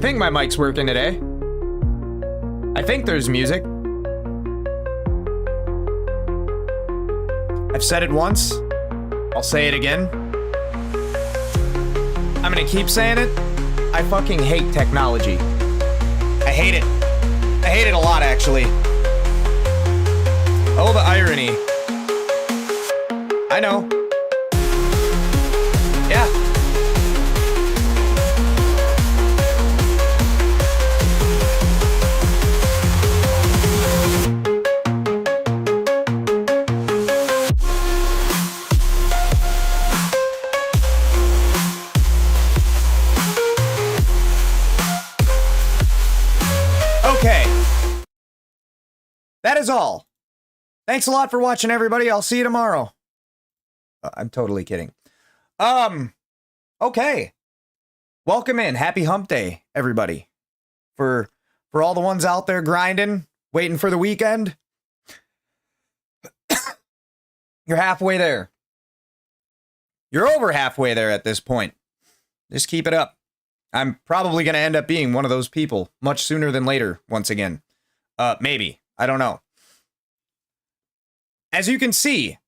think my mic's working today. I think there's music. I've said it once. I'll say it again. I'm gonna keep saying it. I fucking hate technology. I hate it. I hate it a lot, actually. Oh, the irony. I know. Yeah. Okay. That is all. Thanks a lot for watching, everybody. I'll see you tomorrow. I'm totally kidding. Okay. Welcome in. Happy hump day, everybody. For all the ones out there grinding, waiting for the weekend. You're halfway there. You're over halfway there at this point. Just keep it up. I'm probably going to end up being one of those people much sooner than later once again. Maybe. I don't know. As you can see,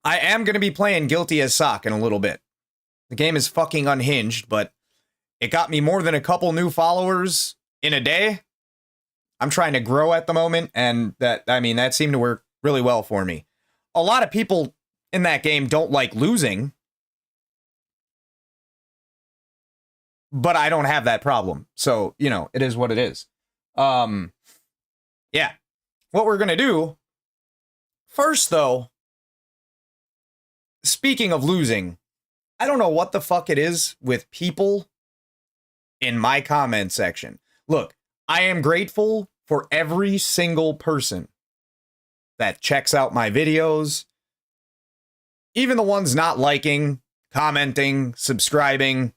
I am going to be playing Guilty as Sock in a little bit. The game is fucking unhinged, but it got me more than a couple new followers in a day. I'm trying to grow at the moment, and that seemed to work really well for me. A lot of people in that game don't like losing, but I don't have that problem. So, you know, it is what it is. Yeah. What we're going to do first, though, speaking of losing, I don't know what the fuck it is with people in my comment section. Look, I am grateful for every single person that checks out my videos, even the ones not liking, commenting, subscribing.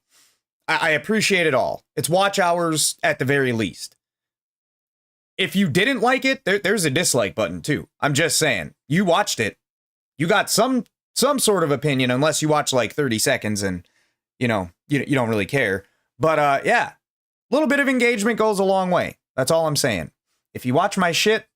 I appreciate it all. It's watch hours at the very least. If you didn't like it, there's a dislike button too. I'm just saying, you watched it. You got some sort of opinion, unless you watch like 30 seconds and, you know, you don't really care. But yeah, a little bit of engagement goes a long way. That's all I'm saying. If you watch my shit,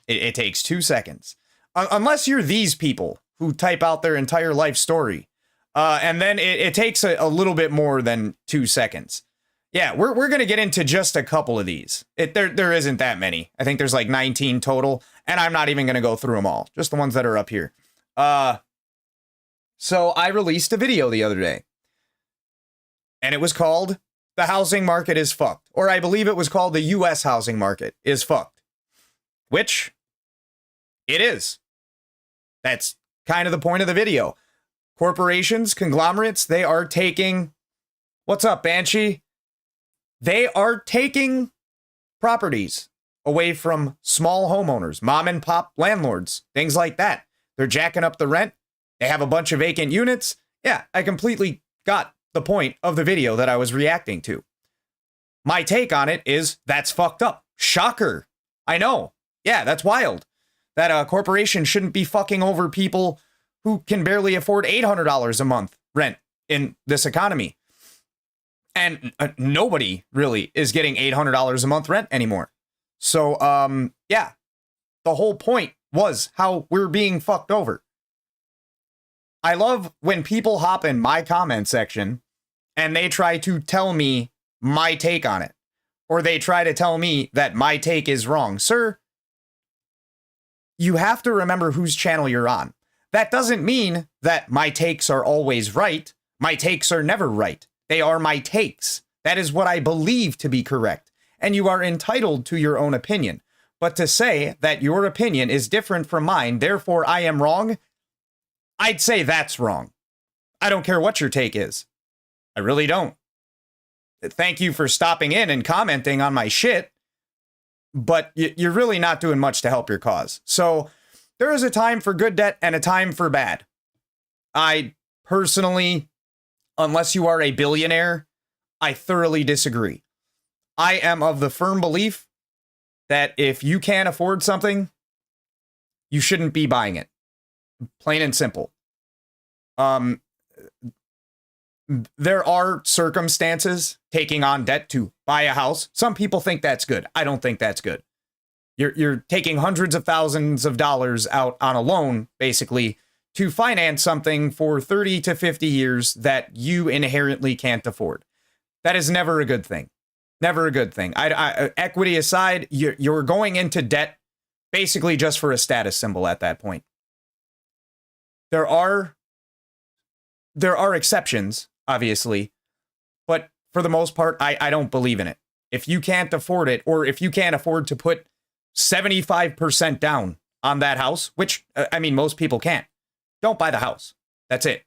it takes 2 seconds. Unless you're these people who type out their entire life story. And then it takes a little bit more than 2 seconds. Yeah, we're going to get into just a couple of these. There isn't that many. I think there's like 19 total, and I'm not even going to go through them all. Just the ones that are up here. So I released a video the other day, and it was called "The Housing Market is Fucked," or I believe it was called "The U.S. Housing Market is Fucked," which it is. That's kind of the point of the video. Corporations, conglomerates, they are taking... What's up, Banshee? They are taking properties away from small homeowners, mom and pop landlords, things like that. They're jacking up the rent. They have a bunch of vacant units. Yeah, I completely got the point of the video that I was reacting to. My take on it is that's fucked up. Shocker. I know. Yeah, that's wild. That a corporation shouldn't be fucking over people who can barely afford $800 a month rent in this economy. And nobody really is getting $800 a month rent anymore. So, yeah, the whole point was how we're being fucked over. I love when people hop in my comment section and they try to tell me my take on it, or they try to tell me that my take is wrong. Sir, you have to remember whose channel you're on. That doesn't mean that my takes are always right. My takes are never right. They are my takes. That is what I believe to be correct. And you are entitled to your own opinion. But to say that your opinion is different from mine, therefore I am wrong, I'd say that's wrong. I don't care what your take is. I really don't. Thank you for stopping in and commenting on my shit, but you're really not doing much to help your cause. So there is a time for good debt and a time for bad. I personally, unless you are a billionaire, I thoroughly disagree. I am of the firm belief that if you can't afford something, you shouldn't be buying it. Plain and simple. there are circumstances taking on debt to buy a house. Some people think that's good. I don't think that's good. You're taking hundreds of thousands of dollars out on a loan, basically, to finance something for 30 to 50 years that you inherently can't afford. That is never a good thing. Never a good thing. Equity aside, you're going into debt basically just for a status symbol at that point. There are exceptions, obviously, but for the most part, I don't believe in it. If you can't afford it, or if you can't afford to put 75% down on that house, which, I mean, most people can't, don't buy the house. That's it.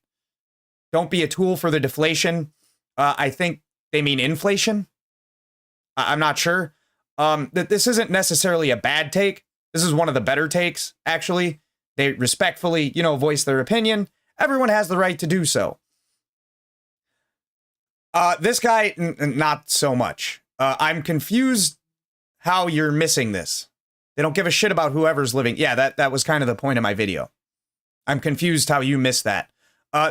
Don't be a tool for the deflation. I think they mean inflation. I'm not sure. That this isn't necessarily a bad take. This is one of the better takes, actually. They respectfully, voice their opinion. Everyone has the right to do so. This guy, not so much. I'm confused how you're missing this. They don't give a shit about whoever's living. Yeah, that was kind of the point of my video. I'm confused how you missed that.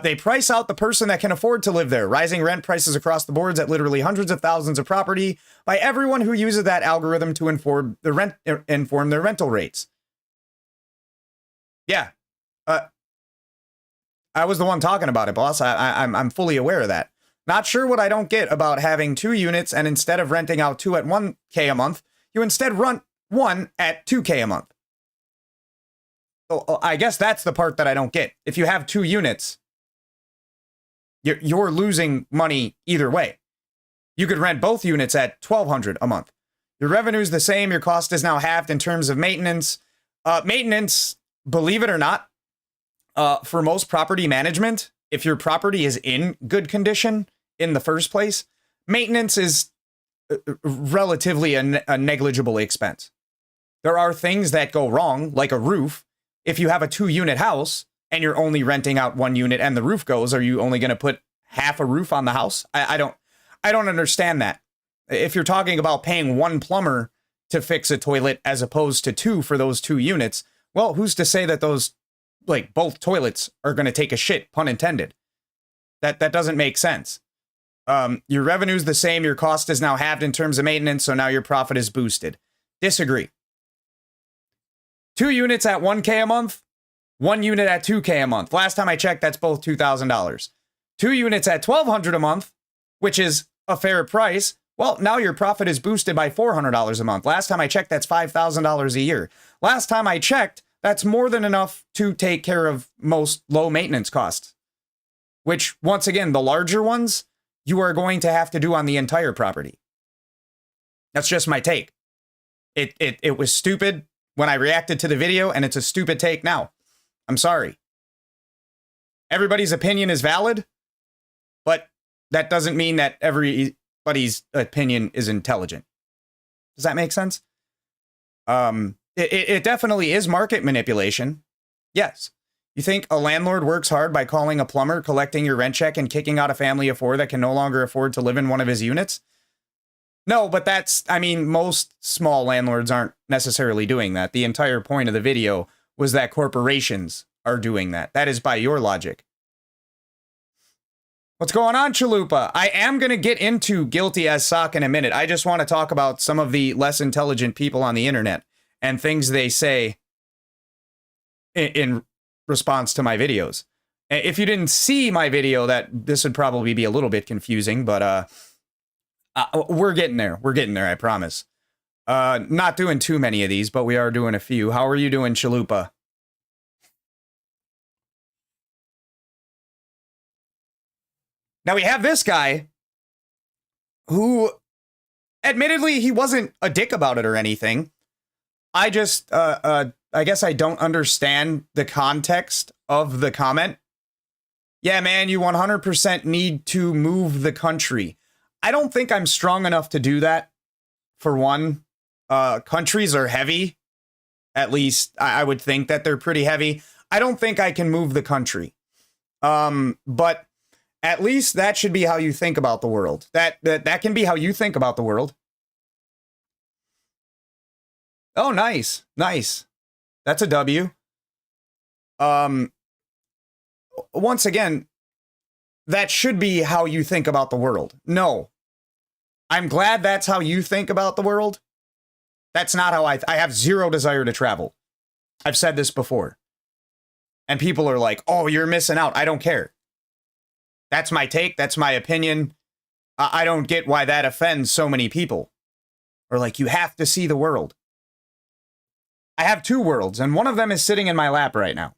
They price out the person that can afford to live there. Rising rent prices across the boards at literally hundreds of thousands of property by everyone who uses that algorithm to inform their rental rates. Yeah. I was the one talking about it, boss. I'm fully aware of that. Not sure what I don't get about having 2 units, and instead of renting out 2 at 1K a month, you instead rent 1 at 2K a month. So I guess that's the part that I don't get. If you have 2 units, you're losing money either way. You could rent both units at $1,200 a month. Your revenue's the same. Your cost is now halved in terms of maintenance. Maintenance, believe it or not, for most property management, if your property is in good condition in the first place, maintenance is relatively a negligible expense. There are things that go wrong, like a roof. If you have a 2-unit house and you're only renting out 1 unit and the roof goes, are you only going to put half a roof on the house? I don't understand that. If you're talking about paying 1 plumber to fix a toilet as opposed to 2 for those 2 units, well, who's to say that those, both toilets are going to take a shit, pun intended? That doesn't make sense. Your revenue's the same. Your cost is now halved in terms of maintenance, so now your profit is boosted. Disagree. 2 units at 1K a month, 1 unit at 2K a month. Last time I checked, that's both $2,000. 2 units at $1,200 a month, which is a fair price. Well, now your profit is boosted by $400 a month. Last time I checked, that's $5,000 a year. Last time I checked, that's more than enough to take care of most low maintenance costs, which, once again, the larger ones, you are going to have to do on the entire property. That's just my take. It was stupid when I reacted to the video, and it's a stupid take now. I'm sorry. Everybody's opinion is valid, but that doesn't mean that everybody's opinion is intelligent. Does that make sense? It definitely is market manipulation. Yes. You think a landlord works hard by calling a plumber, collecting your rent check, and kicking out a family of 4 that can no longer afford to live in one of his units? No, but most small landlords aren't necessarily doing that. The entire point of the video was that corporations are doing that. That is by your logic. What's going on, Chalupa? I am going to get into guilty as sock in a minute. I just want to talk about some of the less intelligent people on the internet and things they say in response to my videos. If you didn't see my video, this would probably be a little bit confusing, but we're getting there. We're getting there, I promise. Not doing too many of these, but we are doing a few. How are you doing, Chalupa? Now we have this guy who, admittedly, he wasn't a dick about it or anything. I just, I guess I don't understand the context of the comment. Yeah, man, you 100% need to move the country. I don't think I'm strong enough to do that, for one. Countries are heavy. At least, I would think that they're pretty heavy. I don't think I can move the country. But at least that should be how you think about the world. That can be how you think about the world. Oh, nice. Nice. That's a W. Once again, that should be how you think about the world. No. I'm glad that's how you think about the world. That's not how I have zero desire to travel. I've said this before. And people are like, oh, you're missing out. I don't care. That's my take. That's my opinion. I don't get why that offends so many people. Or like, you have to see the world. I have two worlds, and one of them is sitting in my lap right now.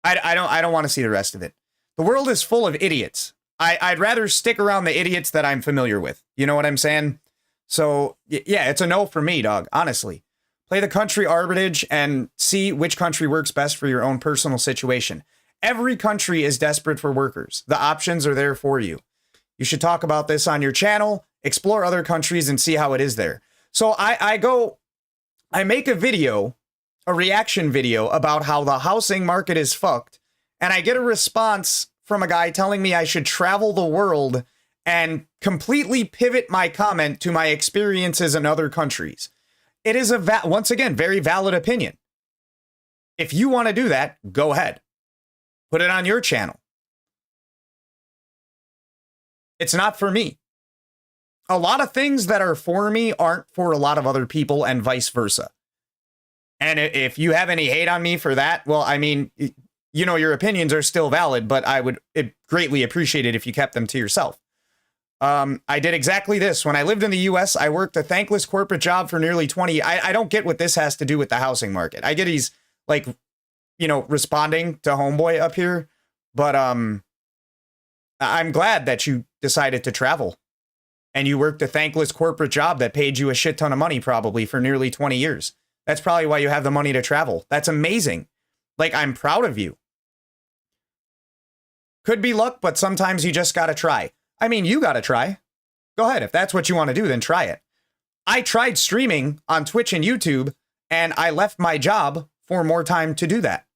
I don't want to see the rest of it. The world is full of idiots. I'd rather stick around the idiots that I'm familiar with. You know what I'm saying? So, yeah, it's a no for me, dog, honestly. Play the country arbitrage and see which country works best for your own personal situation. Every country is desperate for workers. The options are there for you. You should talk about this on your channel, explore other countries, and see how it is there. So I make a video, a reaction video about how the housing market is fucked, and I get a response from a guy telling me I should travel the world and completely pivot my comment to my experiences in other countries. It is once again, very valid opinion. If you want to do that, go ahead. Put it on your channel. It's not for me. A lot of things that are for me aren't for a lot of other people, and vice versa. And if you have any hate on me for that, well, I mean, you know, your opinions are still valid, but I would greatly appreciate it if you kept them to yourself. I did exactly this. When I lived in the US, I worked a thankless corporate job for nearly 20. I don't get what this has to do with the housing market. I get he's like, you know, responding to homeboy up here, but I'm glad that you decided to travel and you worked a thankless corporate job that paid you a shit ton of money probably for nearly 20 years. That's probably why you have the money to travel. That's amazing. Like, I'm proud of you. Could be luck, but sometimes you just got to try. I mean, you got to try. Go ahead. If that's what you want to do, then try it. I tried streaming on Twitch and YouTube, and I left my job for more time to do that.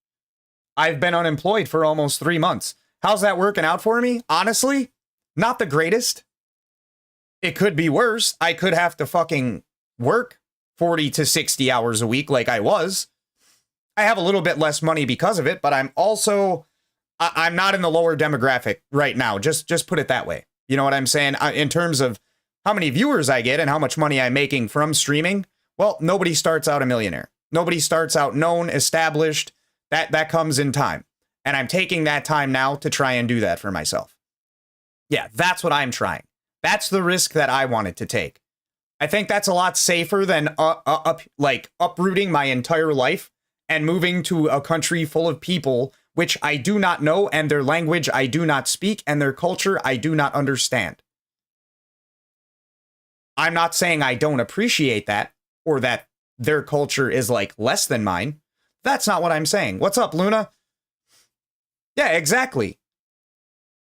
I've been unemployed for almost 3 months. How's that working out for me? Honestly, not the greatest. It could be worse. I could have to fucking work 40 to 60 hours a week like I was. I have a little bit less money because of it, but I'm not in the lower demographic right now. Just put it that way. You know what I'm saying? In terms of how many viewers I get and how much money I'm making from streaming, well, nobody starts out a millionaire. Nobody starts out known, established. That comes in time. And I'm taking that time now to try and do that for myself. Yeah, that's what I'm trying. That's the risk that I wanted to take. I think that's a lot safer than uprooting my entire life and moving to a country full of people which I do not know, and their language I do not speak, and their culture I do not understand. I'm not saying I don't appreciate that, or that their culture is like less than mine. That's not what I'm saying. What's up, Luna? Yeah, exactly.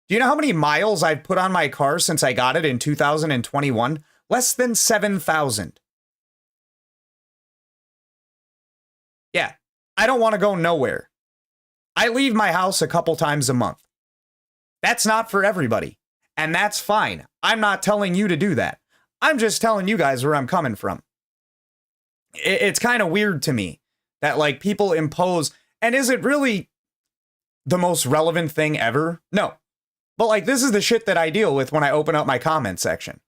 Do you know how many miles I've put on my car since I got it in 2021? Less than 7,000. Yeah, I don't want to go nowhere. I leave my house a couple times a month. That's not for everybody, and that's fine. I'm not telling you to do that. I'm just telling you guys where I'm coming from. It's kind of weird to me that like people impose, and is it really the most relevant thing ever? No. But like, this is the shit that I deal with when I open up my comment section.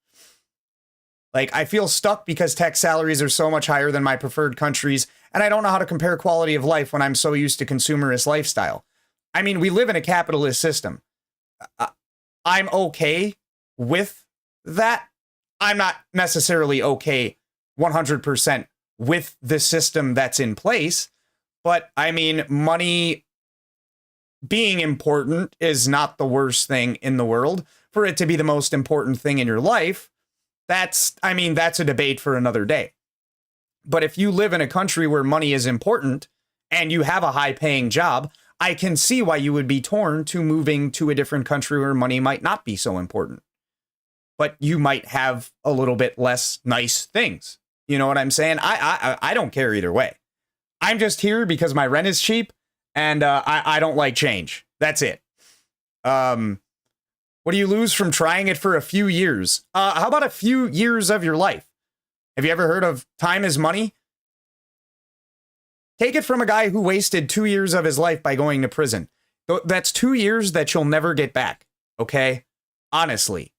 Like, I feel stuck because tech salaries are so much higher than my preferred countries, and I don't know how to compare quality of life when I'm so used to consumerist lifestyle. I mean, we live in a capitalist system. I'm okay with that. I'm not necessarily okay 100% with the system that's in place, but I mean, money being important is not the worst thing in the world. For it to be the most important thing in your life, that's a debate for another day. But if you live in a country where money is important and you have a high paying job, I can see why you would be torn to moving to a different country where money might not be so important. But you might have a little bit less nice things. You know what I'm saying? I don't care either way. I'm just here because my rent is cheap and I don't like change. That's it. What do you lose from trying it for a few years? How about a few years of your life? Have you ever heard of time is money? Take it from a guy who wasted 2 years of his life by going to prison. That's 2 years that you'll never get back. Okay? Honestly.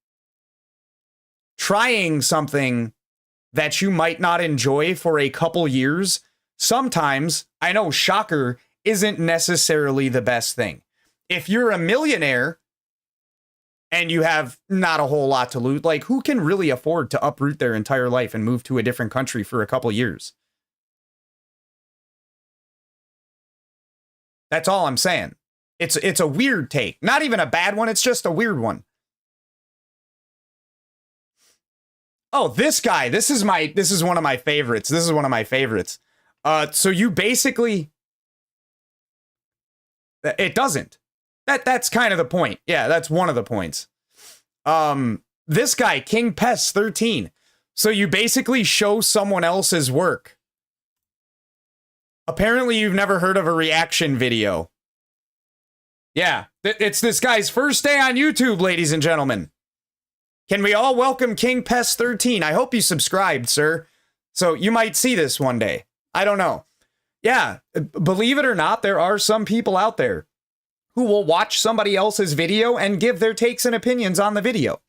Trying something that you might not enjoy for a couple years, sometimes, I know, shocker, isn't necessarily the best thing. If you're a millionaire and you have not a whole lot to lose, like, who can really afford to uproot their entire life and move to a different country for a couple years? That's all I'm saying. It's a weird take. Not even a bad one, it's just a weird one. Oh, this guy, this is one of my favorites. This is one of my favorites. So you basically, it doesn't. That's kind of the point. Yeah, that's one of the points. This guy, King Pest 13. So you basically show someone else's work. Apparently you've never heard of a reaction video. Yeah, it's this guy's first day on YouTube, ladies and gentlemen. Can we all welcome King Pest 13? I hope you subscribed, sir. So you might see this one day. I don't know. Yeah, believe it or not, there are some people out there who will watch somebody else's video and give their takes and opinions on the video.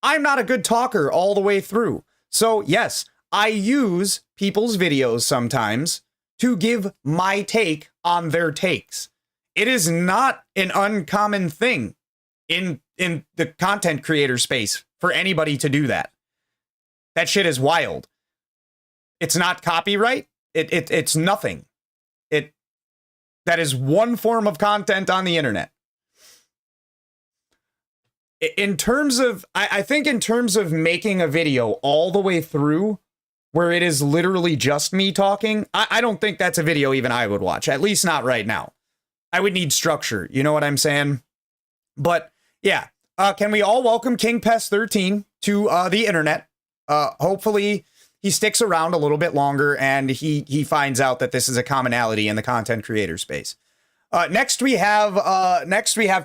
I'm not a good talker all the way through. So yes, I use people's videos sometimes to give my take on their takes. It is not an uncommon thing in the content creator space for anybody to do that. That shit is wild. It's not copyright. It's nothing. That is one form of content on the internet. In terms of, I think in terms of making a video all the way through where it is literally just me talking, I don't think that's a video even I would watch, at least not right now. I would need structure, you know what I'm saying? But yeah, can we all welcome King Pest 13 to the internet? Hopefully he sticks around a little bit longer and he finds out that this is a commonality in the content creator space. Next we have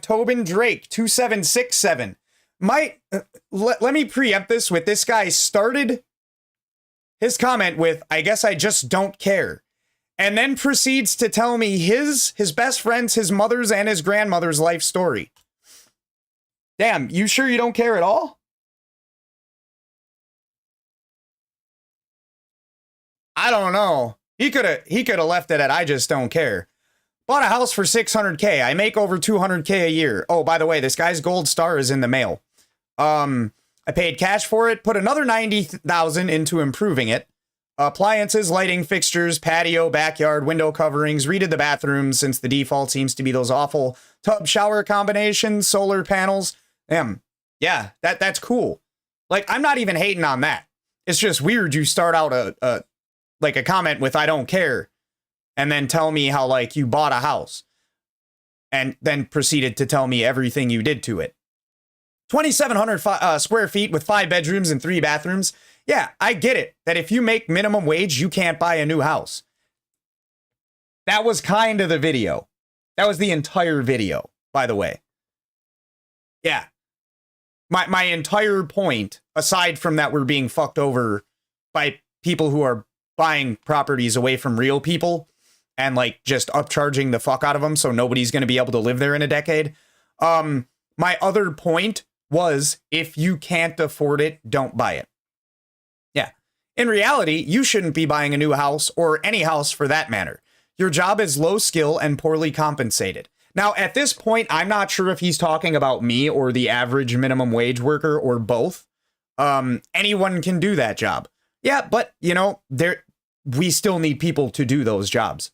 Tobin Drake 2767. Let me preempt this with this guy started his comment with, I guess I just don't care. And then proceeds to tell me his best friend's, his mother's, and his grandmother's life story. Damn, you sure you don't care at all? I don't know. He could have left it at I just don't care. Bought a house for $600K. I make over $200K a year. Oh, by the way, this guy's gold star is in the mail. I paid cash for it, put another $90,000 into improving it. Appliances, lighting fixtures, patio, backyard, window coverings, redid the bathroom since the default seems to be those awful tub shower combinations, solar panels. Yeah, that's cool. Like, I'm not even hating on that. It's just weird you start out a comment with I don't care and then tell me how, like, you bought a house and then proceeded to tell me everything you did to it. 2,700 square feet with 5 bedrooms and 3 bathrooms. Yeah, I get it that if you make minimum wage, you can't buy a new house. That was kind of the video. That was the entire video, by the way. Yeah. My entire point, aside from that we're being fucked over by people who are buying properties away from real people and, like, just upcharging the fuck out of them so nobody's going to be able to live there in a decade. My other point was, if you can't afford it, don't buy it. Yeah. In reality, you shouldn't be buying a new house or any house for that matter. Your job is low skill and poorly compensated. Now, at this point, I'm not sure if he's talking about me or the average minimum wage worker or both. Anyone can do that job. Yeah, but, you know, we still need people to do those jobs.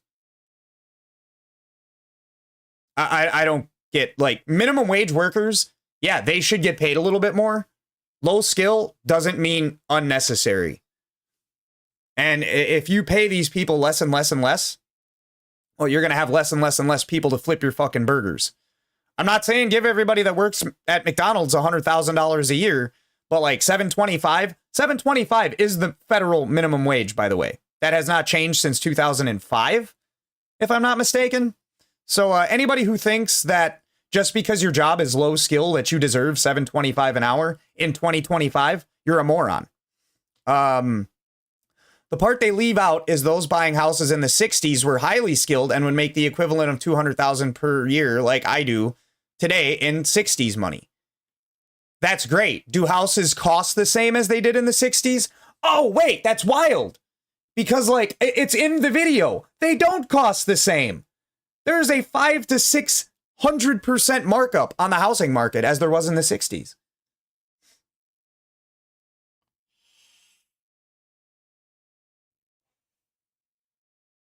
I don't get, like, minimum wage workers. Yeah, they should get paid a little bit more. Low skill doesn't mean unnecessary. And if you pay these people less and less and less, well, you're going to have less and less and less people to flip your fucking burgers. I'm not saying give everybody that works at McDonald's $100,000 a year, but like $725 is the federal minimum wage, by the way. That has not changed since 2005, if I'm not mistaken. So anybody who thinks that just because your job is low skill that you deserve $7.25 an hour in 2025, you're a moron. The part they leave out is those buying houses in the 60s were highly skilled and would make the equivalent of $200,000 per year, like I do today, in 60s money. That's great. Do houses cost the same as they did in the 60s? Oh, wait, that's wild. Because, like, it's in the video. They don't cost the same. There's a 500 to 600% markup on the housing market as there was in the 60s.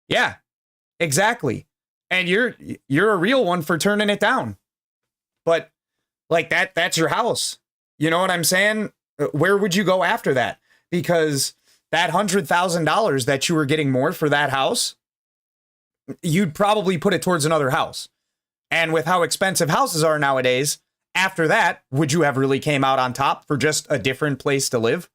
Yeah, exactly. And you're a real one for turning it down. But like that's your house. You know what I'm saying? Where would you go after that? Because that $100,000 that you were getting more for that house, you'd probably put it towards another house. And with how expensive houses are nowadays, after that, would you have really came out on top for just a different place to live?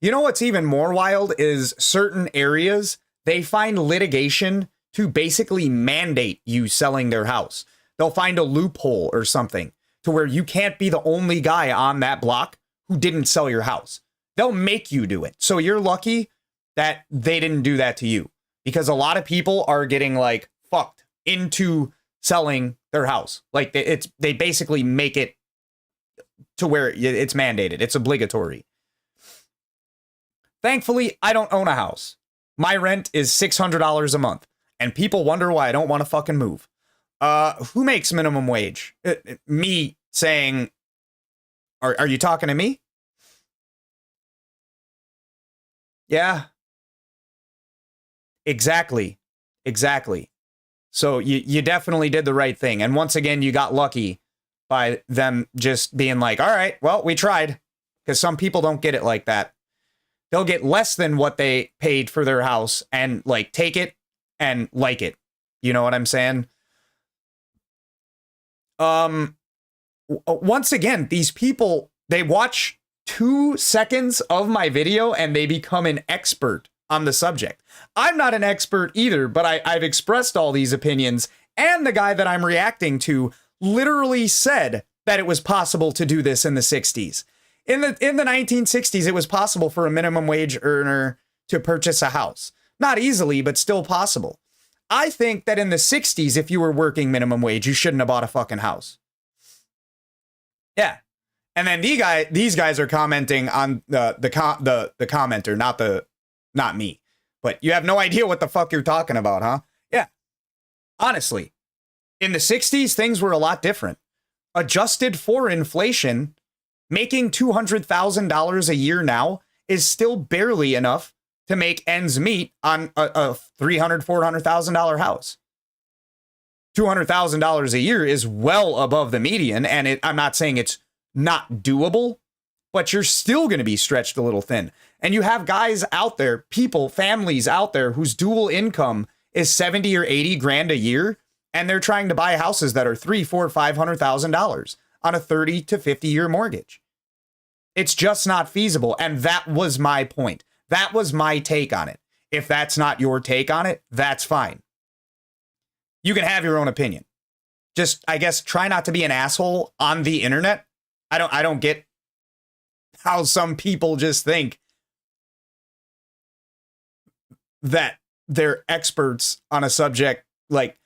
You know what's even more wild is certain areas, they find litigation to basically mandate you selling their house. They'll find a loophole or something to where you can't be the only guy on that block who didn't sell your house. They'll make you do it. So you're lucky that they didn't do that to you, because a lot of people are getting like fucked into selling their house. Like they basically make it to where it's mandated. It's obligatory. Thankfully, I don't own a house. My rent is $600 a month, and people wonder why I don't want to fucking move. Who makes minimum wage? Me saying, are you talking to me? Yeah. Exactly. So you definitely did the right thing. And once again, you got lucky by them just being like, all right, well, we tried. Because some people don't get it like that. They'll get less than what they paid for their house and like take it and like it. You know what I'm saying? Once again, these people, they watch 2 seconds of my video and they become an expert on the subject. I'm not an expert either, but I've expressed all these opinions, and the guy that I'm reacting to literally said that it was possible to do this in the 60s. In the 1960s, it was possible for a minimum wage earner to purchase a house. Not easily, but still possible. I think that in the 60s, if you were working minimum wage, you shouldn't have bought a fucking house. Yeah. And then these guys are commenting on the commenter, not me. But you have no idea what the fuck you're talking about, huh? Yeah. Honestly, in the 60s, things were a lot different. Adjusted for inflation, making $200,000 a year now is still barely enough to make ends meet on a $300,000, $400,000 house. $200,000 a year is well above the median, and I'm not saying it's not doable, but you're still going to be stretched a little thin. And you have guys out there, families out there whose dual income is 70 or 80 grand a year, and they're trying to buy houses that are $300,000, $400,000, $500,000 on a 30 to 50 year mortgage. It's just not feasible. And that was my point. That was my take on it. If that's not your take on it, that's fine. You can have your own opinion. Just, I guess, try not to be an asshole on the internet. I don't get how some people just think that they're experts on a subject. Like,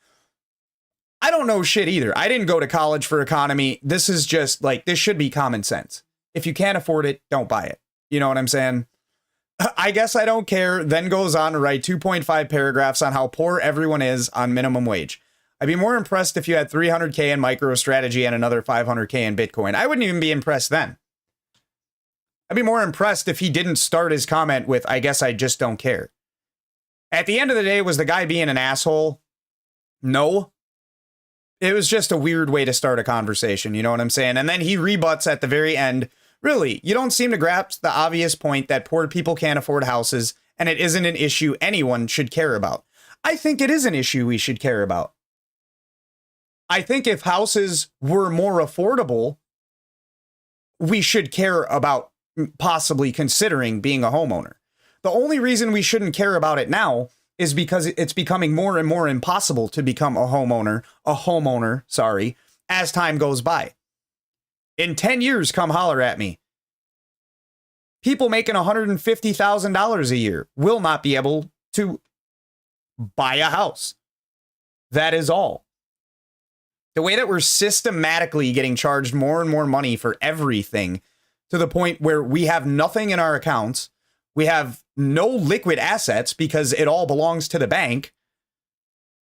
I don't know shit either. I didn't go to college for economy. This is just like, this should be common sense. If you can't afford it, don't buy it. You know what I'm saying? I guess I don't care. Then goes on to write 2.5 paragraphs on how poor everyone is on minimum wage. I'd be more impressed if you had 300K in MicroStrategy and another 500K in Bitcoin. I wouldn't even be impressed then. I'd be more impressed if he didn't start his comment with, I guess I just don't care. At the end of the day, was the guy being an asshole? No. It was just a weird way to start a conversation, you know what I'm saying? And then he rebuts at the very end, really, you don't seem to grasp the obvious point that poor people can't afford houses, and it isn't an issue anyone should care about. I think it is an issue we should care about. I think if houses were more affordable, we should care about possibly considering being a homeowner. The only reason we shouldn't care about it now is because it's becoming more and more impossible to become a homeowner, as time goes by. In 10 years, come holler at me. People making $150,000 a year will not be able to buy a house. That is all. The way that we're systematically getting charged more and more money for everything to the point where we have nothing in our accounts. We have no liquid assets because it all belongs to the bank.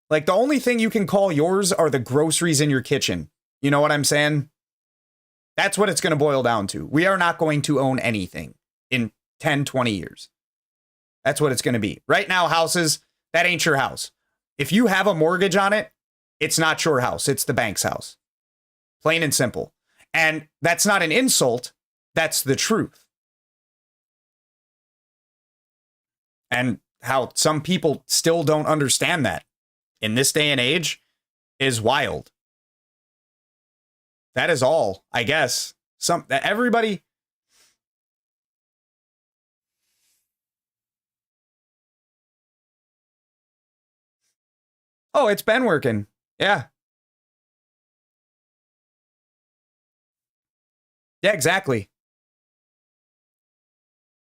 Like, the only thing you can call yours are the groceries in your kitchen. You know what I'm saying? That's what it's going to boil down to. We are not going to own anything in 10, 20 years. That's what it's going to be. Right now, houses, that ain't your house. If you have a mortgage on it, it's not your house. It's the bank's house. Plain and simple. And that's not an insult. That's the truth. And how some people still don't understand that in this day and age is wild. That is all, I guess. Everybody. Oh, it's been working. Yeah. Yeah, exactly.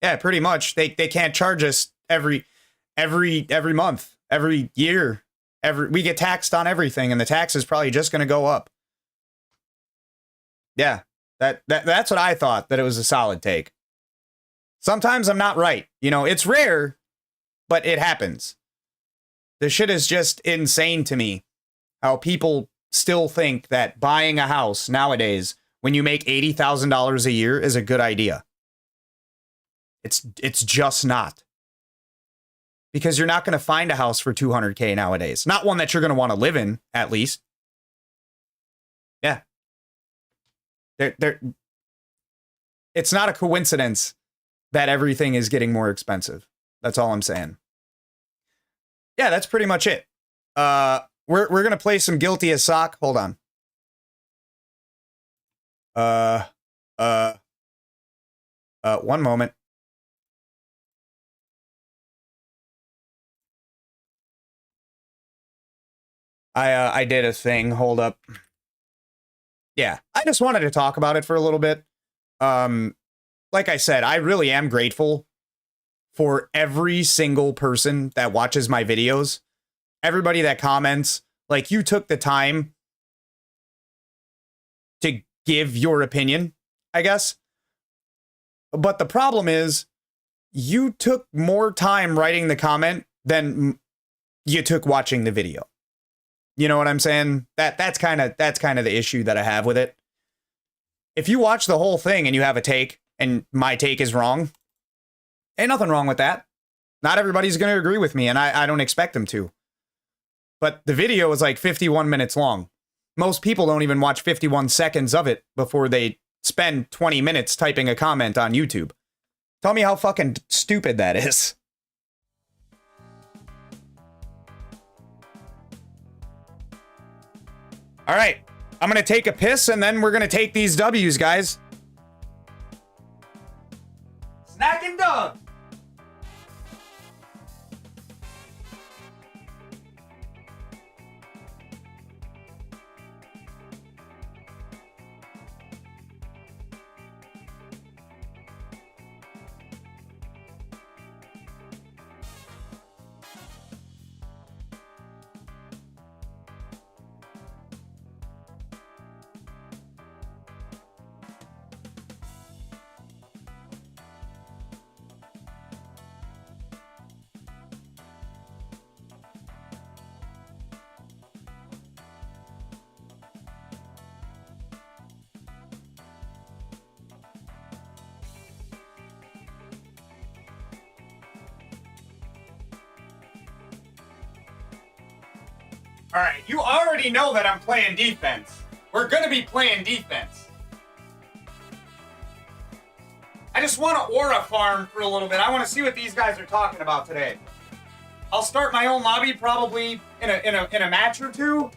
Yeah, pretty much. They can't charge us every month, every year. We get taxed on everything, and the tax is probably just going to go up. Yeah, that's what I thought, that it was a solid take. Sometimes I'm not right. You know, it's rare, but it happens. The shit is just insane to me. How people still think that buying a house nowadays, when you make $80,000 a year, is a good idea. It's just not. Because you're not going to find a house for $200K nowadays. Not one that you're going to want to live in, at least. Yeah. It's not a coincidence that everything is getting more expensive. That's all I'm saying. Yeah, that's pretty much it. We're going to play some Guilty as Sock. Hold on. One moment. I did a thing. Hold up. Yeah, I just wanted to talk about it for a little bit. Like I said, I really am grateful for every single person that watches my videos. Everybody that comments, like, you took the time to give your opinion, I guess. But the problem is, you took more time writing the comment than you took watching the video. You know what I'm saying? That's kind of the issue that I have with it. If you watch the whole thing and you have a take and my take is wrong, ain't nothing wrong with that. Not everybody's going to agree with me, and I don't expect them to. But the video is like 51 minutes long. Most people don't even watch 51 seconds of it before they spend 20 minutes typing a comment on YouTube. Tell me how fucking stupid that is. All right, I'm going to take a piss, and then we're going to take these W's, guys. Snack and dog. All right, you already know that I'm playing defense. We're going to be playing defense. I just want to aura farm for a little bit. I want to see what these guys are talking about today. I'll start my own lobby probably in a match or two.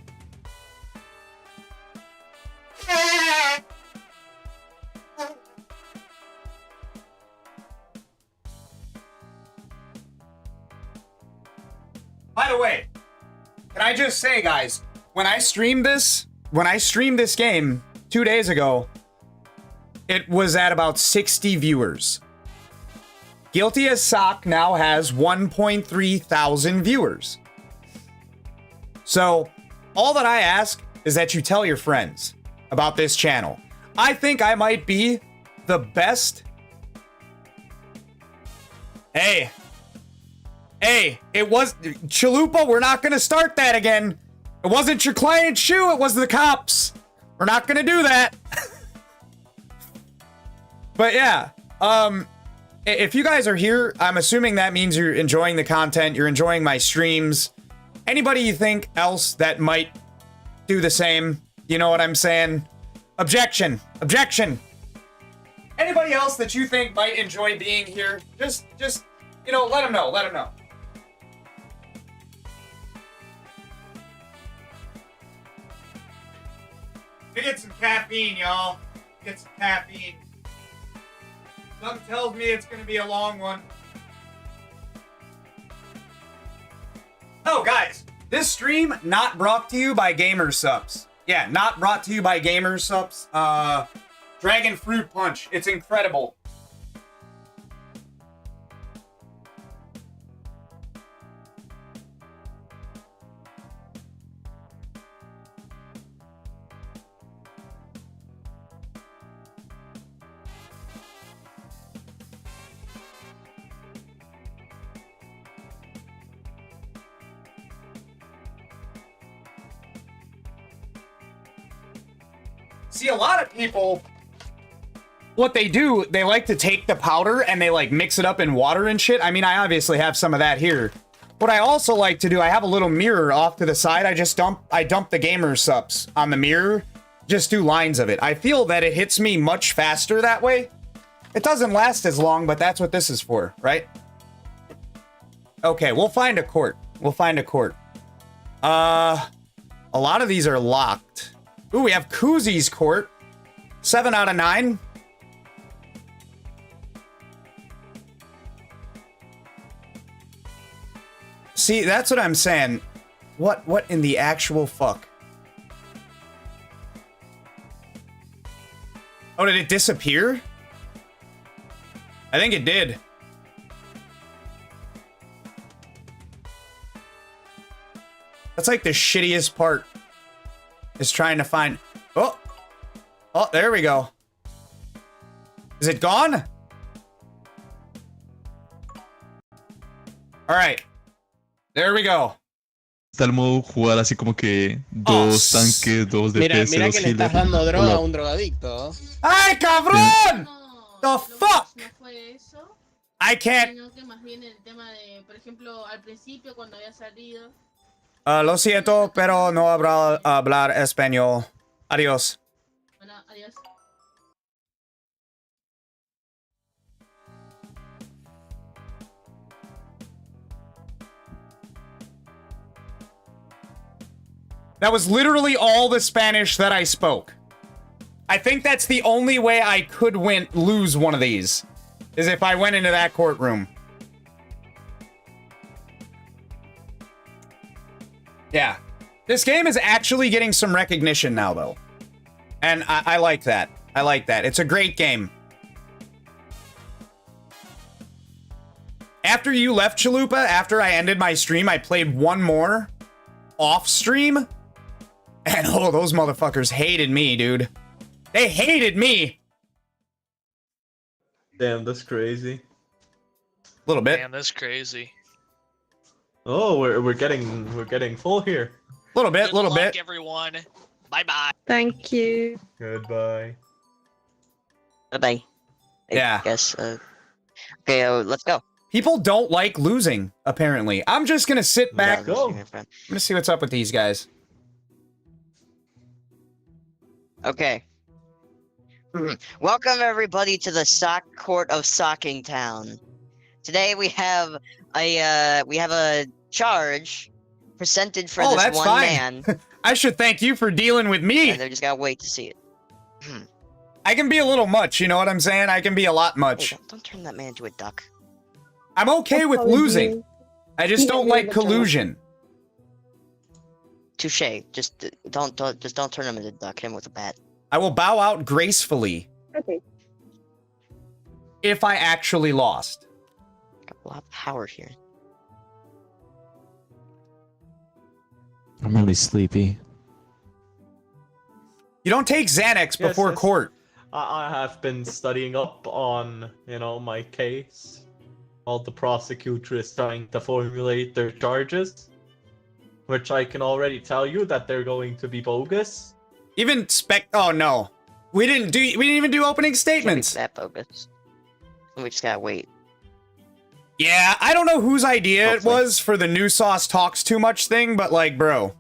By the way, can I just say, guys, when I streamed this game 2 days ago, it was at about 60 viewers. Guilty as Sock now has 1.3 thousand viewers. So, all that I ask is that you tell your friends about this channel. I think I might be the best. Hey, it was Chalupa. We're not gonna start that again. It wasn't your client's shoe. It was the cops. We're not gonna do that. But yeah, if you guys are here, I'm assuming that means you're enjoying the content. You're enjoying my streams. Anybody you think else that might do the same? You know what I'm saying? Objection. Objection. Anybody else that you think might enjoy being here? Just, you know, let them know. Let them know. Get some caffeine, y'all. Get some caffeine. Something tells me it's gonna be a long one. Oh, guys, this stream not brought to you by Gamer Subs. Yeah, not brought to you by Gamer Subs. Dragon Fruit Punch. It's incredible. See, a lot of people, what they do, they like to take the powder and they like mix it up in water and shit. I mean, I obviously have some of that here. What I also like to do, I have a little mirror off to the side. I dump the Gamer Subs on the mirror, just do lines of it. I feel that it hits me much faster that way. It doesn't last as long, but that's what this is for, right? Okay, we'll find a court. We'll find a court. A lot of these are locked. Ooh, we have Koozies Court. 7 out of 9. See, that's what I'm saying. What in the actual fuck? Oh, did it disappear? I think it did. That's like the shittiest part. Is trying to find... Oh! Oh, there we go. Is it gone? Alright. There we go. Está el modo jugar así como que dos tanques, dos DPS, Mira dos que le healers. estás dando droga a un drogadicto. ¡Ay, cabrón! No, The fuck? no fue eso, I can't... sino que más bien el tema de, por ejemplo, al principio cuando había salido. Lo siento, pero no habrá hablar español. Adiós. Bueno, adiós. That was literally all the Spanish that I spoke. I think that's the only way I could lose one of these, is if I went into that courtroom. Yeah. This game is actually getting some recognition now, though. And I like that. I like that. It's a great game. After you left, Chalupa, after I ended my stream, I played one more off stream. And oh, those motherfuckers hated me, dude. They hated me. Damn, that's crazy. A little bit. Damn, that's crazy. Oh, we're getting full here. Little bit, Good little luck, bit. everyone. Bye bye. Thank you. Goodbye. Bye-bye. Yeah. I guess, okay, let's go. People don't like losing, apparently. I'm just gonna sit back. Let's go. I'm gonna see what's up with these guys. Okay. Welcome everybody to the Sock Court of Sockingtown. Today we have a charge presented for this that's one fine. man, I should thank you for dealing with me. and they're just gotta wait to see it. I can be a little much, you know what I'm saying? I can be a lot Hey, much. don't turn that man into a duck. I'm okay with losing. I just don't like collusion. Touche. Just don't turn him into a duck. Hit him with a bat. I will bow out gracefully. Okay. If I actually lost. Got a lot of power here. I'm really sleepy. You don't take Xanax before yes. court. I have been studying up on, my case. While the prosecutor is trying to formulate their charges. Which I can already tell you that they're going to be bogus. Even oh no. We didn't even do opening statements. That bogus. We just gotta wait. Yeah, I don't know whose idea Hopefully. it was for the new sauce talks too much thing, but like, bro.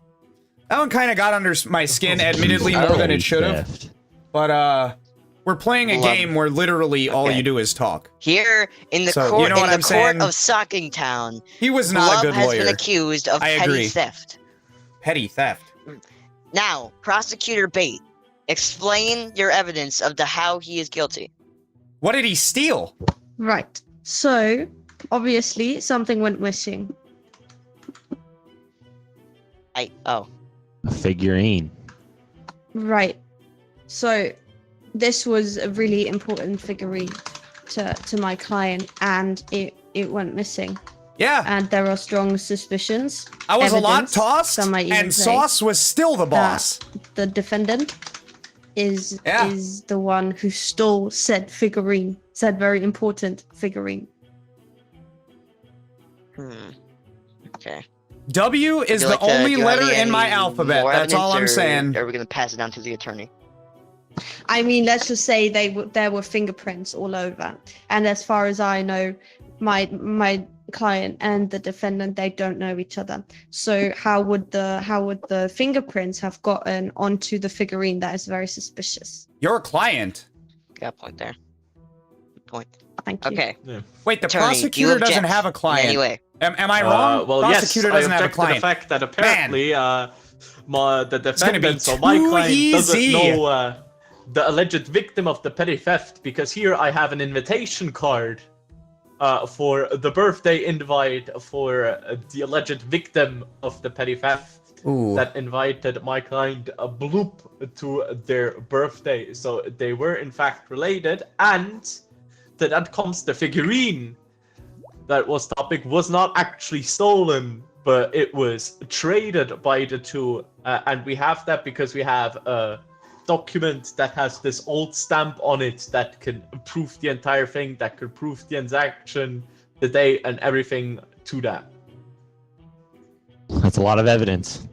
That one kind of got under my skin, admittedly, more than it should have. But, we're playing a game where literally all you do is talk. Here in the So, court, you know what I'm court saying? of Sockingtown, He was not Love a good has lawyer. been accused of I petty agree. theft. Petty theft. Now, Prosecutor Bate, explain your evidence of how he is guilty. What did he steal? Right. So, obviously, something went missing. Oh. A figurine. Right. So, this was a really important figurine to my client, and it went missing. Yeah. And there are strong suspicions. I was a lot evidence, tossed, some might even and say, Sauce was still the boss. The defendant is Yeah. the one who stole said figurine, said very important figurine. Okay. W is Would the you like to only give letter me in my any alphabet. more That's all I'm evidence, or saying. Are we gonna pass it down to the attorney? I mean, let's just say there were fingerprints all over, and as far as I know, my client and the defendant, they don't know each other. So how would the fingerprints have gotten onto the figurine? That is very suspicious. Your client. Got a point there. Good point. Thank you. Okay. Wait, the Attorney, do you prosecutor doesn't object have a client. Anyway. Am I wrong? Well, Prosecutor yes, I doesn't have a object to the client. fact that apparently, the gonna be defendant, so my too client, doesn't easy. know the alleged victim of the petty theft, because here I have an invitation card for the birthday invite for the alleged victim of the petty theft. Ooh. That invited my client a bloop to their birthday. So they were in fact related, and to that comes the figurine that was topic was not actually stolen, but it was traded by the two, and we have that because we have a document that has this old stamp on it that can prove the entire thing, that could prove the transaction, the date, and everything to that. That's a lot of evidence.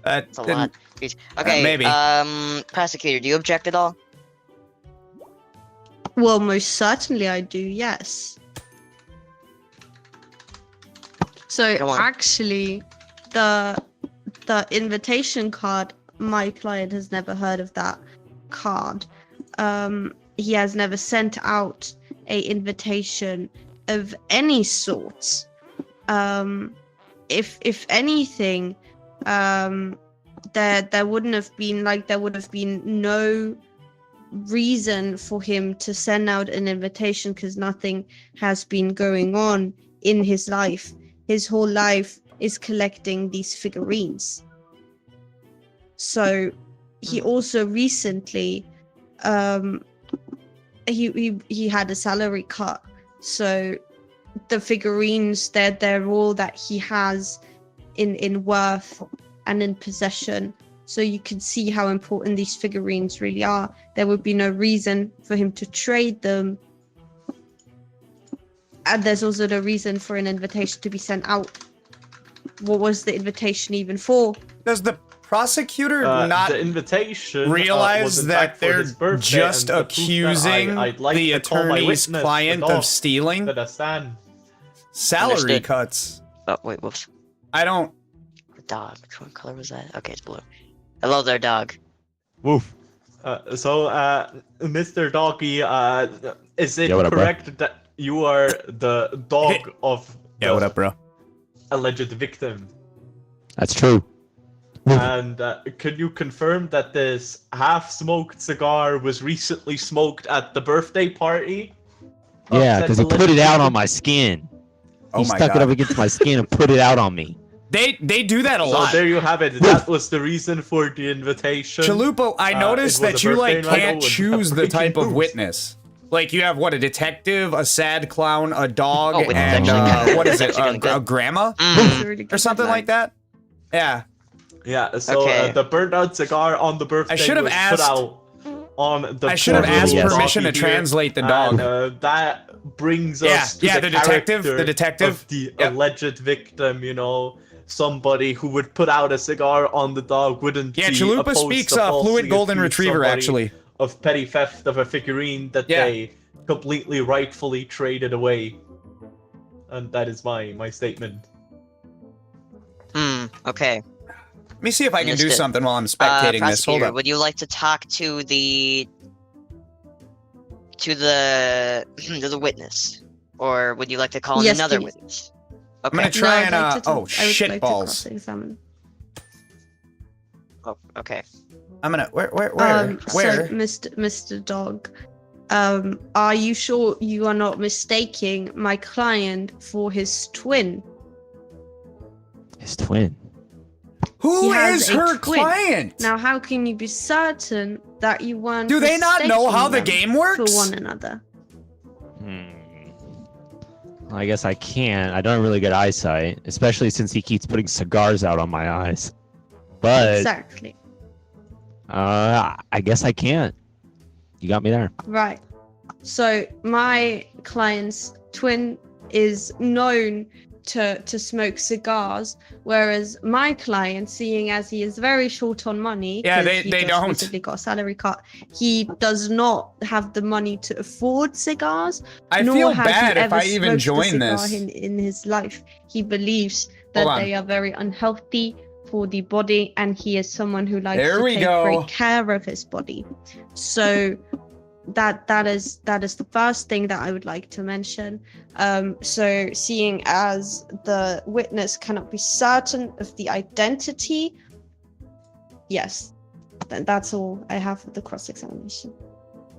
It's a lot. Okay, maybe. prosecutor, do you object at all? Well, most certainly I do. Yes. So Go on. actually, the invitation card, my client has never heard of that card. He has never sent out a invitation of any sort. If anything, there would have been no reason for him to send out an invitation, because nothing has been going on in his life. His whole life is collecting these figurines. So he also recently he had a salary cut, so the figurines, they're all that he has in worth and in possession. So you can see how important these figurines really are. There would be no reason for him to trade them. And there's also no reason for an invitation to be sent out. What was the invitation even for? Does the prosecutor not the invitation realize was in that fact for they're his birthday, just and to prove that accusing I'd like the to call my attorney's witness, client the of dog, stealing? to the stand. Salary Understood. cuts. Oh, wait, whoops. I don't. The dog. Which one color was that? Okay, it's blue. Hello there, dog. Woof. Mr. Doggy, is it Yeah, what up, bro? correct that you are the dog of Yeah, the what up, bro? alleged victim? That's true. And can you confirm that this half-smoked cigar was recently smoked at the birthday party? of Yeah, said because he put alleged it out on victim? my skin. Oh He my stuck it God. up against my skin and put it out on me. They do that a So lot. there you have it. That was the reason for the invitation. Chalupo, I noticed it was that a you like birthday night. can't Oh, choose the breaking type of news. witness. Like you have what, a detective, a sad clown, a dog, Oh, it's and actually kinda- what is it's it, actually kinda a good. grandma It's a really or good something headline. like that? Yeah. Yeah, so Okay. the burnt out cigar on the birthday should have was asked- put out on the I should have asked portable permission to doggy here, translate the and, dog. that brings Yeah, us to yeah, the the detective, character the detective. of the Yep. alleged victim, you know, somebody who would put out a cigar on the dog wouldn't Yeah, be Chalupa opposed speaks to falsely fluid golden accuse retriever, somebody actually. of petty theft of a figurine that Yeah. they completely rightfully traded away. And that is my statement. Okay. Let me see if I can do Understood. something while I'm spectating this. Hold Prosecutor, up. would you like to talk to the to the witness, or would you like to call in Yes, another please. witness? I'm gonna Okay. try I'd and like to oh I would shit like to balls. cross-examine. Oh, okay. I'm gonna where So, Mr. Dog, are you sure you are not mistaking my client for his twin? His twin. Who He has is a her twin. client? Now, how can you be certain that you weren't? Do they not know how the mistaking game them works? for one another? Well, I guess I can't. I don't have really good eyesight, especially since he keeps putting cigars out on my eyes. But Exactly. I guess I can't. You got me there. Right. So my client's twin is known to smoke cigars, whereas my client, seeing as he is very short on money, Yeah, 'cause they he just don't. recently got a salary cut, he does not have the money to afford cigars. I nor feel has he bad if ever I even smoked a join cigar this. in his life. He believes that Hold on. they are very unhealthy for the body, and he is someone who likes There to we take go. great care of his body. So that is the first thing that I would like to mention. So seeing as the witness cannot be certain of the identity, yes, that's all I have for the cross-examination.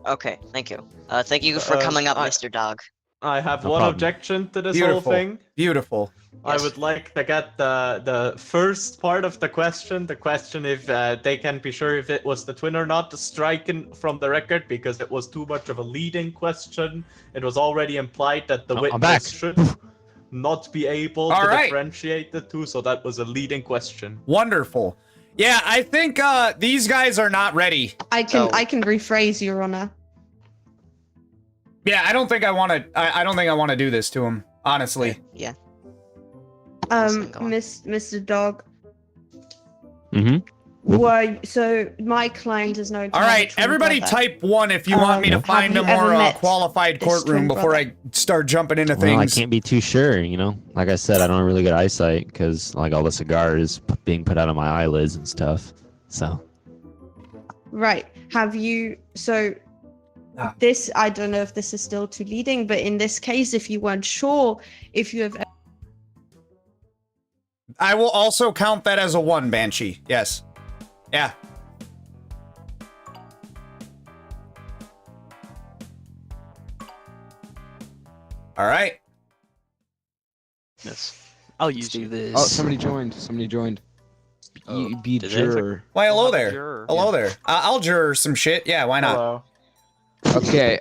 Okay, thank you. Thank you for coming up, Mr. Dog. I have No one problem. objection to this whole Beautiful. thing. Beautiful. I Yes. would like to get the first part of the question if they can be sure if it was the twin or not, striken from the record because it was too much of a leading question. It was already implied that the I'm witness back. should not be able All to right. differentiate the two, so that was a leading question. Wonderful. Yeah, I think these guys are not ready. I can So- I can rephrase, Your Honor. Yeah, I don't think I want to. I don't think I want to do this to him. Honestly. Yeah. Go on. Mr. Dog. Mm-hmm. So my client is known to All have a right, twin everybody, brother. type 1 if you want me to Have find a you ever more met qualified this courtroom twin before brother? I start jumping into Well, I things. can't be too sure, you know. Like I said, I don't have really good eyesight because like all the cigars being put out on my eyelids and stuff. So Right. Have you so Ah. this I don't know if this is still too leading, but in this case, if you weren't sure if you have I will also count that as a 1, Banshee. Yes. Yeah. All right. Yes. I'll use you this. Oh, somebody joined. Somebody joined. Oh, You be did they? juror. Why, hello Well, there. juror. Hello there. I'll juror some shit. Yeah, why not? Hello. Okay.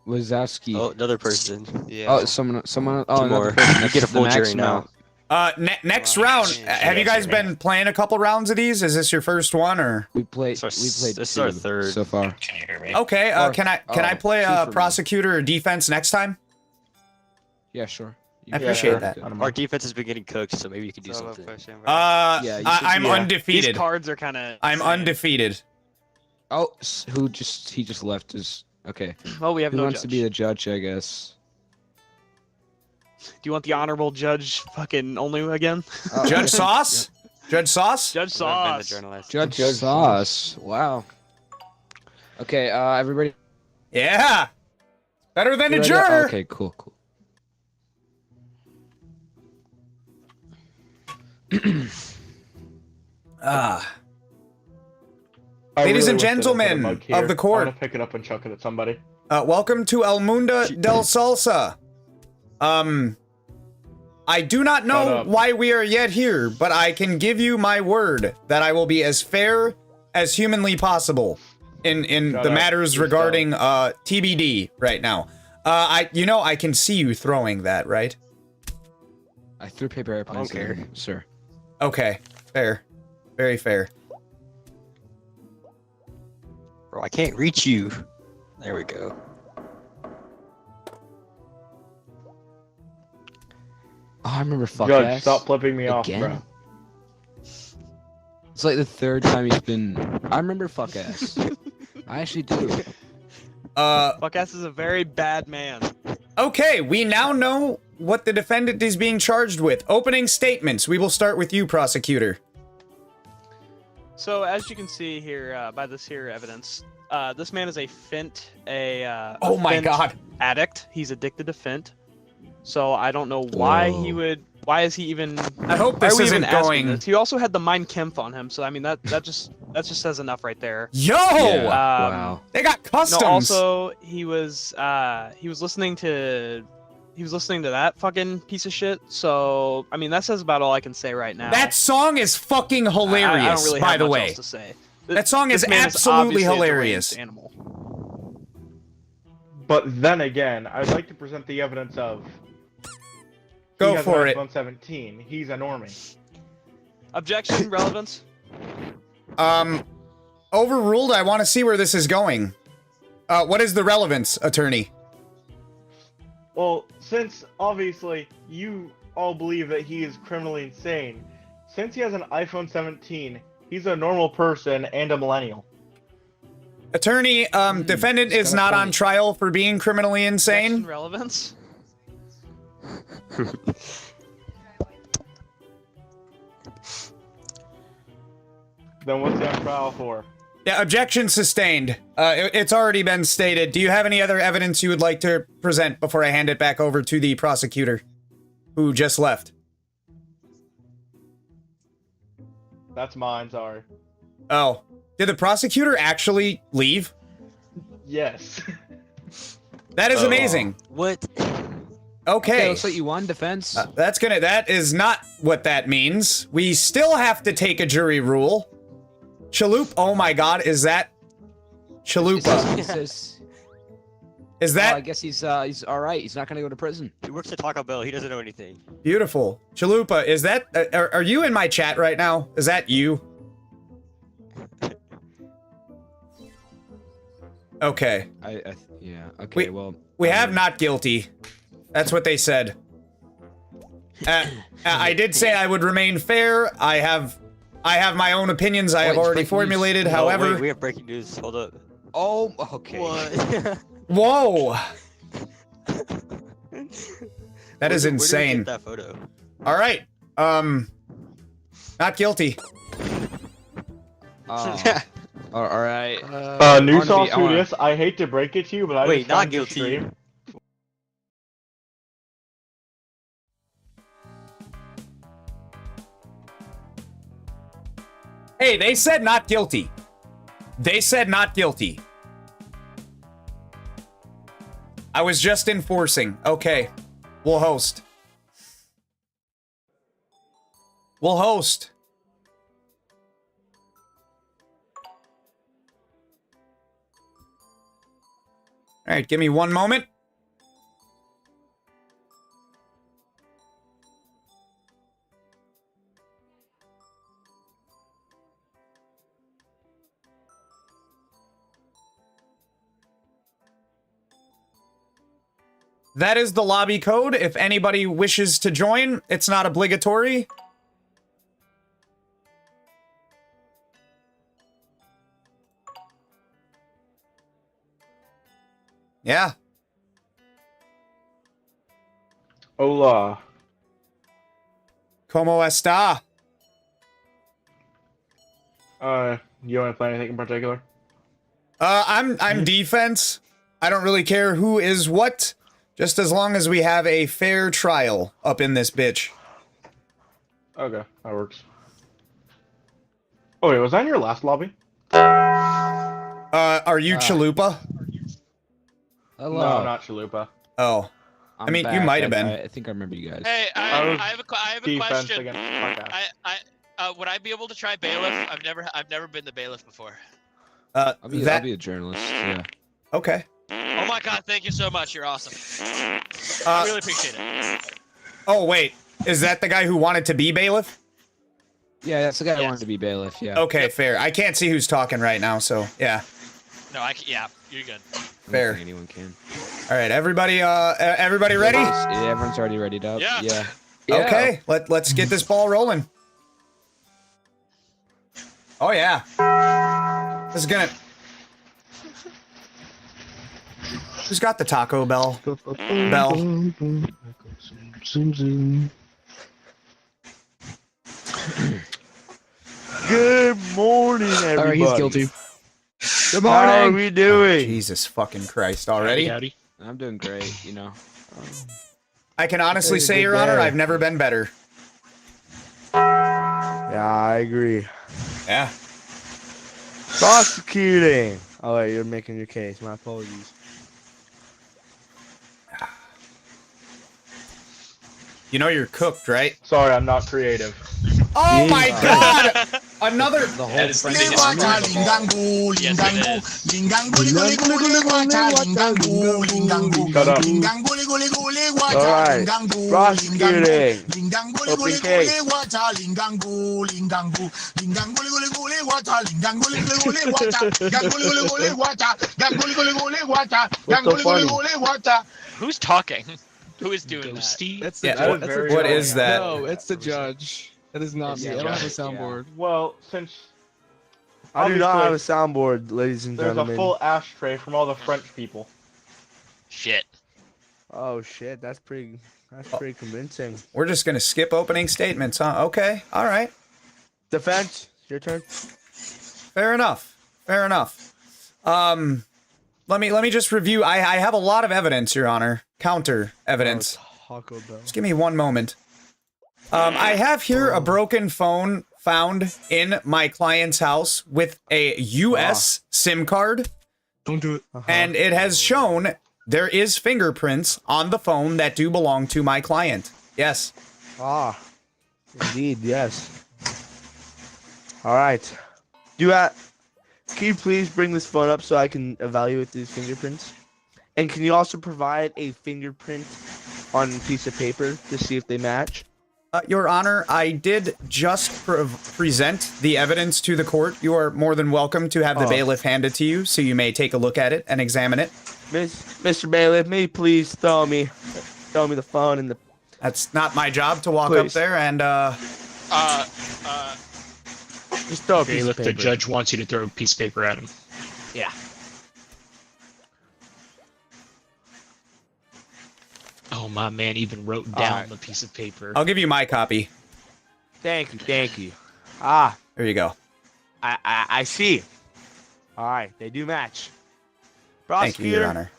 Wazowski. Oh, another person. Yeah. Oh, someone. Oh, Two another more. person. You get a The full max jury now. amount. Next Wow. round. Yeah, Have you guys yeah. been playing a couple rounds of these? Is this your first one or? We played. This is our- We played this is our two third. so far. Can you hear me? Okay. Or- Can I play two for me. prosecutor or defense next time? Yeah, sure. I appreciate that. Our defense has been getting cooked, so maybe you can do something. Yeah, you should I'm be- undefeated. These cards are kind of. I'm undefeated. Oh, he just left his. Okay. Well, we have Who no wants judge. to be the judge? I guess. Do you want the honorable judge fucking only again? Judge Sauce? Judge Sauce? Judge Sauce. Judge Sauce. Wow. Okay. Everybody. Yeah. Better than a ready? juror. Okay. Cool. Ah. I Ladies really and wish I didn't put a gentlemen mug of here. the court. I'm gonna pick it up and chuck it at somebody. Welcome to El Mundo del Salsa. I do not Shut know up. why we are yet here, but I can give you my word that I will be as fair as humanly possible in Shut the up. matters You're regarding TBD right now. I can see you throwing that, right? I threw paper airplanes. I don't care. Sir. Okay. Fair. Very fair. Bro, I can't reach you. There we go. Oh, I remember fuck Judge, ass. stop flipping me off, Again? bro. It's like the third time he's been. I remember fuck ass. I actually do. Fuck ass is a very bad man. Okay, we now know what the defendant is being charged with. Opening statements. We will start with you, prosecutor. So as you can see here by this here evidence, this man is a Oh my Fent God. addict. He's addicted to Fent. So I don't know why he would. Why is he even? I hope why are this we even isn't asking going. this? He also had the Mein Kampf on him. So I mean that just says enough right there. Yo! Wow. They got customs. No, also he was listening to that fucking piece of shit. So I mean that says about all I can say right now. That song is fucking hilarious, I don't really by have the much way. else to say. That song This is man absolutely obviously a hilarious. deranged animal. But then again, I'd like to present the evidence of. Go he has for an it. iPhone 17. He's a normie. Objection, relevance. Overruled. I want to see where this is going. What is the relevance, attorney? Well, since obviously you all believe that he is criminally insane, since he has an iPhone 17, he's a normal person and a millennial. Attorney, defendant is not on trial for being criminally insane. Objection, relevance. Then what's he on trial for? Yeah, objection sustained. It's already been stated. Do you have any other evidence you would like to present before I hand it back over to the prosecutor, who just left? That's mine, sorry. Oh, did the prosecutor actually leave? Yes. That is amazing. What? Okay. Looks like you won defense. That is not what that means. We still have to take a jury rule. Chalupa. Oh my God, is that Chalupa? It says, Is oh, that I guess he's all right. He's not gonna go to prison. He works at Taco Bell. He doesn't know anything. beautiful? Chalupa, is that? Are you in my chat right now? Is that you? Okay. Yeah. Okay. We have not guilty. That's what they said. I did say I would remain fair. I have my own opinions I have Wait, already breaking news. formulated. Oh, However, wait, we have breaking news. Hold up. Oh. Okay. What? whoa, that is Where did we insane. get that photo? All right, not guilty. All right. New Barnaby, Sauce I wanna- Studios, I hate to break it to you, but I Wait, just not found your guilty. stream. Hey, they said not guilty. They said not guilty. I was just enforcing. Okay, we'll host. We'll host. All right, give me one moment. That is the lobby code. If anybody wishes to join, it's not obligatory. Yeah. Hola. ¿Cómo está? You want to play anything in particular? I'm defense. I don't really care who is what, just as long as we have a fair trial up in this bitch. Okay, that works. Oh wait, was that in your last lobby? Are you Chalupa? Hello. No, not Chalupa. Oh. I'm I mean, you back. might have been. I think I remember you guys. Hey, I was I have a defense question. against podcast. Would I be able to try bailiff? I've never been the bailiff before. I'll be a journalist. Yeah. Okay. Oh my god, thank you so much. You're awesome. I really appreciate it. Oh, wait. Is that the guy who wanted to be bailiff? Yeah, that's the guy who Yes. wanted to be bailiff. Yeah. Okay, fair. I can't see who's talking right now, so yeah, No, yeah, you're good. I don't fair. think anyone can. All right, everybody. Everybody ready? Yeah, everyone's already readied up. Yeah. Yeah. Okay, let's get this ball rolling. Oh yeah, this is gonna. Who's got the Taco Bell? Good morning, everybody. All right, he's guilty. Good morning. How are we doing? Jesus fucking Christ! Already? Howdy. I'm doing great. You know. I can honestly Hey, say, good Your Honor, day. I've never been better. Yeah, I agree. Yeah. Prosecuting. Oh wait, you're making your case. My apologies. You know you're cooked, right? Sorry, I'm not creative. Oh my God! Another. The whole That is the French biggest army. screw of all. Yes, it is. Shut up. Alright, prosecuting. Open case. Who's talking? Who is doing that? That's the Yeah, judge. what- That's the what judge. is that? No, it's the judge. That is not It's me. the I don't have a judge, yeah. soundboard. Well, since I do not have a Obviously, soundboard, ladies and there's a gentlemen. full ashtray from all the French people. Shit. Oh shit, that's pretty convincing. We're just gonna skip opening statements, huh? Okay, all right. Defense, your turn. Fair enough. Fair enough. Let me just review. I have a lot of evidence, Your Honor. Counter evidence. Taco Bell. Just give me one moment. I have here a broken phone found in my client's house with a US SIM card, Don't do it. and it has shown there is fingerprints on the phone that do belong to my client. Yes. Ah, indeed, yes. All right. Can you please bring this phone up so I can evaluate these fingerprints? And can you also provide a fingerprint on a piece of paper to see if they match? Your Honor, I did just present the evidence to the court. You are more than welcome to have the bailiff hand it to you, so you may take a look at it and examine it. Mr. Bailiff, may you please throw me the phone and the. That's not my job to walk up Please. there and Just throw a piece Bailiff, of the paper. judge wants you to throw a piece of paper at him. Yeah. Oh, my man even wrote down Alright. the piece of paper. I'll give you my copy. Thank you. Ah, There you go. I see. All right, they do match. Thank you, Your Prosecutor. Honor.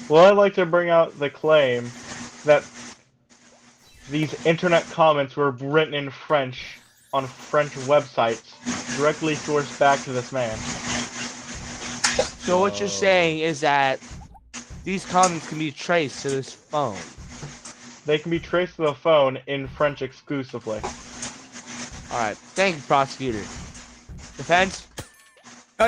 Well, I'd like to bring out the claim that these internet comments were written in French on French websites, directly sourced back to this man. So what you're saying is that these comments can be traced to this phone. They can be traced to the phone in French exclusively. All right, thank you, prosecutor. Defense.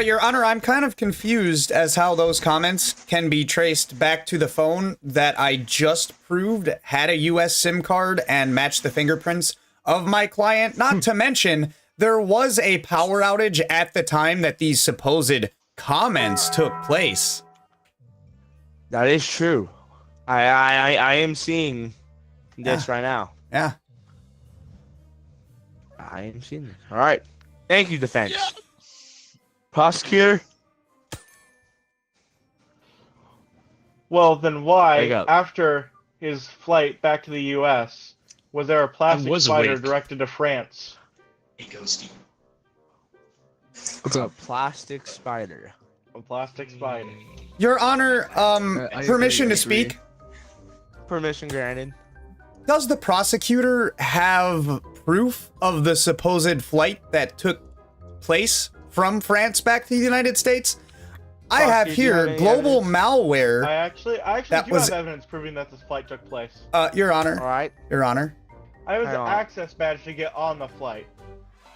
Your Honor, I'm kind of confused as how those comments can be traced back to the phone that I just proved had a US SIM card and matched the fingerprints of my client. Not to mention, there was a power outage at the time that these supposed comments took place. That is true. I am seeing this right now. Yeah. I am seeing this. All right. Thank you, defense. Prosecutor. Well, then There why, you go. after his flight back to the U.S., was there a plastic was spider awake. directed to France? Hey, Ghosty. What's a plastic spider? A plastic spider. Your Honor, I permission to agree. speak. Permission granted. Does the prosecutor have proof of the supposed flight that took place from France back to the United States? I have Prosecutor, do you have here any global evidence? malware. I actually That do was- have evidence proving that this flight took place. Your All Honor, right. Your Honor. I have Hang an on. access badge to get on the flight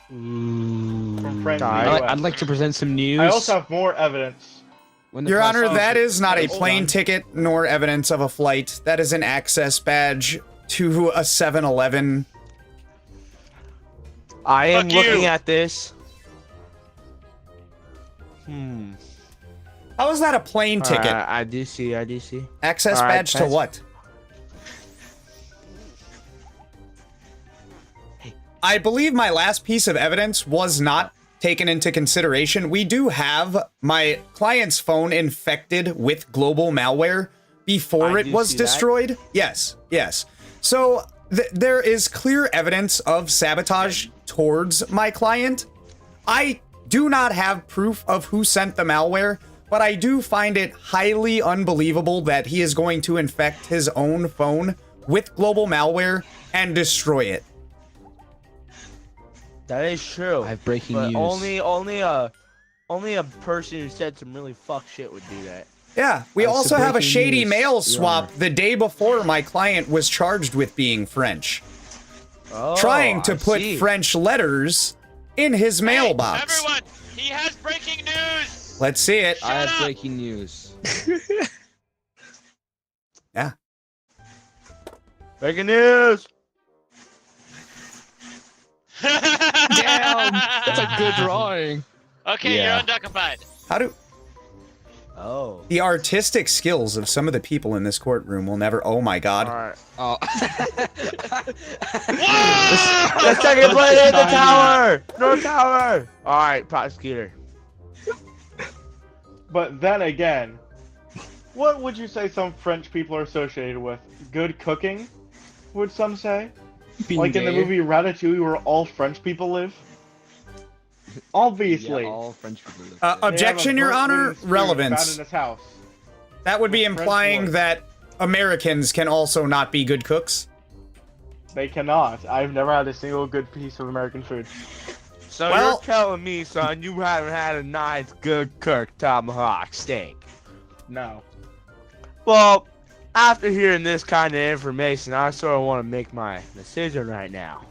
from France to Alright. the US. I'd like to present some news. I also have more evidence. When the Your Honor, prosecutor- that is not a Hold plane on. ticket nor evidence of a flight. That is an access badge to a 7-Eleven. I am Fuck looking you. at this. How is that a plane ticket? I do see. Access All right, badge to pass. what? I believe my last piece of evidence was not taken into consideration. We do have my client's phone infected with global malware before I it do was see that. destroyed. Yes. So there is clear evidence of sabotage towards my client. I do not have proof of who sent the malware, but I do find it highly unbelievable that he is going to infect his own phone with global malware and destroy it. That is true. I have breaking But news. only a person who said some really fuck shit would do that. Yeah, we So also have a breaking shady news, mail Your swap Honor. the day before my client was charged with being French, Oh, trying to I put see. French letters in his mailbox. Everyone, he has breaking news. Let's see it. I have up. breaking news. Yeah. Breaking news. Damn, that's a good drawing. Okay, Yeah. you're unduckified. How do Oh. the artistic skills of some of the people in this courtroom will never? Oh my God! All right. Oh. Let's take it play in the tower. North Tower. All right, prosecutor. But then again, what would you say some French people are associated with? Good cooking, would some say? Like in the movie Ratatouille, where all French people live? Obviously. Yeah, all French people live They have a Objection, Your burnt Honor. wooden spoon Relevance. found in his house. That would be French implying wood. that Americans can also not be good cooks. They cannot. I've never had a single good piece of American food. So Well- you're telling me, son, you haven't had a nice, good Kirk tomahawk steak? No. Well, after hearing this kind of information, I sort of want to make my decision right now.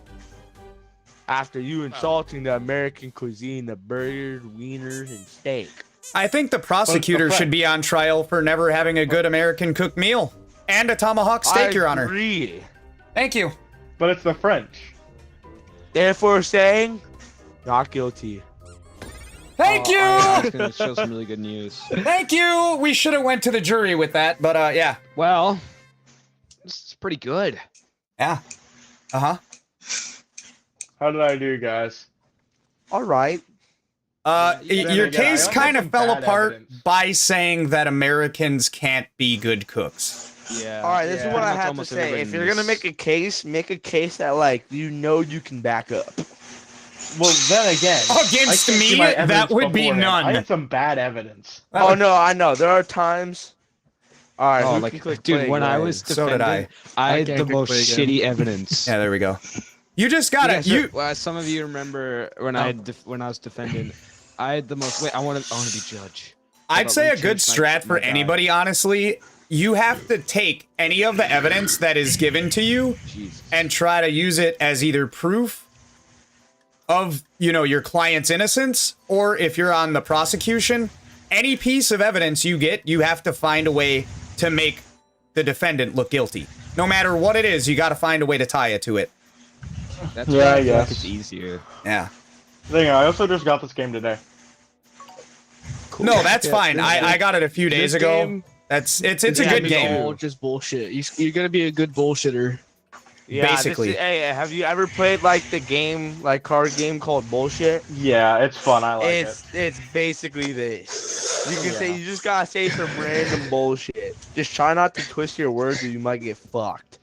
After you insulting the American cuisine, the burgers, wieners, and steak. I think the prosecutor should be on trial for never having a good American cooked meal and a tomahawk steak, Your Honor. Agree. Thank you. But it's the French. Therefore saying, not guilty. Thank you. I was gonna show some really good news. Thank you. We should have went to the jury with that, but yeah. Well, this is pretty good. Yeah. Uh-huh. How did I do, guys? All right. Your again, case I don't kind have of some fell bad apart evidence. by saying that Americans can't be good cooks. Yeah. All right, this is Yeah. what I Pretty much have to almost say. everybody If you're gonna knows. make a case that like you know you can back up. Well, then again, Against I can't me, see my that evidence would be beforehand. none. I had some bad evidence. Oh no, I know. There are times. All right, Oh, who like, can click dude, play when I again? was So did defending, I. I had can't the click most play again. shitty evidence. Yeah, there we go. You just gotta Well, some of you remember when I when I was defending, I had the most. Wait, I want to be judge. I'd Hold say up, a let me good change my- strat for my guy. anybody, honestly. You have to take any of the evidence that is given to you Jesus. and try to use it as either proof of, your client's innocence, or if you're on the prosecution, any piece of evidence you get, you have to find a way to make the defendant look guilty. No matter what it is, you got to find a way to tie it to it. That's Yeah, why I I feel like guess. it's easier. Yeah. Thing, I also just got this game today. Cool. No, that's Yeah, fine. this I got it a few days ago. game- It's a This good is game. all just bullshit. You're gonna be a good bullshitter. Yeah, this basically. hey, have you ever played like the game, like card game called Bullshit? Yeah, it's fun. I like it. It's basically this. You can say you just gotta say some random bullshit. Just try not to twist your words, or you might get fucked.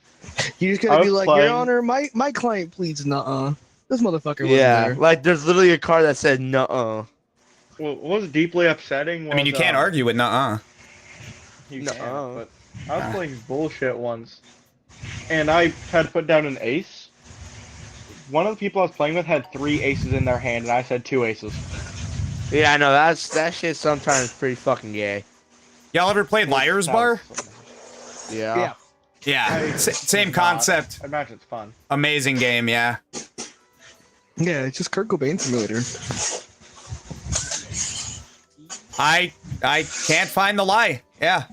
You're just I gonna be was like, playing- Your Honor, my client pleads nuh-uh. This motherfucker wasn't Yeah, there. like there's literally a card that said nuh-uh. Well, what was deeply upsetting was, I mean, you can't argue with nuh-uh. You No. can, but I was playing bullshit once, and I had put down an ace. One of the people I was playing with had 3 aces in their hand, and I said 2 aces. Yeah, I know that shit sometimes pretty fucking gay. Y'all ever played Liar's Bar? Yeah. Yeah, same concept. I imagine it's fun. Amazing game, yeah. Yeah, it's just Kurt Cobain simulator. I can't find the lie. Yeah.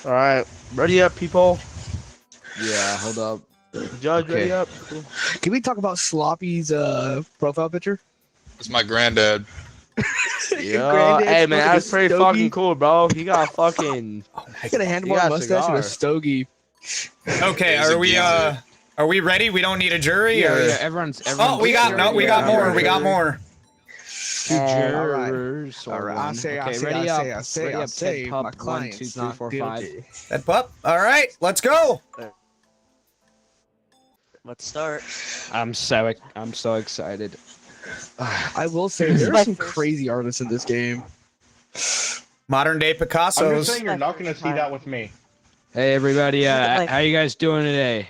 All right, ready up, people. Yeah, hold up. Judge, ready Okay. up. Can we talk about Sloppy's profile picture? It's my granddad. Yeah, Granddad's hey man, smoking that's a pretty stogie. fucking cool, bro. He got fucking. He got a handlebar got a mustache and a cigar. stogie. Okay, He's a are we ready? We don't need a jury, Yeah, or yeah, everyone's. oh, we got we got more. We got more. Two all right. jurors. All right, I one. say, I Okay, say, ready I up. say, I say, Ready I up. say, Ted my Pup. 1, 2, client's 3, not 4, 5. guilty. That pup. All right, let's go. Let's start. I'm so excited. I will say This is there my are some first- crazy artists in this game. Modern day I'm just Picassos. saying you're not gonna see that with me. Hey everybody, Look at how you guys doing today?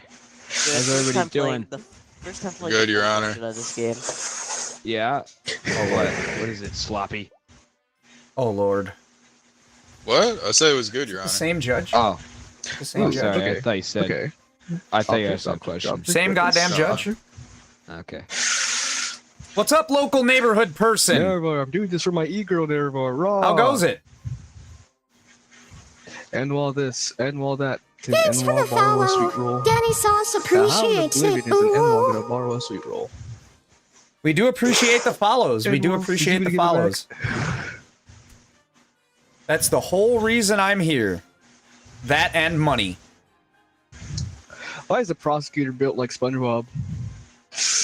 How's First everybody time playing doing? the first time playing Good, the Your first Honor. version of this game. Yeah. Oh what? What is it? Sloppy. Oh Lord. What? I said it was good, Your The Honor. same judge. Oh. The same Oh, judge. sorry. Okay. I thought you said. Okay. I thought you Okay, asked that question. Same goddamn judge. Okay. What's up, local neighborhood person? Never mind, I'm doing this for my e-girl, never mind. Raw. How goes it? And while this, and while that. Can Thanks for N-Wall the borrow a follow. sweet roll? Danny Sauce Now, appreciates how it. oblivion is an N-Wall Ooh. gonna borrow a sweet roll? We do appreciate the follows. We do N-Wall, appreciate did the you give it follows. That's the whole reason I'm here. That and money. Why is the prosecutor built like SpongeBob?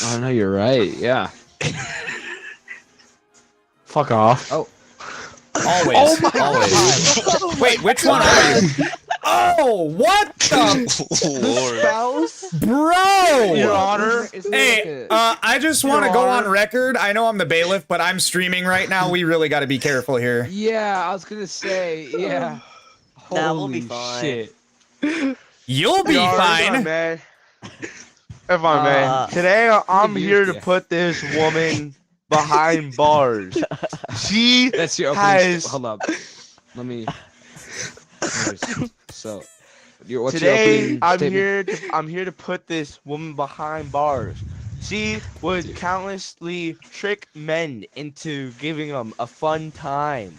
Oh no, you're right. Yeah. Fuck off. Oh. Always. Oh my always. Wait, which one are you? Oh, what the Lord. Spouse? bro? Your Honor. Hey, I just want to go on record. I know I'm the bailiff, but I'm streaming right now. We really got to be careful here. Yeah, I was gonna say. Yeah. Nah, we'll be Holy fine. shit. You'll be Your Honor, fine. man. If I may, today I'm here to put this woman behind bars. She That's your opening. has Hold up. Let me. So, what's your today opening I'm statement? I'm here to put this woman behind bars. She would countlessly trick men into giving them a fun time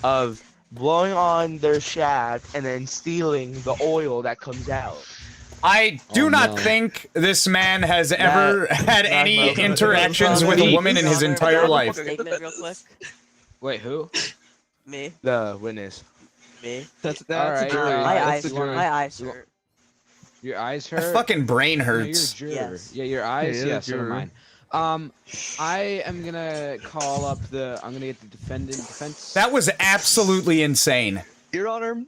of blowing on their shaft and then stealing the oil that comes out. I do not think this man has ever had any interactions with a woman in his entire life. Statement real quick. Wait, who? Me. The witness. Me. That's Alright, a jury. My That's eyes. the jury. My eyes hurt. Your eyes My hurt. fucking brain No, hurts. you're a juror. Yes. Yeah, your eyes. Yeah, Yes, never juror. mind. I am gonna call up the. I'm gonna get the defense. That was absolutely insane. Your Honor.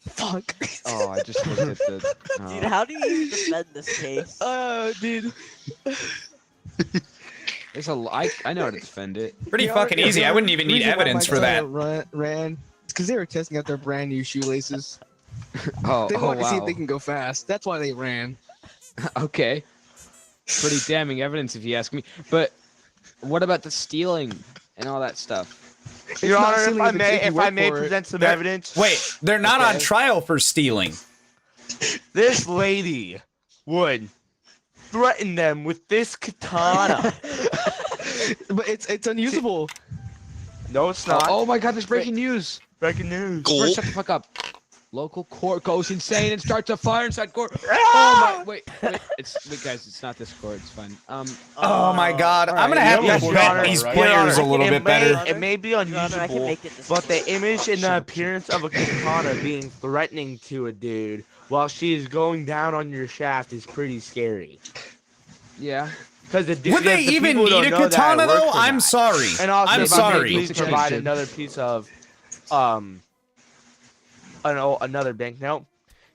Fuck. Oh, I just looked at the. Dude, how do you defend this case? Dude. There's I know how to defend it. Pretty fucking easy. I wouldn't even need evidence for that. Ran because they were testing out their brand new shoelaces. Oh, They wanted to see if wow. they can go fast. That's why they ran. Okay. Pretty damning evidence, if you ask me. But what about the stealing and all that stuff? Your not Honor, silly if I may for it. present some They're- evidence. Wait, they're not on Okay. trial for stealing. This lady would threaten them with this katana. But it's unusable. No, it's not. Oh my God! There's breaking news. Breaking news. First, shut the fuck up. Local court goes insane and starts a fire inside court. Oh my! Wait, wait, guys, it's not this court. It's fine. Oh my God, I'm gonna Alright, have yes, to Your vet Honor, these right? players a Your little Honor, bit better. It may be Your Honor, I can unusable, make it this but the time. image and the appearance of a katana being threatening to a dude while she is going down on your shaft is pretty scary. Yeah. Because the Would they the even people need don't a know that katana work though? for I'm that. sorry. And also, I'm if I may sorry. please provide Attention. another piece of another banknote.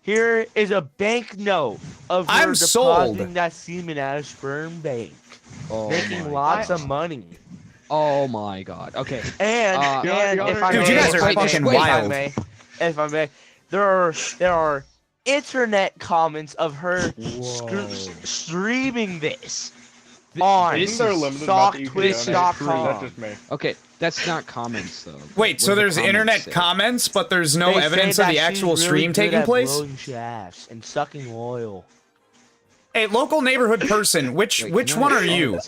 Here is a banknote of her I'm sold. depositing that semen at a sperm bank, Oh making my lots God. of money. Oh my God. Okay. And, Your and Honor, if I Dude, may, you guys are if I may, fucking if I wild. may, if I may, there are internet comments of her streaming this on I think they're limited about that you can donate. That's StockTwitch.com. just me. Okay, that's not comments though. Wait, so What do the there's comments internet say? comments, but there's no They say evidence of that the she's actual really stream good taking at place? blowing shafts and sucking oil. Hey, local neighborhood person, which one are you?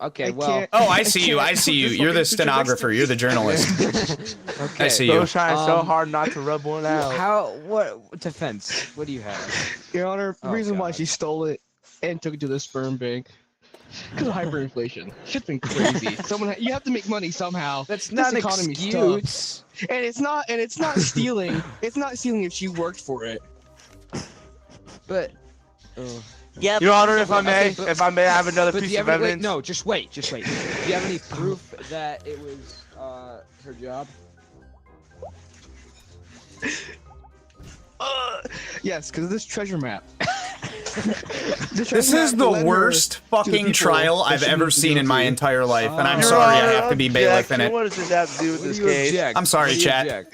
Okay, well. Oh, I see you. I see you. You're the stenographer. You're the journalist. Okay. I see you. Bro trying so hard not to rub one out. What defense? What do you have? Your Honor, the Oh, reason why God. she stole it and took it to the sperm bank because of hyperinflation. Shit's been crazy. You have to make money somehow. That's This not an economy's excuse. tough. And it's not stealing. It's not stealing if she worked for it. But. Yeah. Your Honor, if I Okay, may, I have another But do piece you of have any, evidence. wait, no, just wait. Do you have any proof that it was her job? Yes, because of this treasure map. This is the worst fucking trial I've ever seen in my entire life, and I'm sorry I have to be bailiff in it. What does this have to do with this case? I'm sorry, chat.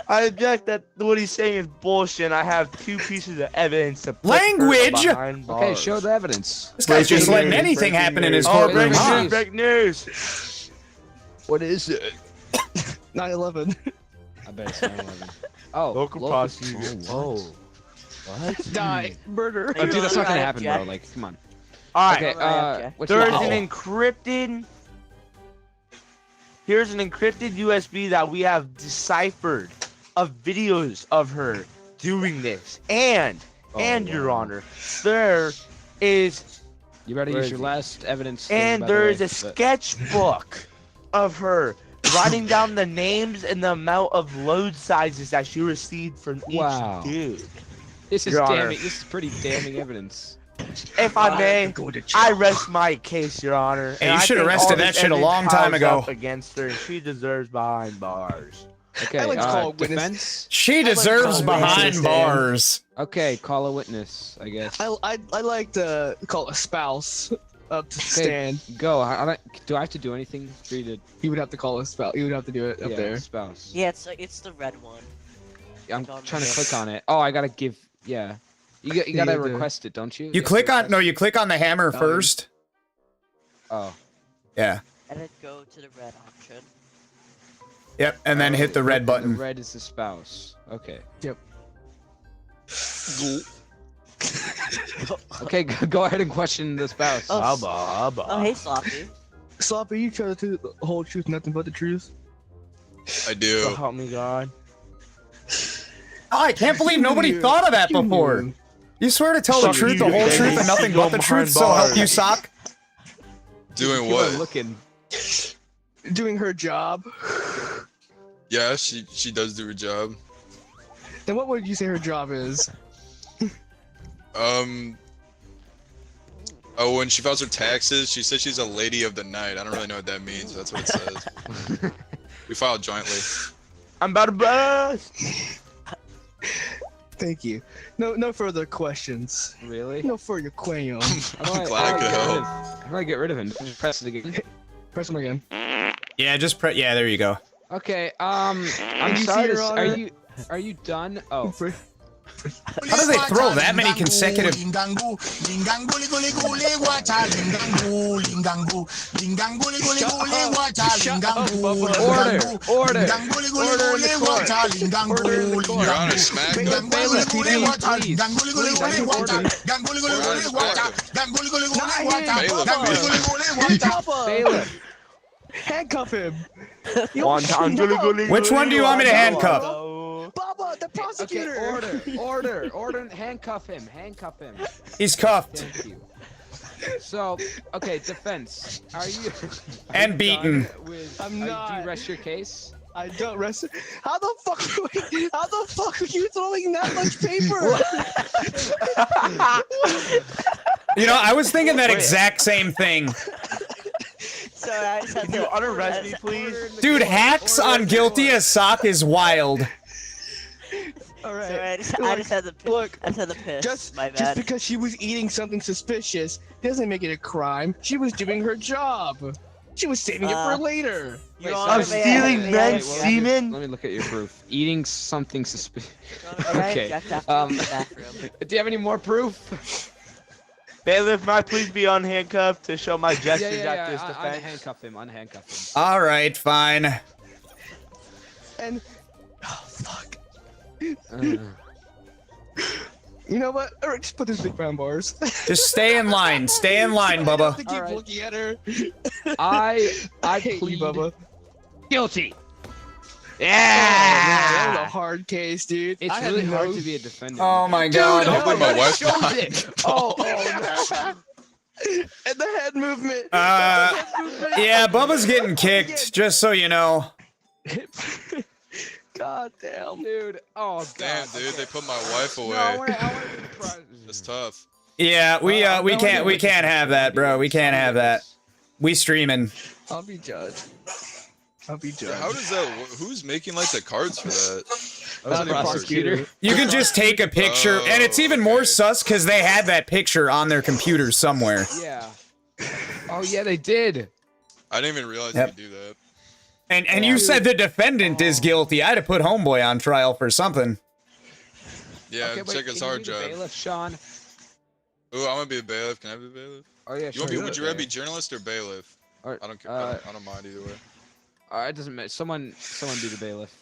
I object that what he's saying is bullshit. And I have 2 pieces of evidence to put Language! her behind bars. Okay, show the evidence. This guy's just letting anything happen in his courtroom. huh? Break news. What is it? 9/11. I bet it's 9/11. Oh, Local prosecutor. Whoa. What? Die. Murder. Oh, dude, that's not gonna happen, bro. Like, come on. All right. Okay, what's There's your- an encrypted. Here's an encrypted USB that we have deciphered of videos of her doing this, and Your Honor, there is. You better use your last evidence. And there is a sketchbook of her writing down the names and the amount of load sizes that she received from each dude. This is Your Honor. damning. This is pretty damning evidence. If I may, I rest my case, Your Honor. Hey, and you I should have think rested all that this shit a evidence long time piles ago. up against her, and she deserves behind bars. Okay, I like to call a witness. defense. She deserves behind bars. Okay, call a witness, I guess. I like to call a spouse up to stand. Go. Do I have to do anything for you to? You would have to call a spouse. You would have to do it up there. Spouse. Yeah, it's the red one. I'm trying to click on it. Oh, I gotta give. Yeah. You gotta request it, don't you? You click on you click on the hammer first. Oh. Yeah. And then go to the red option. Yep, and then hit the red button. The red is the spouse. Okay. Yep. Okay, go ahead and question the spouse. Oh, hey, Sloppy. Sloppy, you try to tell the whole truth, nothing but the truth. I do. So help me God. Oh, I can't believe nobody thought of that before. You swear to tell the truth, the whole truth, and nothing but the truth, so help you, Sock? Doing Keep on what? looking. Doing her job. Yeah, she does do her job. Then what would you say her job is? Oh, when she files her taxes, she says she's a lady of the night. I don't really know what that means. That's what it says. We file jointly. I'm about to bust. Thank you. No further questions. Really? No further questions. I'm glad I could help. How do I get rid of him? Just press it again. Press him again. Yeah, just press. Yeah, there you go. Okay. I'm you sorry. see, Your Honor? Are you done? Oh. How do they throw that many consecutive? Your Honor, smack him. Bailiff. Handcuff him. Which one do you want me to handcuff? Baba, the prosecutor. Okay, order, and handcuff him. He's cuffed Thank you. So, okay, defense. Are you? and beaten. I'm Do not. you rest your case? I don't rest. How the fuck? How the fuck are you throwing that much paper? You know, I was thinking that exact same thing. So I just have Can you unarrest me, please? Dude, hacks on guilty as Sock is wild. All right. Sorry, I just had the Look, I just had the piss. Just My bad. just because she was eating something suspicious doesn't make it a crime. She was doing her job. She was saving it for later. Your I'm Honor, stealing may I- men's may I- semen. Let me look at your proof. Eating something suspicious. May I Okay. inject after the bathroom? Do you have any more proof? Bailiff, might please be unhandcuffed to show my gestures at this defense. Unhandcuff him. All right, fine. And oh fuck. You know what? All right, just put those big brown bars. Just stay in line. Stay in line, Bubba. To keep looking at her. I hate you, plead Bubba. guilty. Yeah, that was a hard case, dude. It's I had really hard no- to be a defendant. Oh my Dude, god. oh Hopefully my my God, wife it shows died. it. Oh, And the head movement. Yeah, Bubba's getting kicked, just so you know. God damn. dude. Oh god. Damn, dude, they put my wife away. No, I want to be surprised. It's tough. Yeah, we no, can't no, can't have that, bro. We can't have that. We streaming. I'll be judged. I'll be judged. How does that? Who's making like the cards for that? The prosecutor. You can just take a picture, and it's even more sus because they had that picture on their computer somewhere. Yeah. Oh yeah, they did. I didn't even realize Yep. you could do that. And you said the defendant is guilty. I'd have put Homeboy on trial for something. Yeah, Okay, check his hard drive. Bailiff, Sean. Ooh, I want to be a bailiff. Can I be a bailiff? Oh yeah, You sure. want to be? Would you rather be journalist or bailiff? Or, I don't care. uh, I don't mind either way. it doesn't matter. Someone be the bailiff.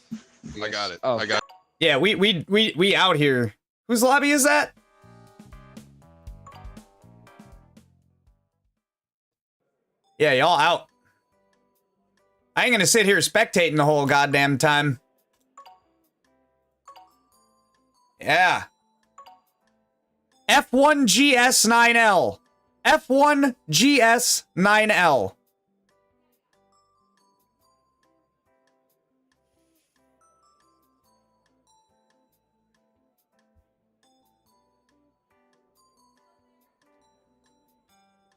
I got it. Oh. I got it. Yeah, we out here. Whose lobby is that? Yeah, y'all out. I ain't gonna sit here spectating the whole goddamn time. Yeah. F1GS9L. F1GS9L.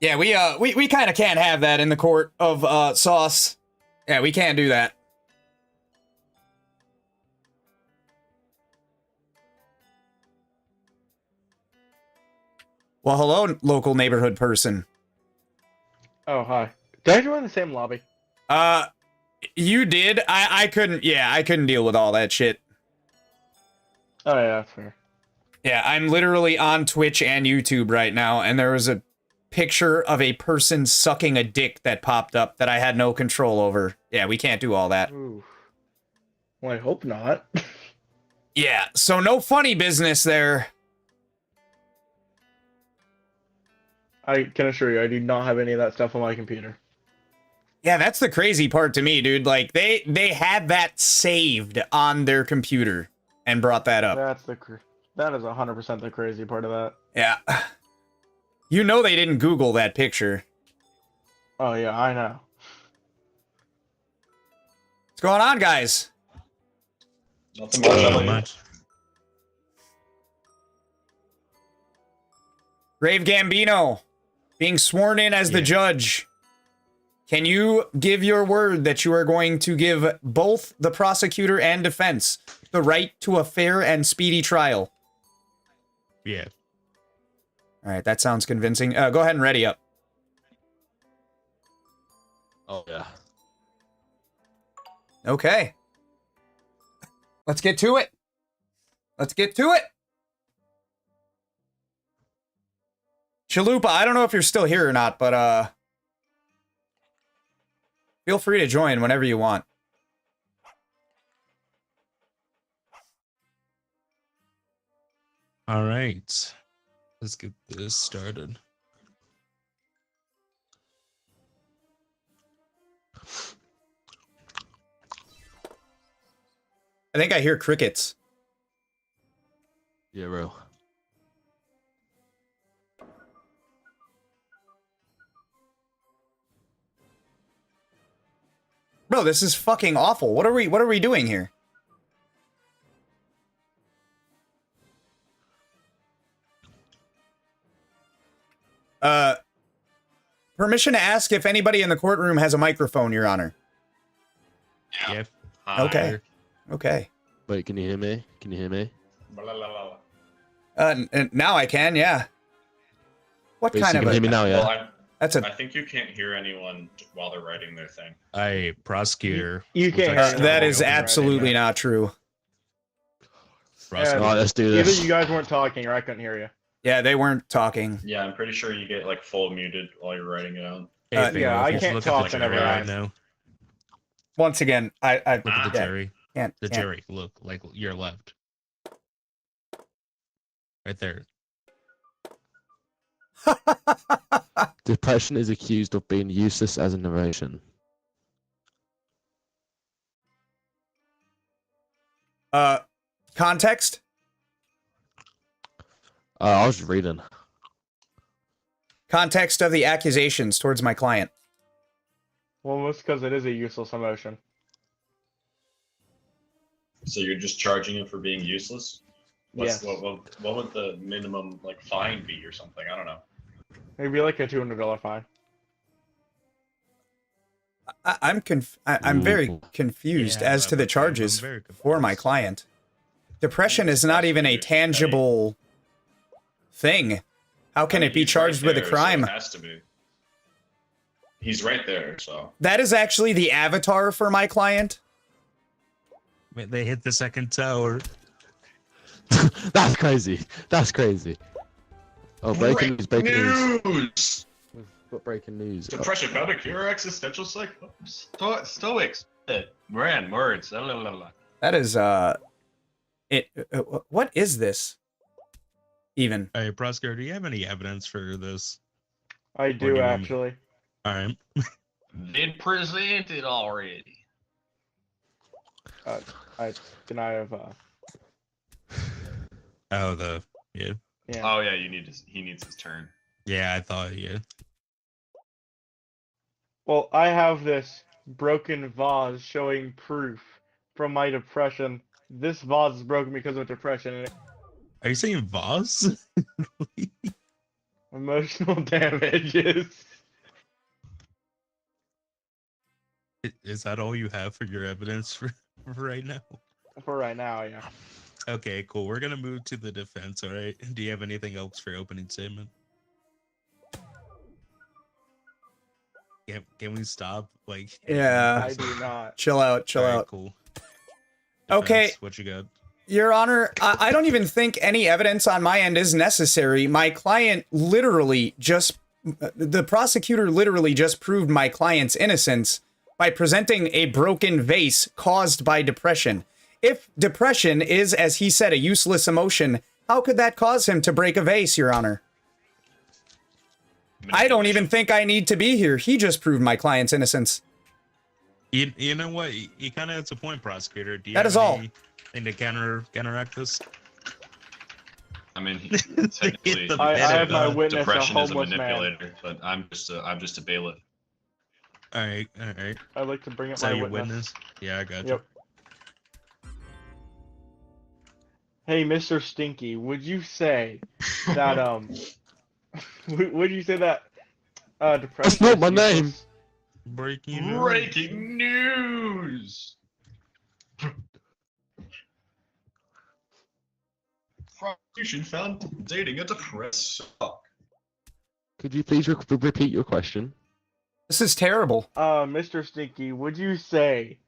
Yeah, we kind of can't have that in the court of sauce. Yeah, we can't do that. Well, hello, local neighborhood person. Oh, hi. Did I join the same lobby? You did. I couldn't. Yeah, I couldn't deal with all that shit. Oh, yeah, that's fair. Yeah, I'm literally on Twitch and YouTube right now, and there was a picture of a person sucking a dick that popped up that I had no control over. Yeah, we can't do all that. Ooh. Well, I hope not. Yeah, so no funny business there. I can assure you, I do not have any of that stuff on my computer. Yeah, that's the crazy part to me, dude. Like, they had that saved on their computer and brought that up. That is 100% the crazy part of that. Yeah. You know they didn't Google that picture. Oh, yeah, I know. What's going on, guys? Nothing much. Grave Gambino, being sworn in as the judge. Can you give your word that you are going to give both the prosecutor and defense the right to a fair and speedy trial? Yeah. All right, that sounds convincing. Go ahead and ready up. Oh, yeah. Okay. Let's get to it. Let's get to it. Chalupa, I don't know if you're still here or not, but feel free to join whenever you want. All right. Let's get this started. I think I hear crickets. Yeah, bro. Bro, this is fucking awful. What are we doing here? Permission to ask if anybody in the courtroom has a microphone, Your Honor. Yep. Okay. Okay. Wait, can you hear me? Can you hear me? Now I can, yeah. What Wait, so kind you of can a... hear me now, yeah? That's a... I think you can't hear anyone while they're writing their thing. Hey, prosecutor. You can't. that is absolutely not true. Yeah, Oh, let's do either this. you guys weren't talking or I couldn't hear you. Yeah, they weren't talking. Yeah, I'm pretty sure you get like full muted while you're writing it out. Hey, yeah, I let's can't look at talk the whenever jury I- right now. Once again, I Look at the yeah, jury. can't, The can't. jury. Look, like your left. Right there. Depression is accused of being useless as an emotion. Context? I was just reading. Context of the accusations towards my client. Well, it's because it is a useless emotion. So you're just charging him for being useless? Yes. What would the minimum like fine be or something? I don't know. Maybe like a $200 fine. I'm very confused Yeah, as to the charges very for my client. Depression is not even a tangible thing. How can it be charged with a crime? So it has to be. He's right there, so. That is actually the avatar for my client. Wait, they hit the second tower. That's crazy. That's crazy. Oh, breaking news! Breaking news! What breaking news? Depression found a cure, existential stoics. Brand words. Blah, blah, blah. That is what is this? Even. Hey, prosecutor, do you have any evidence for this? I do actually. All right. Been presented already. Can I have Oh, yeah. Yeah. Oh yeah, he needs his turn. Yeah, I thought, yeah. Well, I have this broken vase showing proof from my depression. This vase is broken because of depression. Are you saying vase? Emotional damages. Is that all you have for your evidence for right now? For right now, yeah. Okay, cool. We're gonna move to the defense, all right? Do you have anything else for opening statement? Can we stop? Like, Yeah. I do not. Chill out. Chill Alright, out. Cool. Okay. Defense, what you got? Your Honor, I don't even think any evidence on my end is necessary. My client literally just, the prosecutor literally just proved my client's innocence by presenting a broken vase caused by depression. If depression is, as he said, a useless emotion, how could that cause him to break a vase, Your Honor? I don't even think I need to be here. He just proved my client's innocence. You know what? He kind of has a point, prosecutor. Do you That have is all. anything to counteract this? I mean, technically, I have my witness, a depression is a homeless man. manipulator, but I'm just a bailiff. All right. I'd like to bring up Is that my your witness. Yeah, I got you. Yep. Hey, Mr. Stinky, would you say that would you say that depression? That's not my is name. useless? Breaking news! Prosecution found dating a depressed suck. Could you please repeat your question? This is terrible. Mr. Stinky, would you say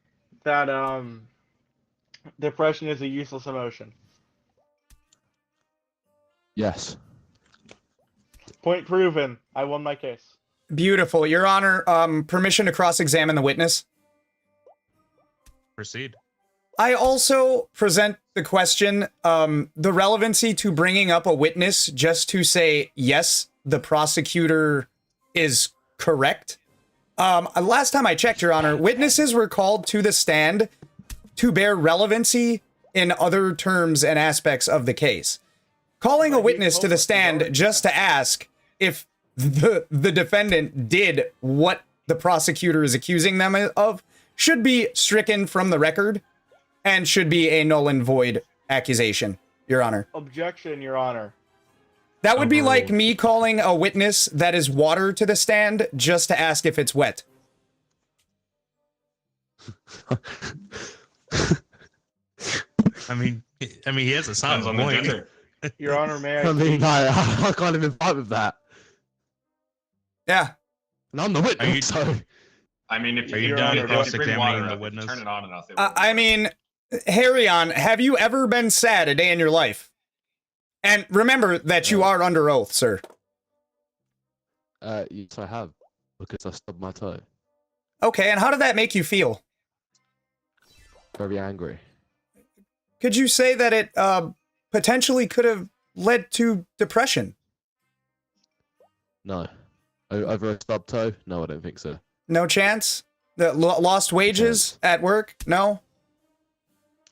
that depression is a useless emotion? Yes. Point proven. I won my case. Beautiful. Your Honor, permission to cross-examine the witness. Proceed. I also present the question, the relevancy to bringing up a witness just to say, yes, the prosecutor is correct. Last time I checked, Your Honor, witnesses were called to the stand to bear relevancy in other terms and aspects of the case. Calling a witness to the stand just to ask if the defendant did what the prosecutor is accusing them of should be stricken from the record and should be a null and void accusation, Your Honor. Objection, Your Honor. That would be like me calling a witness that is water to the stand just to ask if it's wet. I mean, he has a solid on the point. gender. Your Honor, may I mean, I can't even fight with that. Yeah. And I'm the witness, so... I mean, if Are you you done bring water cross-examining the enough, witness? turn it on enough. I mean, Harryon, have you ever been sad a day in your life? And remember that you are under oath, sir. Yes, I have. Because I stubbed my toe. Okay, and how did that make you feel? Very angry. Could you say that it potentially could have led to depression. No. Over a stub toe? No, I don't think so. No chance? The lost wages at work? No?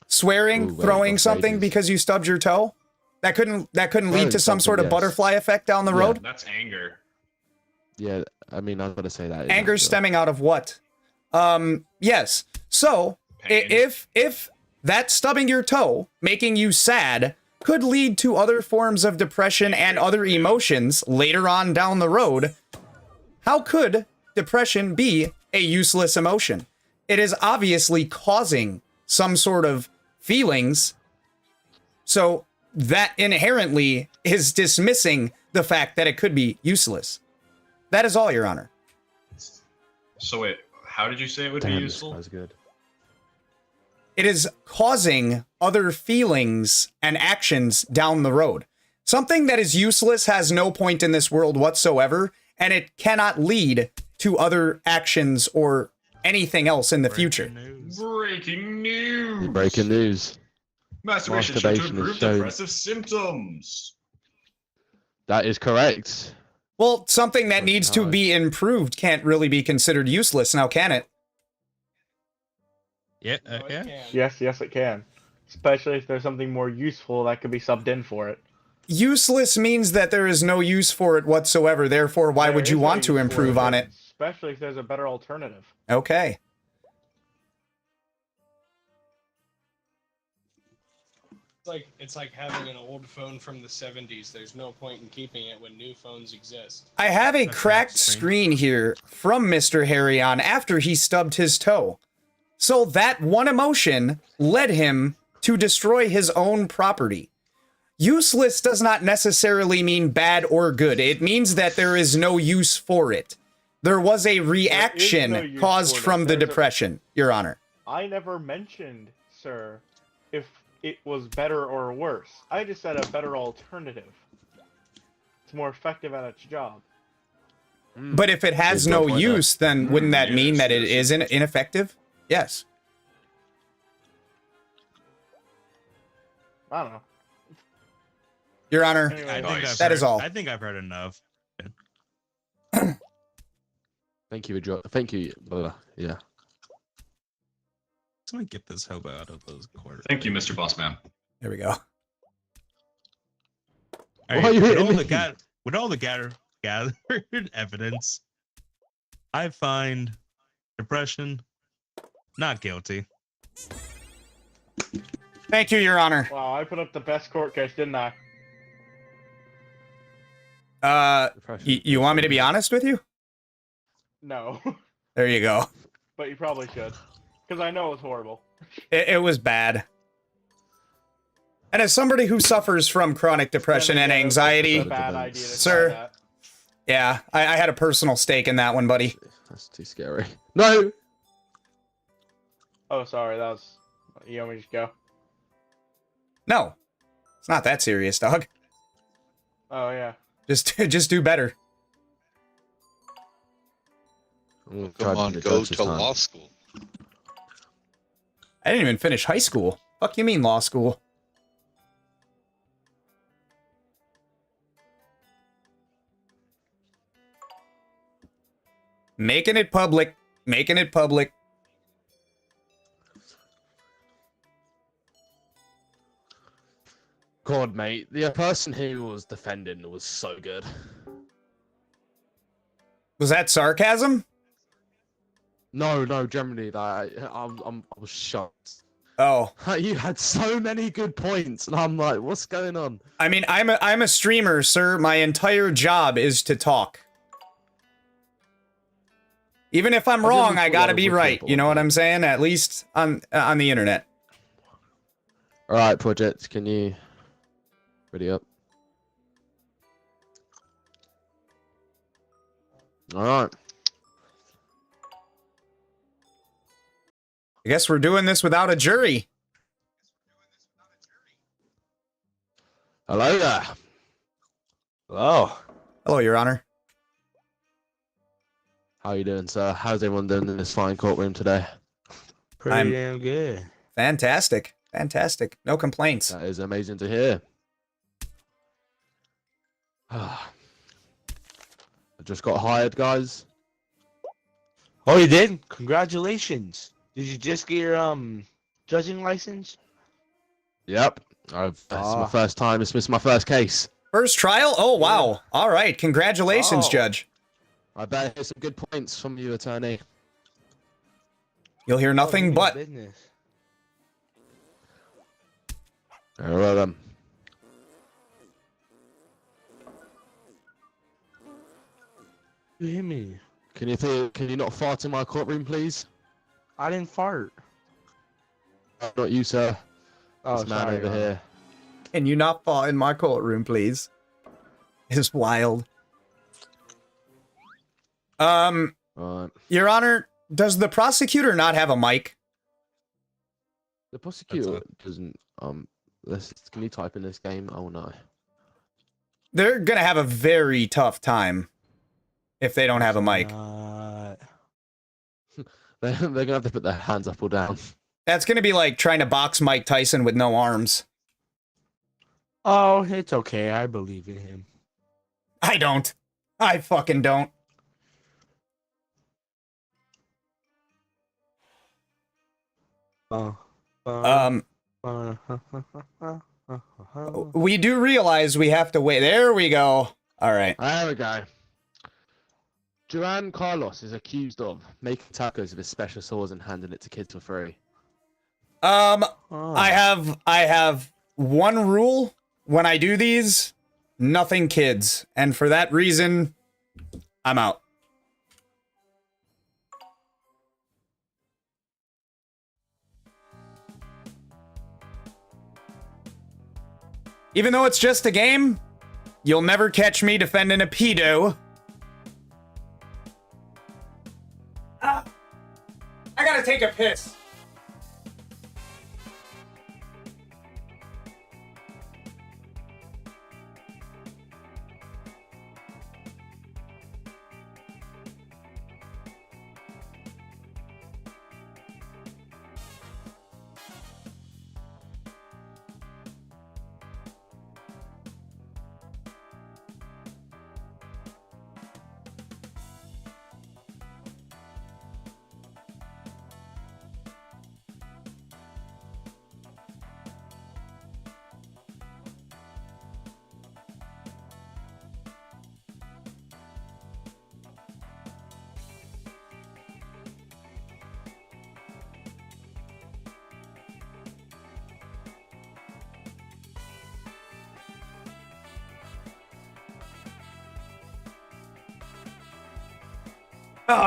Swearing, Ooh, wait, throwing lost something wages. because you stubbed your toe? That couldn't lead to some sort of butterfly effect down the Yeah. road? That's anger. Yeah, I mean, I was going to say that. is Anger anger. stemming out of what? Yes. So, if that stubbing your toe, making you sad, could lead to other forms of depression and other emotions later on down the road, how could depression be a useless emotion? It is obviously causing some sort of feelings, so that inherently is dismissing the fact that it could be useless. That is all, Your Honor. So wait, how did you say it would be Damn, useful? that was good. It is causing other feelings and actions down the road. Something that is useless has no point in this world whatsoever, and it cannot lead to other actions or anything else in the future. Breaking news! Breaking news. Masturbation shown to Masturbation is improve shown- depressive symptoms. That is correct. Well, something that needs to be improved can't really be considered useless now, can it? Yeah, yeah. Yes, it can. Especially if there's something more useful that could be subbed in for it. Useless means that there is no use for it whatsoever, therefore why would you want to improve on it? Especially if there's a better alternative. Okay. It's like having an old phone from the 70s. There's no point in keeping it when new phones exist. I have a cracked screen here from Mr. Harry on after he stubbed his toe. So that one emotion led him to destroy his own property. Useless does not necessarily mean bad or good. It means that there is no use for it. There was a reaction use caused for it. from the There's a- depression, Your Honor. I never mentioned, sir, if it was better or worse. I just said a better alternative. It's more effective at its job. But if it has no use, then wouldn't that mean that it is ineffective? Yes. I don't know. Your Honor, that is all. I think I've heard enough. Thank you, Joe. Thank you. Yeah. Someone get this hobo out of those quarters. Thank you, Mr. Bossman. There we go. All Why right, are you with hitting all me? the gathered evidence, I find depression not guilty. Thank you, Your Honor. Wow, I put up the best court case, didn't I? You want me to be honest with you? No. There you go. But you probably should. Because I know it was horrible. It was bad. And as somebody who suffers from chronic depression and anxiety, It's a bad idea to say sir, that. yeah, I had a personal stake in that one, buddy. That's too scary. No! Oh, sorry, that was... You want me to just go? No, it's not that serious, dog. Oh, yeah. Just do better. Come on, go to law school. I didn't even finish high school. Fuck you mean law school? Making it public. Making it public. God, mate, the person who was defending was so good. Was that sarcasm? No, generally, that I was shocked. Oh, You had so many good points, and I'm like, what's going on? I mean, I'm a streamer, sir. My entire job is to talk. Even if I'm wrong, I gotta be right. You know what I'm saying? At least on the internet. All right, Project, can you ready up? All right. I guess we're doing this without a jury. Hello there. Hello. Hello, Your Honor. How you doing, sir? How's everyone doing in this fine courtroom today? Pretty damn good. Fantastic. Fantastic. No complaints. That is amazing to hear. I just got hired, guys. Oh, you did? Congratulations. Did you just get your judging license? Yep. This is my first time. This is my first case. First trial? Oh, wow. All right. Congratulations, Oh. Judge. I better hear some good points from you, attorney. You'll hear nothing but. Business. Very well then. You hear me? Can you not fart in my courtroom, please? I didn't fart. Not you, sir. Oh, This man sorry, over here. Can you not fall in my courtroom, please? It's wild. Your Honor, does the prosecutor not have a mic? The prosecutor doesn't. Can you type in this game? Oh no. They're gonna have a very tough time if they don't have a mic. They're gonna have to put their hands up or down. That's gonna be like trying to box Mike Tyson with no arms. Oh, it's okay. I believe in him. I don't. I fucking don't. We do realize we have to wait. There we go. All right. There we go. Joanne Carlos is accused of making tacos with his special sauce and handing it to kids for free. I have one rule when I do these: nothing kids, and for that reason, I'm out. Even though it's just a game, you'll never catch me defending a pedo. I gotta take a piss.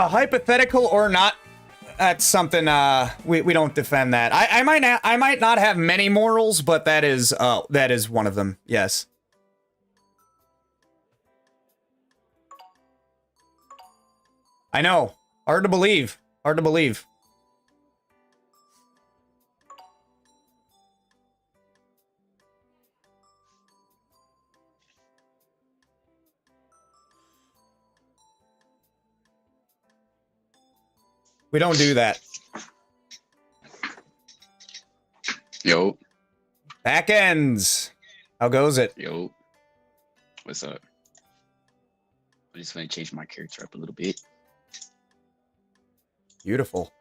Hypothetical or not, that's something we don't defend that. I might not have many morals, but that is one of them. Yes. I know. Hard to believe. Hard to believe. We don't do that. Yo. Back ends. How goes it? Yo. What's up? I'm just gonna change my character up a little bit. Beautiful.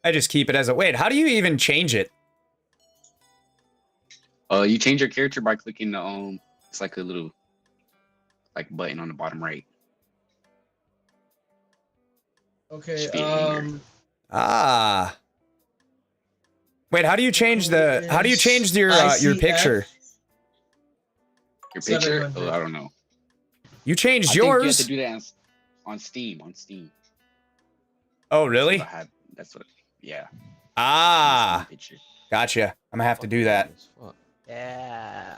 I just keep it as a... Wait, how do you even change it? You change your character by clicking the it's like a little button on the bottom right. Okay, Ah. Wait, how do you change the... How do you change your picture? Your picture? Oh, I don't know. You changed I think yours? you have to do that on Steam. On Steam. Oh, really? That's what. Yeah. Ah. Gotcha. I'm gonna have to do that. Yeah.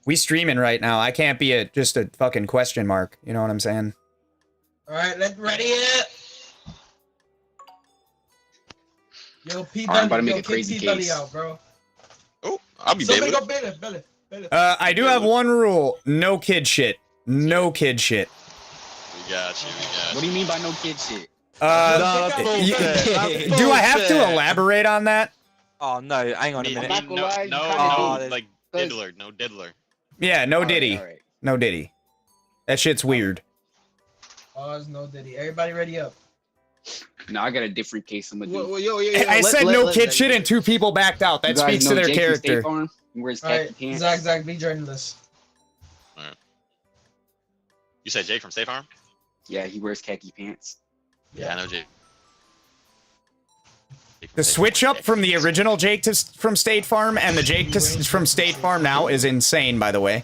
We streaming right now. I can't be just a fucking question mark. You know what I'm saying? All right, let's ready it. Yo, P Alright, I'm about to Dudley, make yo, a crazy kick P Dudley case. out, bro. Oh, I'll be Somebody bailiff. go bailiff. I do have one rule. No kid shit. No kid shit. We got you. What do you mean by no kid shit? Do I have to elaborate on that? Oh no, hang on a minute. not gonna lie, you No, kinda do. like diddler, no diddler. Yeah, no All right, Diddy. all right. No Diddy. That shit's weird. Pause, no Diddy. Everybody ready up. No, I got a different case. I'm gonna do. Well, yo, I said no kid shit and 2 people backed out. That You guys speaks to know their Jake from State character. Farm? He wears All khaki right, pants. Zach, be journalist. Alright. You said Jake from State Farm? Yeah, he wears khaki pants. Yeah, I know Jake. The switch up from the original Jake from State Farm and the Jake from State Farm now is insane, by the way.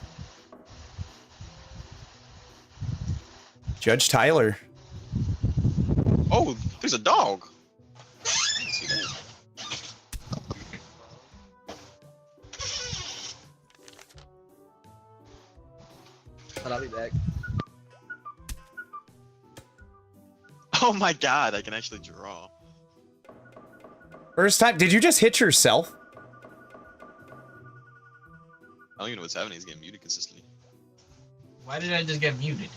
Judge Tyler. Oh, there's a dog. But I'll be back. Oh my god, I can actually draw. First time. Did you just hit yourself? I don't even know what's happening. He's getting muted consistently. Why did I just get muted?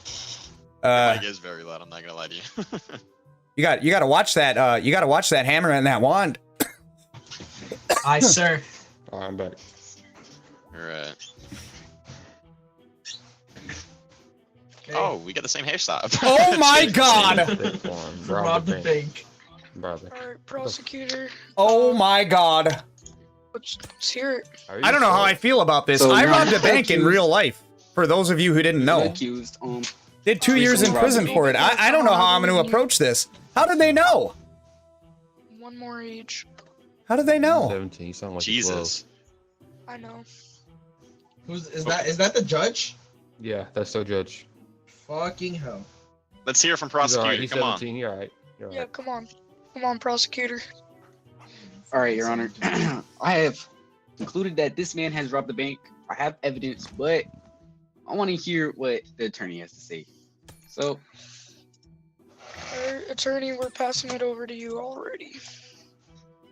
My mic is very loud. I'm not gonna lie to you. You gotta watch that. You gotta watch that hammer and that wand. Aye, sir. I'm back. Alright. Oh, we got the same hairstyle. Oh my god! Rob the bank. Brother. Alright, prosecutor. Oh my god. Let's hear it. I don't know how I feel about this. So, I Your robbed Honor, a bank in accused- real life. For those of you who didn't know. Accused. Did 2 years in robbed a prison bank. for it. I don't know how I'm going to approach this. How did they know? One more age. How did they know? 17. You sound like Jesus. I know. Is that the judge? Yeah, that's the judge. Fucking hell. Let's hear from He's alright. prosecutor. He's Come on. 17. You're alright. You're alright. Yeah, come on. Come on, prosecutor. All right, Your Honor. I have concluded that this man has robbed the bank. I have evidence, but I want to hear what the attorney has to say. So, Attorney, we're passing it over to you already.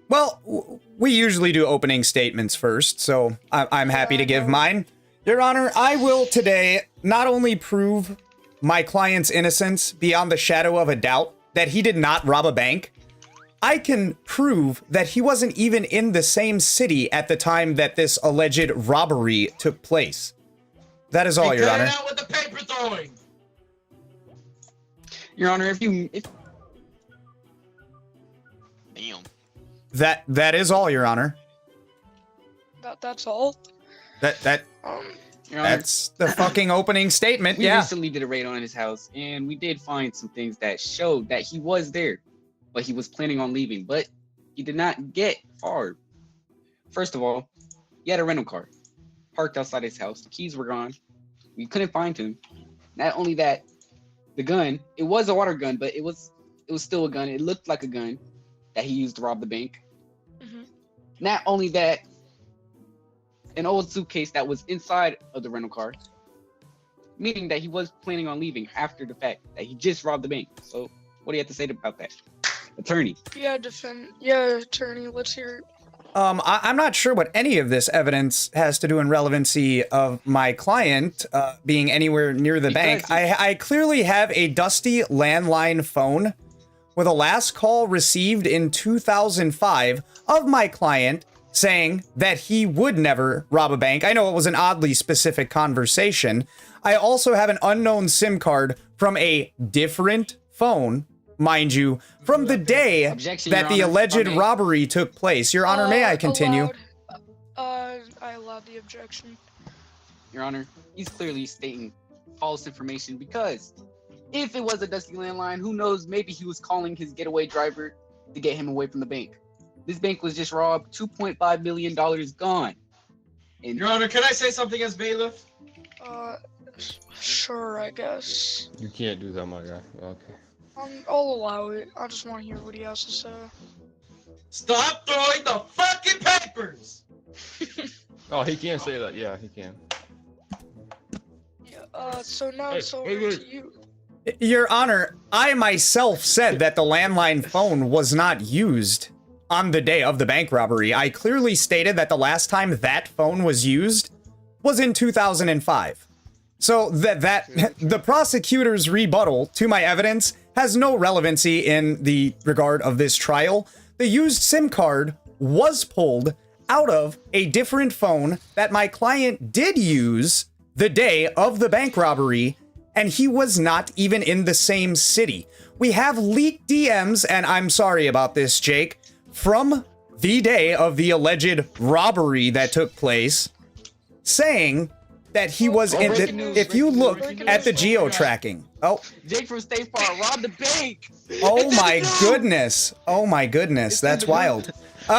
Well, we usually do opening statements first, so I'm happy to give mine. Your Honor, I will today not only prove my client's innocence beyond the shadow of a doubt that he did not rob a bank, I can prove that he wasn't even in the same city at the time that this alleged robbery took place. That is all, Your Honor. Get it out with the paper throwing. Your Honor, if Damn. That is all, Your Honor. That's all. Your Honor, That's the fucking opening statement. we Yeah. recently did a raid on his house, and we did find some things that showed that he was there, but he was planning on leaving, but he did not get far. First of all, he had a rental car parked outside his house. The keys were gone. We couldn't find him. Not only that, the gun, it was a water gun, but it was still a gun. It looked like a gun that he used to rob the bank. Not only that, an old suitcase that was inside of the rental car, meaning that he was planning on leaving after the fact that he just robbed the bank. So what do you have to say about that, attorney? Yeah, attorney, let's hear it. I'm not sure what any of this evidence has to do in relevancy of my client being anywhere near the bank. I clearly have a dusty landline phone with a last call received in 2005 of my client saying that he would never rob a bank. I know it was an oddly specific conversation. I also have an unknown SIM card from a different phone, mind you, from the day Objection, that Your the Honor. alleged Okay. robbery took place. Your Honor, may I continue? I allowed the objection. Your Honor, he's clearly stating false information because if it was a dusty landline, who knows, maybe he was calling his getaway driver to get him away from the bank. This bank was just robbed, $2.5 million gone. And Your Honor, can I say something as bailiff? Sure, I guess. You can't do that, my guy. Okay. I'll allow it. I just want to hear what he has to say. Stop throwing the fucking papers! Oh, he can say that. Yeah, he can. So now it's over to you. Your Honor, I myself said that the landline phone was not used on the day of the bank robbery. I clearly stated that the last time that phone was used was in 2005. So the prosecutor's rebuttal to my evidence has no relevancy in the regard of this trial. The used SIM card was pulled out of a different phone that my client did use the day of the bank robbery, and he was not even in the same city. We have leaked DMs, and I'm sorry about this, Jake, from the day of the alleged robbery that took place, saying that he was in the, if you look at the geo tracking. Oh, Jake from State Farm robbed the bank. oh my goodness. Oh my goodness. That's wild.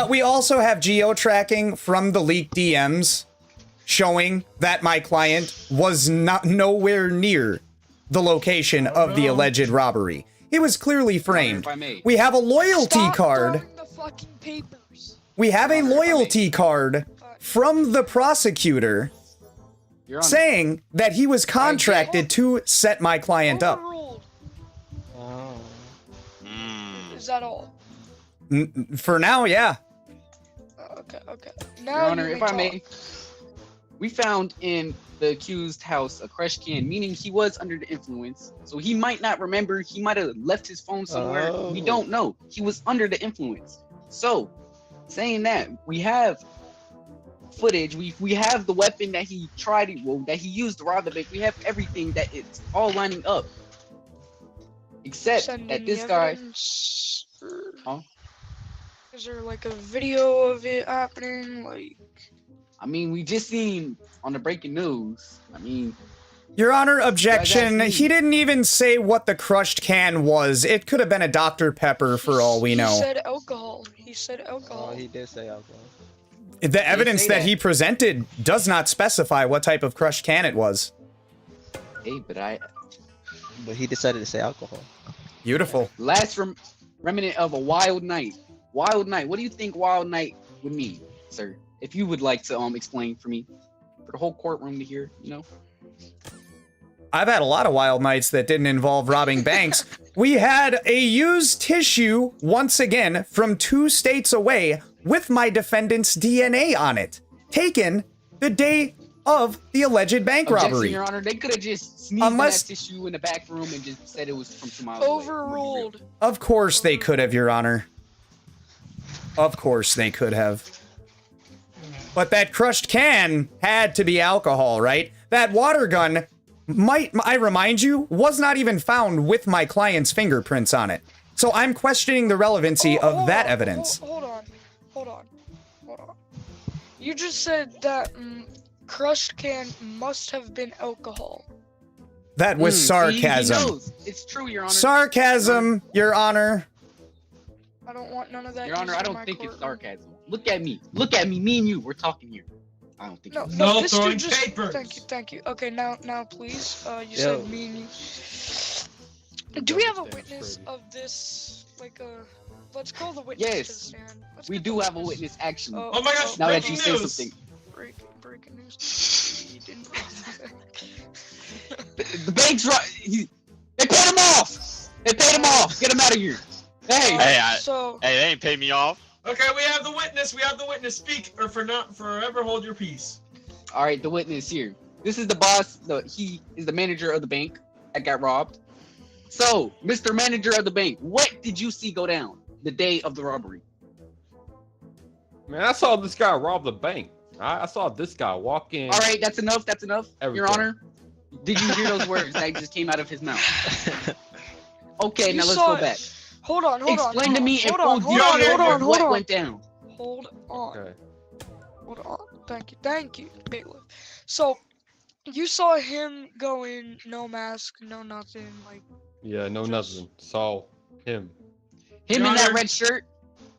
We also have geo tracking from the leaked DMs showing that my client was not nowhere near the location of the alleged robbery. He was clearly framed. We have a loyalty card. The fucking papers. We have a loyalty card from the prosecutor saying that he was contracted to set my client up. Is that all? For now, yeah. Okay. Your Now Honor, you if may I may, talk. we found in the accused house a crush can, meaning he was under the influence. So he might not remember. He might have left his phone somewhere. We don't know. He was under the influence. So, saying that, we have footage. We have the weapon that he that he used to rob the bank. We have everything that it's all lining up. Except that this guy. Huh? Is there like a video of it happening? Like, I mean, we just seen on the breaking news. I mean, Your Honor, objection. He didn't even say what the crushed can was. It could have been a Dr. Pepper for all we he know. said alcohol. He said alcohol. Oh, he did say alcohol. The evidence that he presented does not specify what type of crushed can it was. hey, But he decided to say alcohol. Beautiful. Last remnant of a wild night. Wild night. What do you think wild night would mean, sir? If you would like to explain for me, for the whole courtroom to hear, you know. I've had a lot of wild nights that didn't involve robbing banks. We had a used tissue, once again, from 2 states away with my defendant's DNA on it, taken the day of the alleged bank Objection, robbery. Your Honor, they could have just sneezed on that tissue in the back room and just said it was from 2 miles away. Overruled. Of course they could have, Your Honor. Of course they could have. But that crushed can had to be alcohol, right? That water gun, might I remind you, was not even found with my client's fingerprints on it. So I'm questioning the relevancy of that evidence. Hold on. You just said that crushed can must have been alcohol. That was sarcasm. He knows. It's true, Your Honor. Sarcasm, Your Honor. I don't want none of that. Your Honor, used I in don't my think it's courtroom. sarcasm. Look at me. Look at me. Me and you. We're talking here. I don't think. it's No, this dude just, Thank you. Okay, now, please. You said me and you. Do we have a witness of this? Like a. Let's call the witness to the Yes, stand. we do have a witness actually. Oh my gosh, Now that breaking you say news. something. Breaking news. He didn't. The bank's right. They paid him off. They paid him off. Get him out of here. Hey. So. Hey, they ain't paid me off. Okay, we have the witness. Speak or forever hold your peace. All right, the witness here. This is the boss. He is the manager of the bank that got robbed. So, Mr. Manager of the bank, what did you see go down the day of the robbery? Man, I saw this guy rob the bank. I saw this guy walk in. All right, that's enough. That's enough. Your Everything. Honor, did you hear those words that just came out of his mouth? Okay, You now let's saw go back. Hold on. Explain to me in hold full on, detail what went down. Hold on. Okay. Hold on. Thank you, bailiff. So, you saw him go in, no mask, no nothing, like. Yeah, no nothing. Saw him. Him in that red shirt.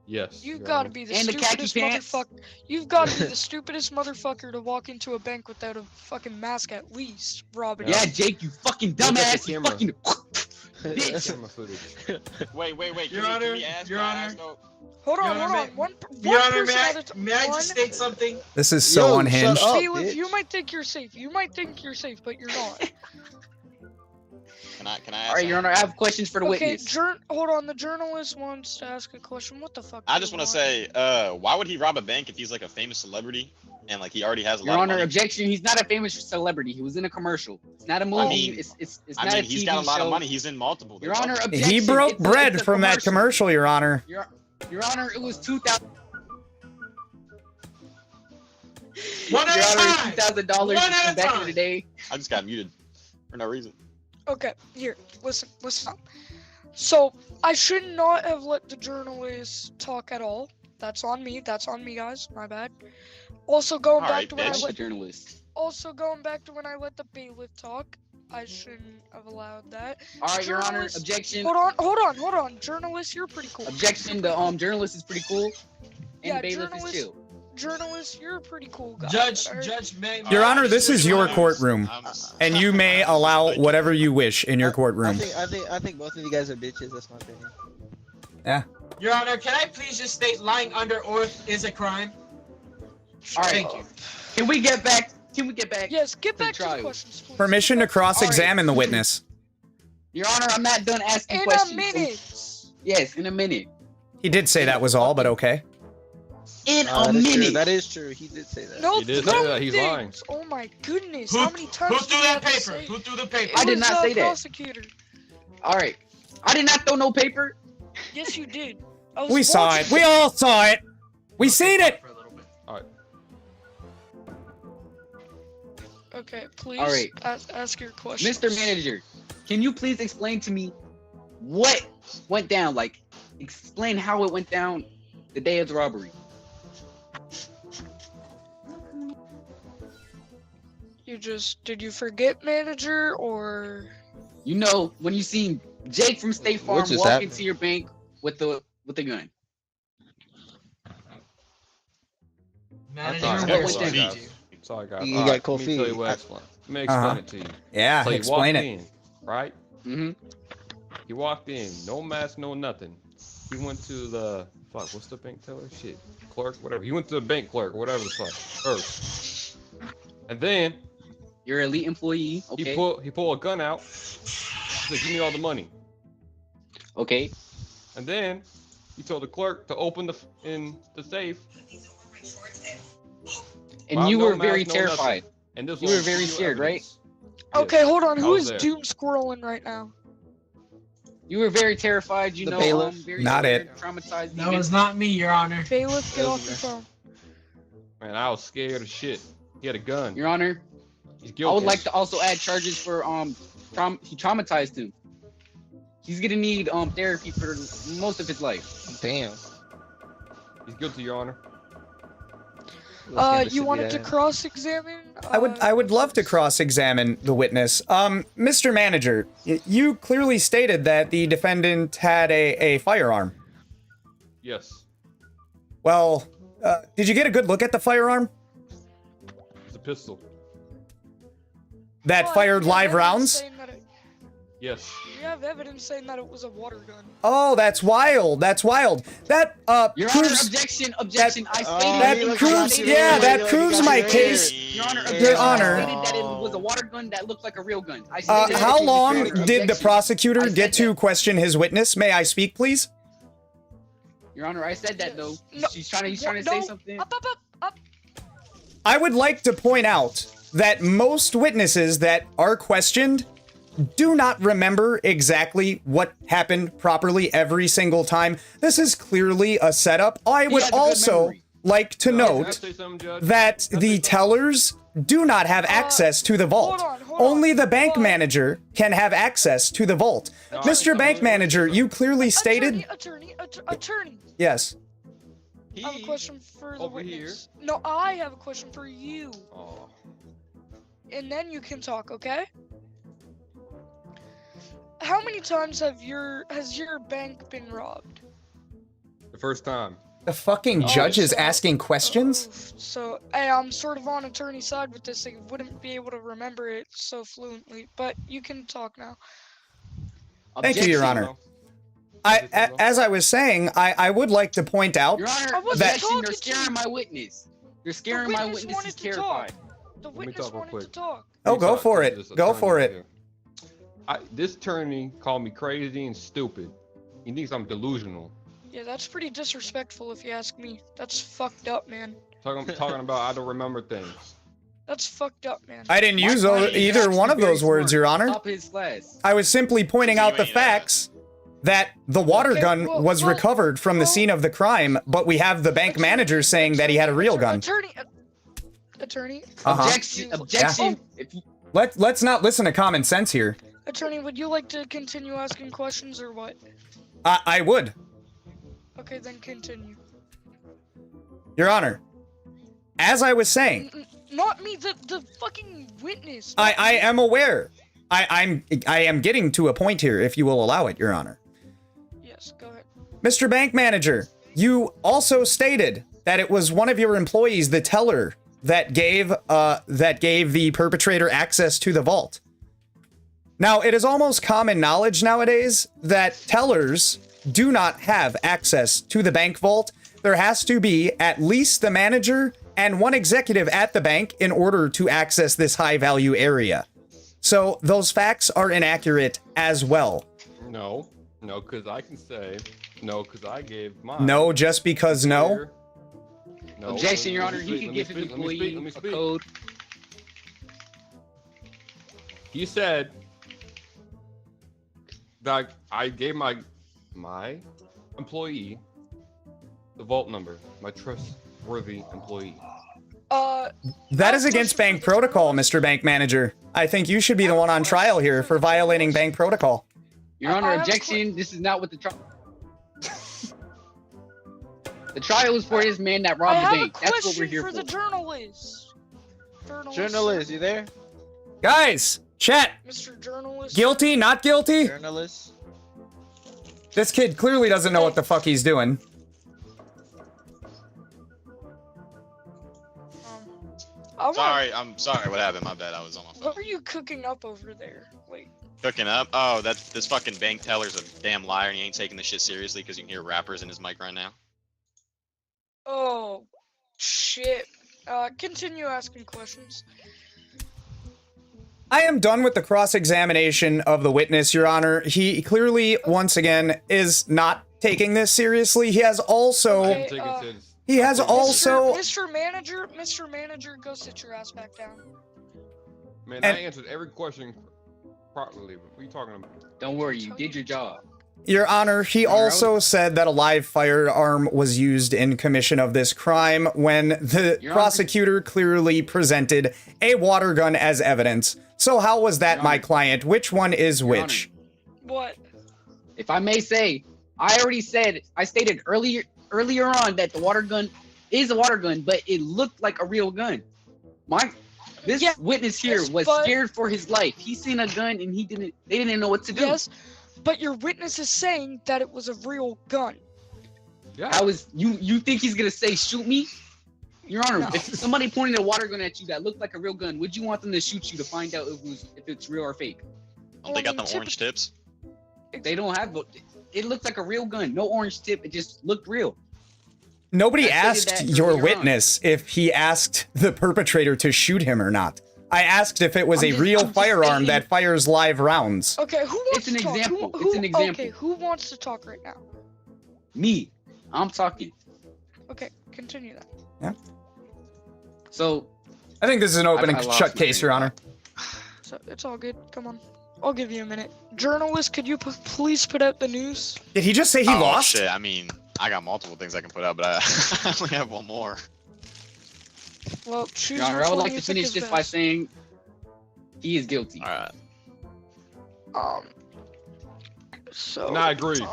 Yes. You've Your got to Honor. be the And the khaki stupidest pants. motherfucker. You've got to be the stupidest motherfucker to walk into a bank without a fucking mask at least, Robin. Yeah, Jake, you fucking Look at the dumbass. You camera. fucking Look at bitch. camera footage. Wait. Your Can Honor, we ask? Your can I Honor. ask though? Hold on. Your Honor, One Your Honor, person at a time. may I just state something? This is so unhinged. Bailiff, you might think you're safe. But you're not. Can I ask? All right, Your Honor, I have questions for the Okay, witness. hold on. The journalist wants to ask a question. What the fuck? I do just you want to say, why would he rob a bank if he's like a famous celebrity and like he already has a Your lot Honor, of money? objection. He's not a famous celebrity. He was in a commercial. It's not a movie. mean- it's I not mean, a he's TV got a lot show. of money. He's in multiple. Your Honor, objection. He broke It's a bread from that commercial, Your Honor. Your Honor, it was 2000. One at a time. $2,000 One at a back in time. the day. I just got muted for no reason. Okay, here, listen up. So, I should not have let the journalist talk at all. That's on me, guys, my bad. Also going back to when I let journalist. Also going back to when I let the bailiff talk. I shouldn't have allowed that. All right, Your Honor, Journalist- objection. Hold on. Journalist, you're pretty cool. Objection, the journalist is pretty cool. And the bailiff is chill. Journalist, you're a pretty cool guy. Judge, may. Your Honor, this is your courtroom, and you may allow whatever you wish in your courtroom. I think both of you guys are bitches. That's my opinion. Yeah. Your Honor, can I please just state lying under oath is a crime? All right. Thank you. Can we get back? Yes, get back to the trial. questions, please. Permission to cross-examine the witness. Your Honor, I'm not done asking In questions. a minute. Yes, in a minute. He did say that was all, but okay. In a That is true. minute. That is true. He did say that. No, He did no say that. He's lying. things. Oh my goodness, Who- how many times Who do threw we that have to paper? say- Who threw the paper? I did It was, not say that. Prosecutor. All right. I did not throw no paper. Yes, you did. I was We saw it. watching- We all saw it. We seen it. All right. Okay, please. All right. Ask your question. Mr. Manager, can you please explain to me what went down? Like, explain how it went down the day of the robbery. Did you forget, manager, or? You know, when you seen Jake from State Farm just walk happened? into your bank with the gun. Manager, Sorry, what guys. went Sorry, down? guys. Sorry, guys. You All got right, cold let me tell you feet. what I explain. Let me explain it to you. Yeah, So he explain walked it. in, right? Mm-hmm. He walked in, no mask, no nothing. He went to the what's the bank teller? Shit, clerk, whatever. He went to the bank clerk, whatever the fuck, first. And then You're an elite employee. Okay. he pulled a gun out. He said, "Give me all the money." Okay. And then he told the clerk to open the safe. And Wow, you no were mask, very no terrified. nothing. And this You was were very video scared, right? evidence. Okay, hold on. I Who was is there. doom squirreling right now? You were very terrified. You The know, bailiff. very Not scared, it. Traumatized. that was not me, Your Honor. Bailiff, get off your phone. Man, I was scared as shit. He had a gun. Your Honor, He's I guilty. would like to also add charges for he traumatized him. He's gonna need therapy for most of his life. Damn. He's guilty, Your Honor. You wanted to cross-examine? I would love to cross-examine the witness. Mr. Manager, you clearly stated that the defendant had a firearm. Yes, Well, did you get a good look at the firearm? it's a pistol. That fired live rounds? Yes. You have evidence saying that it was a water gun. Oh, that's wild. That's wild. That Your Honor, proves objection. I stated that it. proves that proves my case. Your Honor, Your Honor. I stated that it was a water gun that looked like a real gun. I stated that. How long Objection. did the prosecutor I said get to that. question his witness? May I speak, please? Your Honor, I said that though. No, He's trying to no, say something. Up. I would like to point out that most witnesses that are questioned do not remember exactly what happened properly every single time. This is clearly a setup. I would has a good also memory. like to Can I note say something, Judge? that the tellers do not have access to the vault. hold on, Only the bank manager can have access to the vault. Mr. Bank Manager, you clearly stated... Attorney. Yes. I have a question for the over witness. No, I have a question for you. Oh. And then you can talk, okay? How many times has your bank been robbed? The first time. The fucking judge is asking questions? So, I'm sort of on attorney's side with this. I wouldn't be able to remember it so fluently, but you can talk now. Thank you, Your Honor. As I was saying, I would like to point out Your Honor, that objection. You're scaring my witness. You're scaring my witness. He's terrified. The me witness talk real wanted to quick. talk. Oh, go Sorry, for this it. is Go attorney for it. here. This attorney called me crazy and stupid. He thinks I'm delusional. Yeah, that's pretty disrespectful if you ask me. That's fucked up, man. Talking about I don't remember things. That's fucked up, man. I didn't use either one of those words, Your Honor. Top his class. I was simply pointing out the facts that the water gun was recovered from the scene of the crime, but we have the bank manager saying that he had a real gun. Attorney, Attorney. Objection. If you... Let's not listen to common sense here. Attorney, would you like to continue asking questions or what? I would. Okay, then continue. Your Honor, as I was saying, Not me, the fucking witness. I am aware. I am getting to a point here, if you will allow it, Your Honor. Yes, go ahead. Mr. Bank Manager, you also stated that it was one of your employees, the teller, that gave the perpetrator access to the vault. Now, it is almost common knowledge nowadays that tellers do not have access to the bank vault. There has to be at least the manager and one executive at the bank in order to access this high value area. So those facts are inaccurate as well. No, because I can say no, because I gave mine. No, just because no? No. Objection, Your Honor. He can give his employee a code. He said that I gave my employee the vault number, my trustworthy employee. That is against bank protocol, Mr. Bank Manager. I think you should be the one on trial here for violating bank protocol. Your Honor, objection. This is not what the trial. The trial is for this man that robbed the bank. That's what we're here for the journalist. Journalist, you there? Guys, chat. Mr. Journalist. Guilty, not guilty? Journalist. This kid clearly doesn't know what the fuck he's doing. I'm sorry. What happened? My bad. I was on my phone. What are you cooking up over there? Wait. Cooking up? Oh, this fucking bank teller's a damn liar, and he ain't taking this shit seriously because you can hear rappers in his mic right now. Oh, shit. Continue asking questions. I am done with the cross-examination of the witness, Your Honor. He clearly, once again, is not taking this seriously. He has also... Mr. Manager, go sit your ass back down. Man, I answered every question properly. What are you talking about? Don't worry, you did your job. Your Honor, he also said that a live firearm was used in commission of this crime when the prosecutor clearly presented a water gun as evidence. So how was that my client? Which one is which? What? If I may say, I stated earlier on that the water gun is a water gun, but it looked like a real gun. This witness here was scared for his life. He seen a gun and they didn't know what to do. Yes, but your witness is saying that it was a real gun. Yeah. You think he's gonna say shoot me? Your Honor, if somebody pointed a water gun at you that looked like a real gun, would you want them to shoot you to find out if it's real or fake? Don't they got the orange tips? They don't have. It looked like a real gun. No orange tip. It just looked real. Nobody asked your witness if he asked the perpetrator to shoot him or not. I asked if it was a real firearm that fires live rounds. Okay, who wants to talk? It's an example. Okay, who wants to talk right now? Me. I'm talking. Okay, continue that. Yeah. So. I think this is an open and shut case, Your Honor. So it's all good. Come on. I'll give you a minute. Journalist, could you please put out the news? Did he just say he lost? Shit, I mean, I got multiple things I can put out, but I only have one more. Well, choose. Your Honor, I would like to finish this by saying he is guilty. All right. So. And I agree.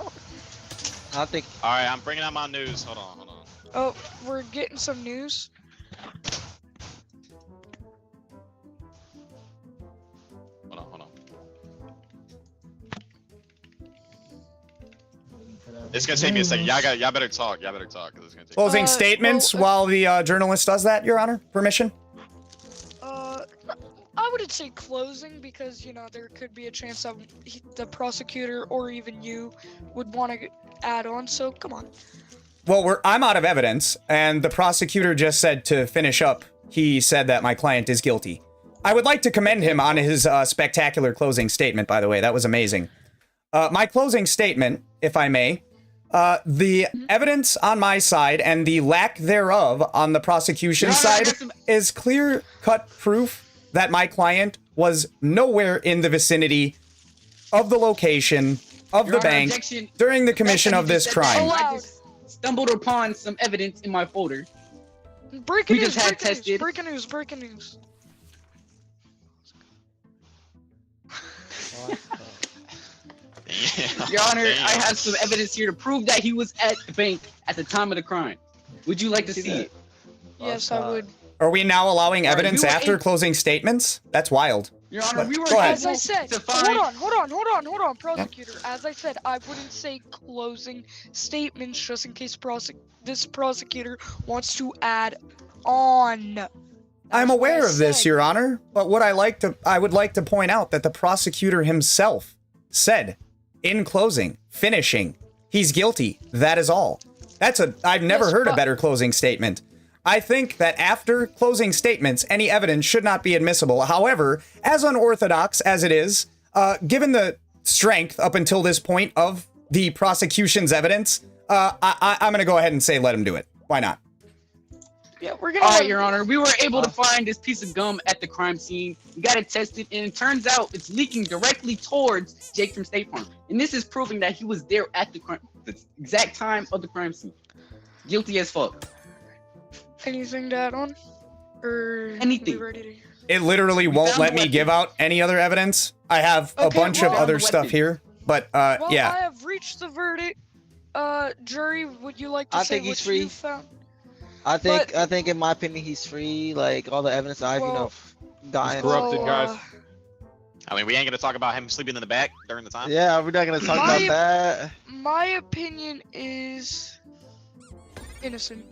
I think. All right, I'm bringing out my news. Hold on. Oh, we're getting some news. Hold on. It's gonna take me a second. Y'all better talk. Y'all better talk. Cause it's gonna take Closing statements while the journalist does that, Your Honor. Permission? I wouldn't say closing because, you know, there could be a chance that the prosecutor or even you would want to add on, so come on. Well, I'm out of evidence, and the prosecutor just said to finish up. He said that my client is guilty. I would like to commend him on his spectacular closing statement, by the way. That was amazing. My closing statement, if I may, the evidence on my side and the lack thereof on the prosecution side is clear-cut proof that my client was nowhere in the vicinity of the location of the bank during the commission of this crime. I just stumbled upon some evidence in my folder Breaking We news, just had breaking news, tested. breaking news, breaking news. Your Honor, I have some evidence here to prove that he was at the bank at the time of the crime. Would you like to see it? Yes, I would. Are we now allowing All right, evidence we were after able- closing statements? That's wild. Your Honor, we were Go ahead. As I said, to find- hold on, prosecutor. As I said, I wouldn't say closing statements just in case this prosecutor wants to add on. I'm what I aware of this, said. Your Honor, but I would like to point out that the prosecutor himself said, in closing, finishing, he's guilty. That is all. I've never Yes, heard a but- better closing statement. I think that after closing statements, any evidence should not be admissible. However, as unorthodox as it is, given the strength up until this point of the prosecution's evidence, I'm going to go ahead and say let him do it. Why not? Yeah, we're gonna. All right, Your Honor, we were able to find this piece of gum at the crime scene. We got it tested, and it turns out it's leaking directly towards Jake from State Farm. And this is proving that he was there at the exact time of the crime scene. Guilty as fuck. Anything to add on? Or anything? We ready to... It literally won't let me give out any other evidence. I have a bunch of other stuff here, but Well, yeah. I have reached the verdict. Jury, would you like to I say think he's what free. you found? I think in my opinion he's free. Like all the evidence I've gotten. Corrupted guys. I mean, we ain't gonna talk about him sleeping in the back during the time. Yeah, we're not gonna talk about that. My opinion is innocent.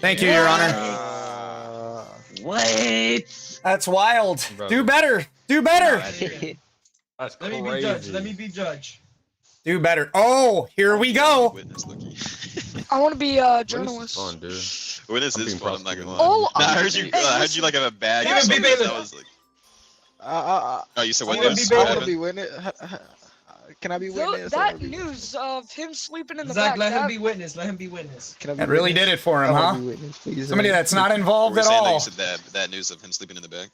Thank you, Your Honor. What? That's wild. Do better. Do better. That's Let me be judge. Let me be judge. Do better. Oh, here we go. I want to be a journalist. Fun, dude. Witness is fun, I'm not gonna lie. All Nah, I I'm- heard you. Hey, I heard you like have a bag. Steven, or something, be bailiff. that was like. Oh, you said what? Steven, this? be I bailiff. want to be witness. Can I be witness? That news of him sleeping in the Zach, back. let him that- be witness. Let him be witness. Can I be That really witness? did it for him, I huh? wanna be witness, please, Somebody Zach. that's not involved We're at saying that all. you said that news of him sleeping in the bag.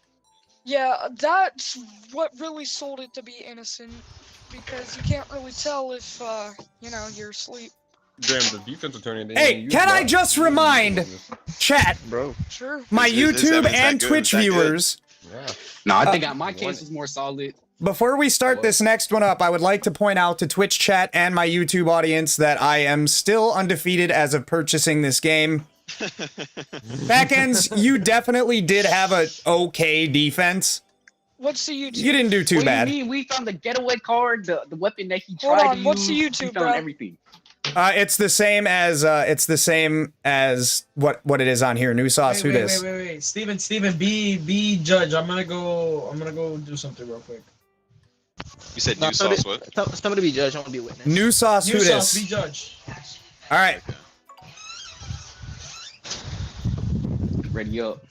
Yeah, that's what really sold it to be innocent, because you can't really tell if you're asleep. Damn, the defense attorney. they Hey, didn't use can I that. just remind chat, bro, Sure. my Is this YouTube evidence that and good? Twitch Is that good? viewers, Yeah. No, I think my case was more solid. before we start this next one up, I would like to point out to Twitch chat and my YouTube audience that I am still undefeated as of purchasing this game. Backends, you definitely did have a okay defense. What's the YouTube? You didn't do too What bad. do you mean? We found the getaway card, the weapon that he Hold tried on, to what's the use. YouTube, we found bro? everything. It's the same as what it is on here. New sauce. Who dis? Wait. Steven, be judge. I'm gonna go do something real quick. You said No, new sauce. What? Somebody be judge. I want to be witness. New sauce. Who New sauce, dis? be judge. All right. Ready up.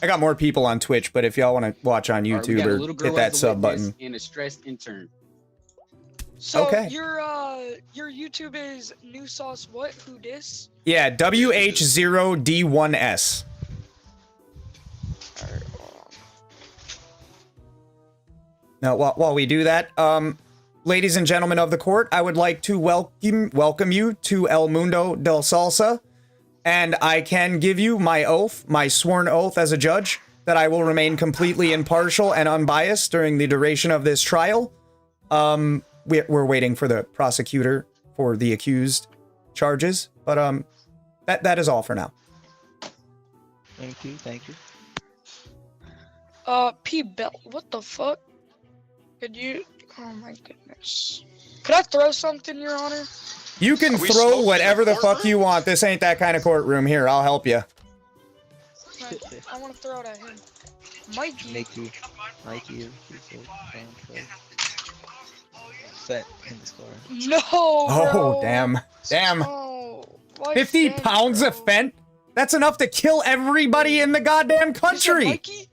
I got more people on Twitch, but if y'all want to watch on All right, we YouTube got a or little girl hit that as a sub witness button. and a stressed intern. So Okay. your YouTube is new sauce. What? Who dis? Yeah, WH0D1S. Now, while we do that, ladies and gentlemen of the court, I would like to welcome you to El Mundo del Salsa, and I can give you my oath, my sworn oath as a judge, that I will remain completely impartial and unbiased during the duration of this trial. We're waiting for the prosecutor for the accused charges, but that is all for now. Thank you. P Bell. What the fuck? Could you? Oh my goodness. Could I throw something, Your Honor? You can throw whatever the fuck you want. This ain't that kind of courtroom. Here, I'll help you. I want to throw it at him. Mikey. Mikey is set in the score. No. Oh, bro. damn. No. Why 50 Fent, pounds of fent? That's enough to kill everybody in the goddamn You said country. Mikey?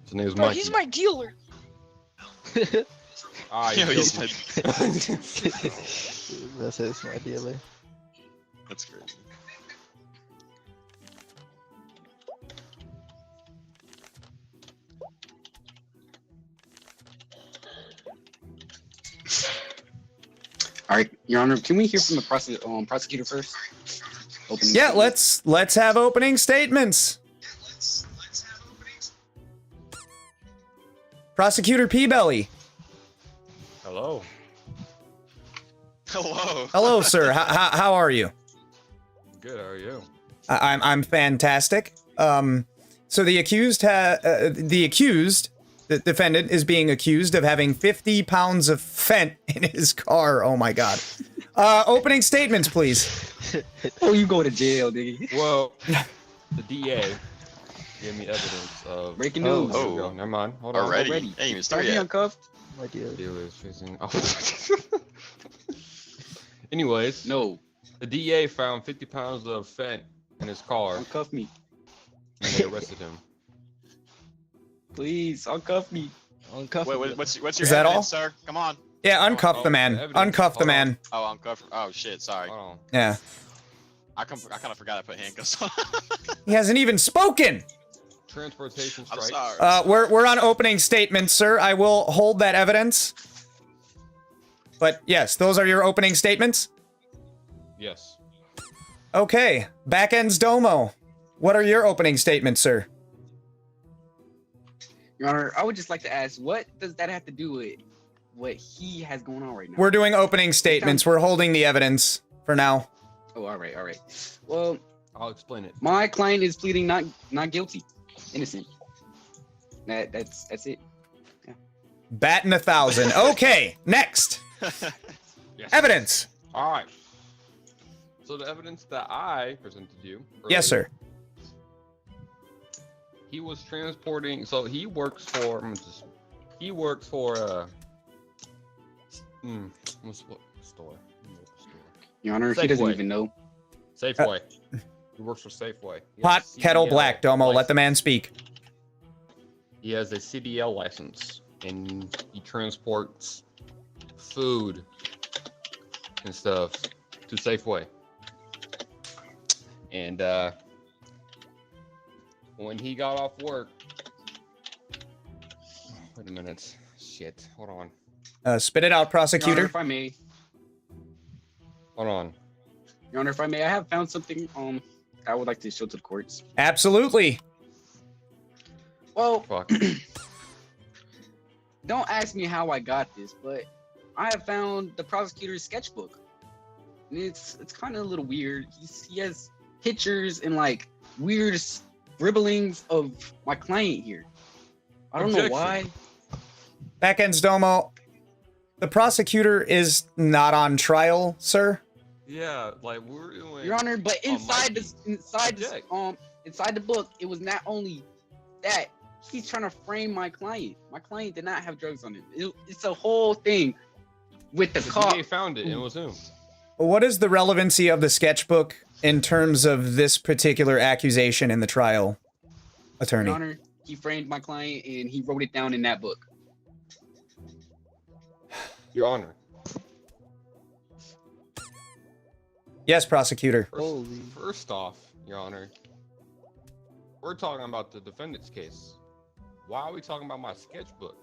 His name is Bro, Mikey. he's my dealer. Ah, Yo, you he's killed my- me. That's his my dealer. That's crazy. All right, Your Honor, can we hear from the prosecutor first? Opening Yeah, statements. let's have opening statements. Prosecutor P-Belly. Hello. Hello. Hello, sir. How are you? Good. How are you? I'm fantastic. So the defendant is being accused of having 50 pounds of fent in his car. Oh my god. Opening statements, please. Oh, you go to jail, nigga. Well, the DA gave me evidence of breaking news. Oh, never mind. Hold on. Already? Ain't even started yet. Uncuffed. My deal is facing. Oh. Anyways, no. The DA found 50 pounds of fent in his car. Uncuff me. And they arrested him. Please, uncuff me. Uncuff me. Wait, what's your Is that evidence, all? sir? Come on. Yeah, uncuff the man. Uncuff the man. Oh, uncuff. Oh shit, sorry. Yeah. I kind of forgot I put handcuffs on. He hasn't even spoken. Transportation I'm strike. sorry. We're on opening statements, sir. I will hold that evidence. But yes, those are your opening statements? Yes. Okay. Backends Domo. What are your opening statements, sir? Your Honor, I would just like to ask, what does that have to do with what he has going on right now? We're doing opening statements. We're holding the evidence for now. Oh, all right. Well, I'll explain it. My client is pleading not guilty, innocent. That's it. Yeah. Batting 1,000. Okay, next. Yes. Evidence. All right. So the evidence that I presented to you. Yes, sir. He was transporting. So he works for. What's what store? Your Honor, Safeway. he doesn't even know. Safeway. He works for Safeway. He Pot, has a kettle, CDL black. Domo, let the man speak. He has a CDL license, and he transports food and stuff to Safeway. And when he got off work, wait a minute, shit, hold on. Spit it out, Your Honor, prosecutor. if I may. Hold on. Your Honor, if I may, I have found something I would like to show to the courts. Absolutely. Well, Fuck. Don't ask me how I got this, but I have found the prosecutor's sketchbook. And it's kind of a little weird. He has pictures and like weird scribblings of my client here. I don't know why. Backends Domo. The prosecutor is not on trial, sir. Yeah, like we're doing. Your Honor, but inside the book, it was not only that he's trying to frame my client. My client did not have drugs on him. It's a whole thing with the cop. DA found it. And it was him. What is the relevancy of the sketchbook in terms of this particular accusation in the trial, attorney? Your Honor, he framed my client and he wrote it down in that book. Your Honor. Yes, prosecutor. First off, Your Honor, we're talking about the defendant's case. Why are we talking about my sketchbook?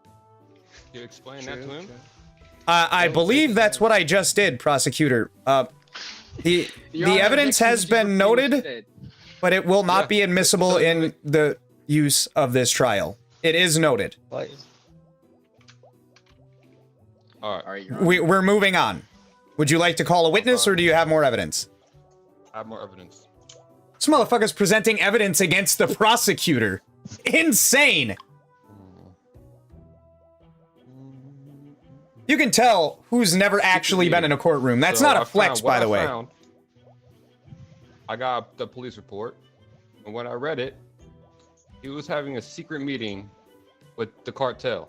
Can you explain that to him? I believe that's what I just did, prosecutor. The evidence has been noted, but it will not be admissible in the use of this trial. It is noted. All right. We're moving on. Would you like to call a witness, or do you have more evidence? I have more evidence. This motherfucker's presenting evidence against the prosecutor. Insane! You can tell who's never actually been in a courtroom. That's So not I a flex, found what by the I way. found. I got the police report, and when I read it, he was having a secret meeting with the cartel.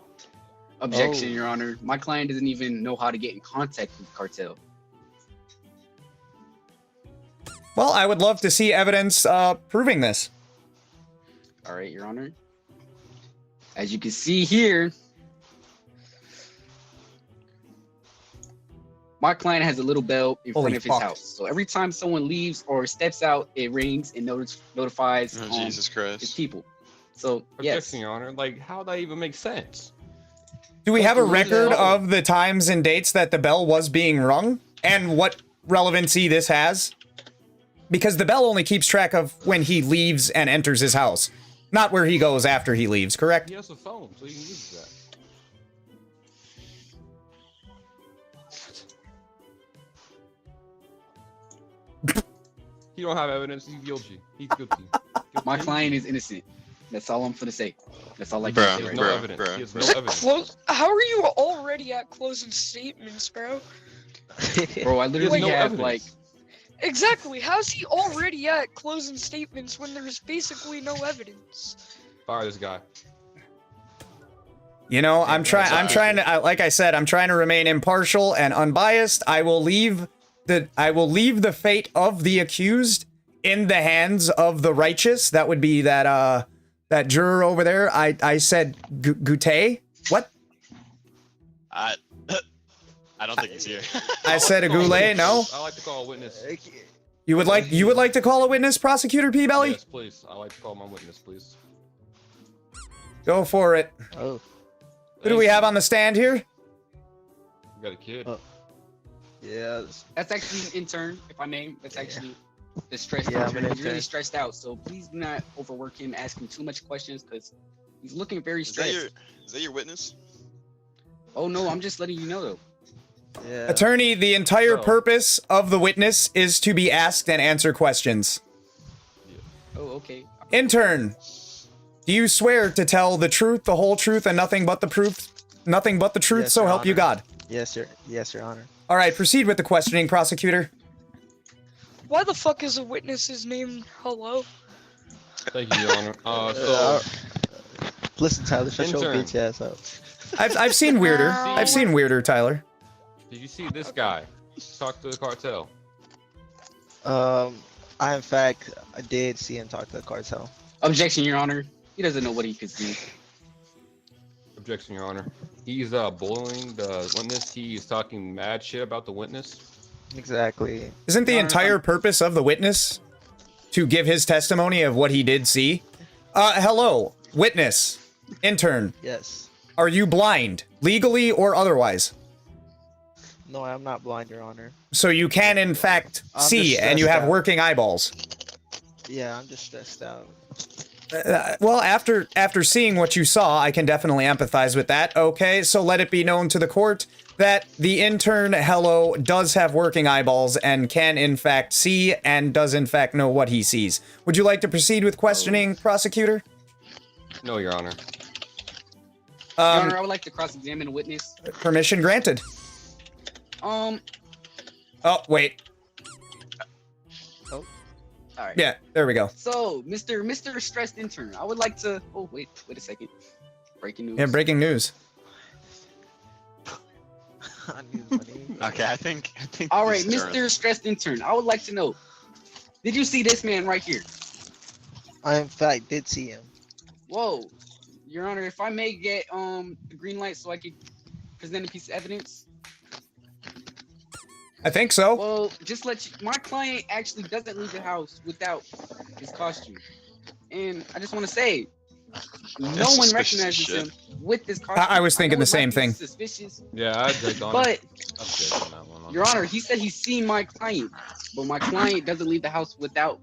Objection, Your Honor. My client doesn't even know how to get in contact with the cartel. Well, I would love to see evidence proving this. All right, Your Honor. As you can see here, my client has a little bell in Holy front of his fuck. house. So every time someone leaves or steps out, it rings and notifies Oh, Jesus Christ. his people. So, yes. Objection, Your Honor. Like, how that even make sense? Do we have a record No. of the times and dates that the bell was being rung? And what relevancy this has? Because the bell only keeps track of when he leaves and enters his house, not where he goes after he leaves, correct? He has a phone, so he can use that. He don't have evidence. He's guilty. He's guilty. My client is innocent. That's all I'm gonna say. That's all I can say right no now. evidence. He has no Is it evidence. How are you already at closing statements, bro? Bro, I literally Wait, have like. Exactly. How's he already at closing statements when there's basically no evidence? Fire this guy. You know, I'm trying to, like I said, I'm trying to remain impartial and unbiased. I will leave the fate of the accused in the hands of the righteous. That would be that juror over there. I said Goutet. What? I don't think he's here. I said a Goulet. No. I like to call a witness. You would like to call a witness, Prosecutor P Belly? Yes, please. I like to call my witness, please. Go for it. Oh. Who do we have on the stand here? We got a kid. Yeah. That's actually an intern, if I name. That's actually the stress Yeah, I'm intern. an He's really intern. stressed out, so please do not overwork him, asking too much questions, because he's looking very Is that stressed. your witness? Oh no, I'm just letting you know though. Yeah. Attorney, the entire So- purpose of the witness is to be asked and answer questions. Oh, okay. Intern, do you swear to tell the truth, the whole truth, and nothing but the truth? Nothing but the truth, Yes, so Your help you Honor. God. Yes, sir. Yes, Your Honor. All right, proceed with the questioning, prosecutor. Why the fuck is a witness's name Hello? Thank you, Your Honor. So, Listen, Tyler, shut your Intern. bitch ass up. I've seen weirder. I've seen weirder, Tyler. did you see this guy talk to the cartel? I in fact I did see him talk to the cartel. Objection, Your Honor. He doesn't know what he could see. Objection, Your Honor. He's bullying the witness. He's talking mad shit about the witness. Exactly. Isn't the Your Honor, entire purpose of the witness to give his testimony of what he did see? Hello, witness, intern. Yes. Are you blind, legally or otherwise? No, I'm not blind, Your Honor. So you can, in fact, I'm see, just and you stressed have out. working eyeballs. Yeah, I'm just stressed out. Well, after seeing what you saw, I can definitely empathize with that. Okay, so let it be known to the court that the intern, Hello, does have working eyeballs and can, in fact, see and does, in fact, know what he sees. Would you like to proceed with questioning, prosecutor? No, Your Honor. Your Honor, I would like to cross-examine a witness. Permission granted. Oh, wait. All right. Yeah, there we go. So, Mr. Stressed Intern, I would like to. Oh, wait a second. Breaking news. Yeah, breaking news. Okay, I think. All right, this journal- Mr. Stressed Intern, I would like to know. Did you see this man right here? I in fact did see him. Whoa, Your Honor, if I may get the green light so I could present a piece of evidence. I think so. Well, just let you. My client actually doesn't leave the house without his costume, and I just want to say, no That's one suspicious recognizes shit. him with this costume. I was thinking know the it might same be thing. Suspicious, Yeah, I object on but it. I object on that one. Your Honor, he said he's seen my client, but my client doesn't leave the house without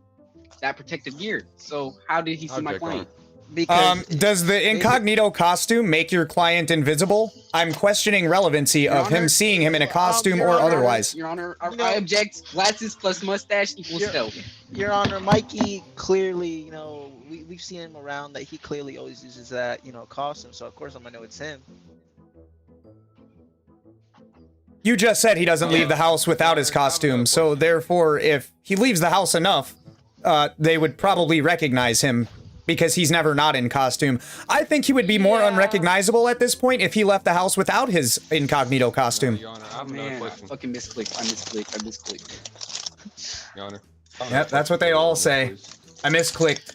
that protective gear. So how did he see my object on client? it. Because Does the incognito costume make your client invisible? I'm questioning relevancy Your of him Honor, seeing him in a costume Your or Honor, otherwise. Your Honor, I object. Glasses plus mustache equals Your- stealth. Your Honor, Mikey clearly, we've seen him around that he clearly always uses that, costume, so of course I'm gonna know it's him. You just said he doesn't leave the house without his costume, so therefore, if he leaves the house enough, they would probably recognize him because he's never not in costume. I think he would be more unrecognizable at this point if he left the house without his incognito costume. Your Honor, I have Oh, another man, I question. fucking misclicked. I misclicked. Your Honor. Yep, that's what they all say. I misclicked.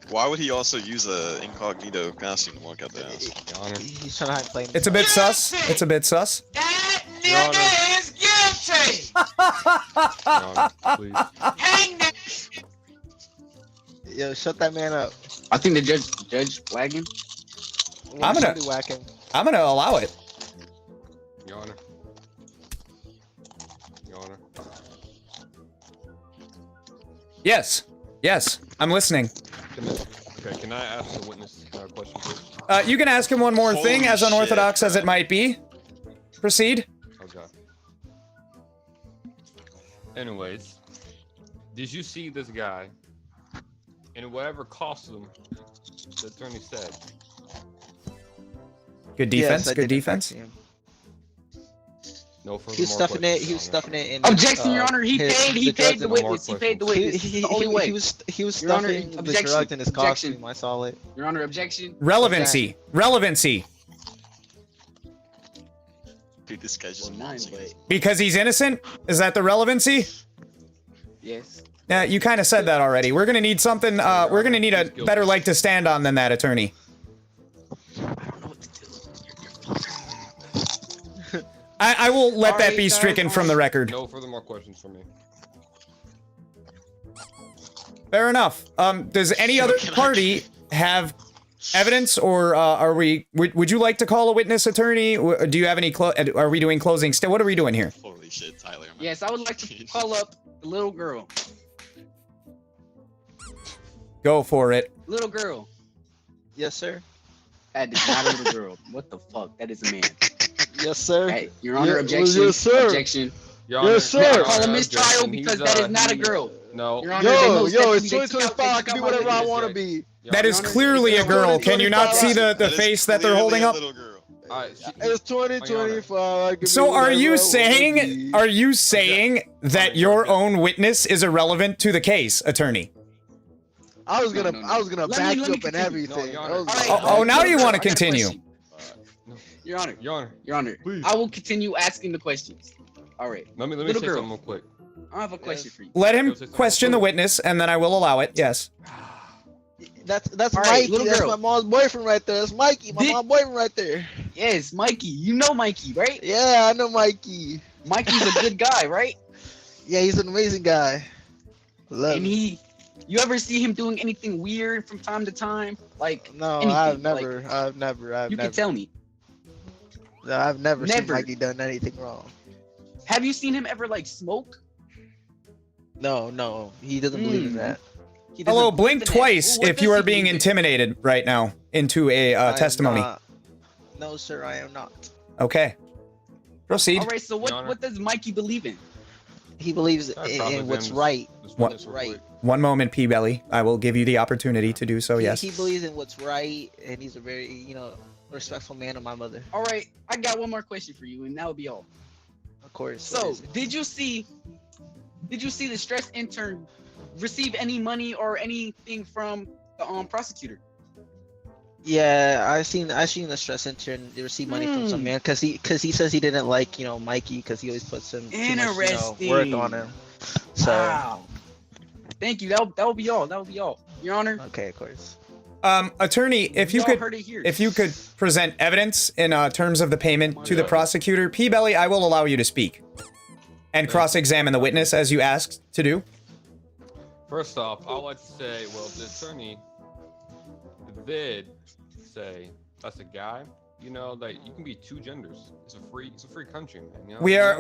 Why would he also use a incognito costume to walk out the house? Your Honor. He's trying to hide plain. It's a bit sus. It's a bit sus. Your Honor. is guilty. Your Honor, please. Hang that. Yo, shut that man up. I think the judge flagging. I'm gonna- Somebody whack him. I'm gonna allow it. Your Honor. Your Honor. Yes. Yes. I'm listening. Can I ask the witness a question, please? You can ask him one more thing, Holy as unorthodox shit, as it might be. Proceed. Okay. Anyways, did you see this guy? And whatever costume the attorney said. Good defense. Yes, I good did defense. No further He was stuffing it. He was stuffing it in. Objection, Your Honor. He paid the No more witness. He paid the questions. witness. It's the only way. He was Your Honor, stuffing the objection. drug in his Objection. costume. I saw it. Your Honor, objection. Relevancy. Relevancy. Dude, this guy's just Because he's innocent? Is that the relevancy? Yes. Yeah, you kind of said that already. We're gonna need something. We're gonna need a better leg to stand on than that, attorney. I will let that be stricken from the record. No further more questions from me. Fair enough. Does any other party have evidence, or are we? Would you like to call a witness, attorney? Do you have any? Are we doing closing? What are we doing here? Holy shit, Tyler. Yes, I would like to call up the little girl. Go for it. Little girl. Yes, sir. That is not a little girl. What the fuck? That is a man. Yes, sir. Hey, Your Honor, objection. Yes, sir. Objection. Your Honor, Yes, sir. Call a Your mistrial Honor, because he's, that is not a girl. No. Your Honor, they Yo, most yo, it's definitely- they 2025. I can do whatever I want to be. That is clearly a girl. Can you not see the face that they're holding up? It's 2025. So are you saying that your own witness is irrelevant to the case, attorney? I was gonna back you up and continue. everything. Oh, now you want to continue? Your Honor. Your Honor. Your Honor. I will continue asking the questions. All right. Let me Little say girl. something real quick. I have a question for you. Let him question the witness, and then I will allow it. Yes. That's All right, Mikey. little That's girl. my mom's boyfriend right there. That's Mikey. My mom's boyfriend right there. Yes, Mikey. You know Mikey, right? Yeah, I know Mikey. Mikey's a good guy, right? Yeah, he's an amazing guy. Love And him. you ever see him doing anything weird from time to time? Like, No, anything, I've never. like, I've never. you can tell me. No, I've never seen Never. Mikey done anything wrong. Have you seen him ever like smoke? No, he doesn't believe in that. He doesn't Hello, believe blink in that. twice Well, what if you does are he being believe in? intimidated right now into a I am testimony. not. No, sir, I am not. Okay. Proceed. All right, so what does Mikey believe in? He believes probably in what's been right. What- What's right. One moment, P-Belly. I will give you the opportunity to do so, yes. He believes in what's right, and he's a very, respectful man of my mother. All right, I got one more question for you, and that would be all. Of course. So, did you see the stress intern receive any money or anything from the prosecutor? Yeah, I seen the stress intern receive money from some man because he says he didn't like Mikey because he always puts him too much, work on him. So Wow. Thank you. That would be all. That would be all. Your Honor. okay, of course. Attorney, if you Y'all could heard it here. if you could present evidence in terms of the payment to the prosecutor, P-Belly, I will allow you to speak and cross-examine the witness as you asked to do. First off, I would like to say, well, the attorney did say that's a guy. You know, that you can be two genders. It's a free country, man. You know?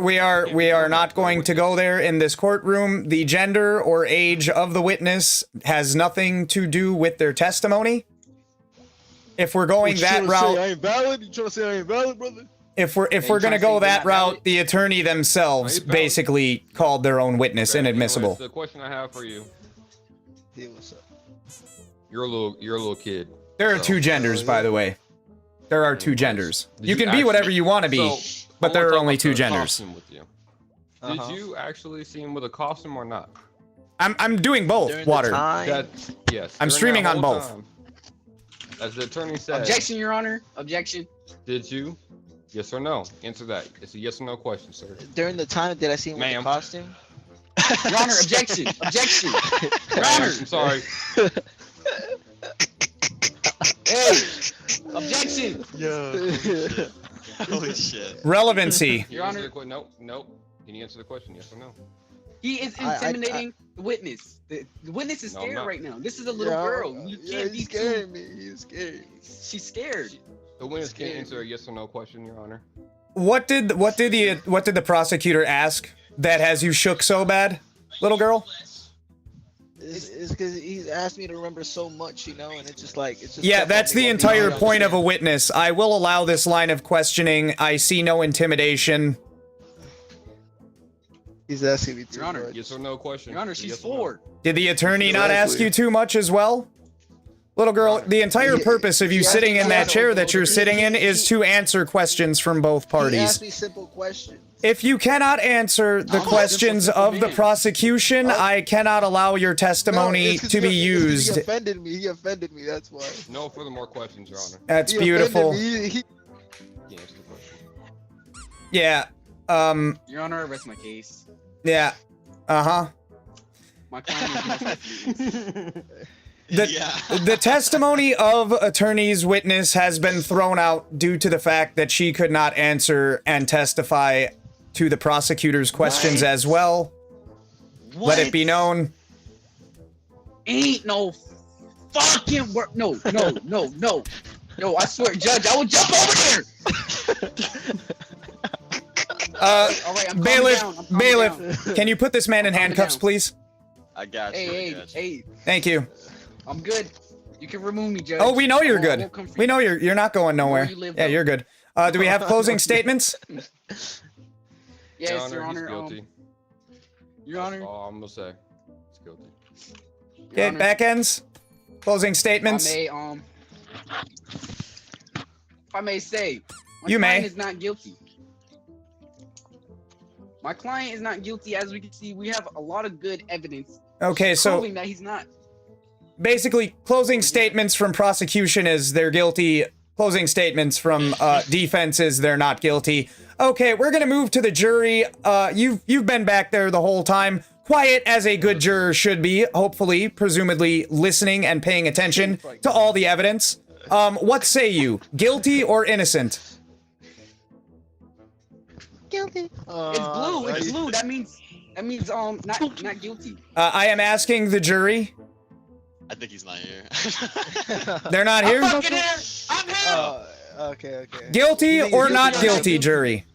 We are not going to go there in this courtroom. The gender or age of the witness has nothing to do with their testimony. If we're going that route, I ain't valid. You trying to say I ain't valid, brother? if we're gonna go that route, the attorney themselves basically called their own witness inadmissible. Anyways, the question I have for you: Hey, what's up? You're a little kid. There are so- two genders, by the way. There are two genders. Did You can be whatever you want to be, So, but I there wanna are talk only about two the genders. costume with you. Did you actually see him with a costume or not? I'm doing both. During the Water. time- Yes. I'm during streaming that on whole both. time, as the attorney said. Objection, Your Honor. Objection. Did you? Yes or no? Answer that. It's a yes or no question, sir. During the time, did I see him with the Ma'am. costume? Your Honor. Objection. Objection. Your Ma'am, Honor. I'm sorry. Hey. Objection. Holy shit. Relevancy. Your Honor. Nope. Can you answer the question? Yes or no? He is intimidating the witness. The witness is No, I'm scared not. right now. This is a little girl. You can't be He's scaring me. He's scared. She's scared. The witness can't answer a yes or no question, Your Honor. What did the prosecutor ask that has you shook so bad, little girl? It's because he's asked me to remember so much, and it's just like it's just. Yeah, stuff that's on me the while entire being point of a understand. witness. I will allow this line of questioning. I see no intimidation. He's asking me too Your Honor, much. yes or no question. Your Honor, she's Yes or no. 4. Did the attorney not Exactly. ask you too much as well? Little girl, the entire purpose of you sitting in that chair that you're sitting in is to answer questions from both He parties. asked me simple questions. If you cannot answer the questions of the prosecution, I cannot allow your testimony it's 'cause to be He used. offended me. He offended me. That's why. No further more questions, Your Honor. That's He offended beautiful. me. He- Yeah, answer the question. Yeah. Your Honor, rest my case. Yeah. Uh-huh. My client is The testimony of attorney's witness has been thrown out due to the fact that she could not answer and testify to the prosecutor's questions as well. Let it be known. Ain't no fucking work. No. No, I swear, Judge, I will jump over there. All right, I'm Bailiff, calming down. I'm calming bailiff, down. can you put this man in handcuffs, down. please? I got you. Hey. Thank you. I'm good. You can remove me, Judge. Oh, we know you're I good. won't come for We you. know you're not going nowhere. you live, Yeah, though. you're good. Do we have closing statements? Yes, Your He's Honor. guilty. Your Honor. That's all I'm gonna say. He's guilty. Okay, back ends. Closing statements. If I may say, my You client may. is not guilty. My client is not guilty. As we can see, we have a lot of good evidence Okay, so proving that he's not. basically, closing statements from prosecution is they're guilty. Closing statements from defense is they're not guilty. Okay, we're gonna move to the jury. You've been back there the whole time, quiet as a good juror should be. Hopefully, presumably listening and paying attention to all the evidence. What say you? Guilty or innocent? Guilty. It's blue. It's blue. That means not guilty. I am asking the jury. I think he's not here. They're not here? I'm fucking here. I'm here. Okay. Guilty or not guilty, jury?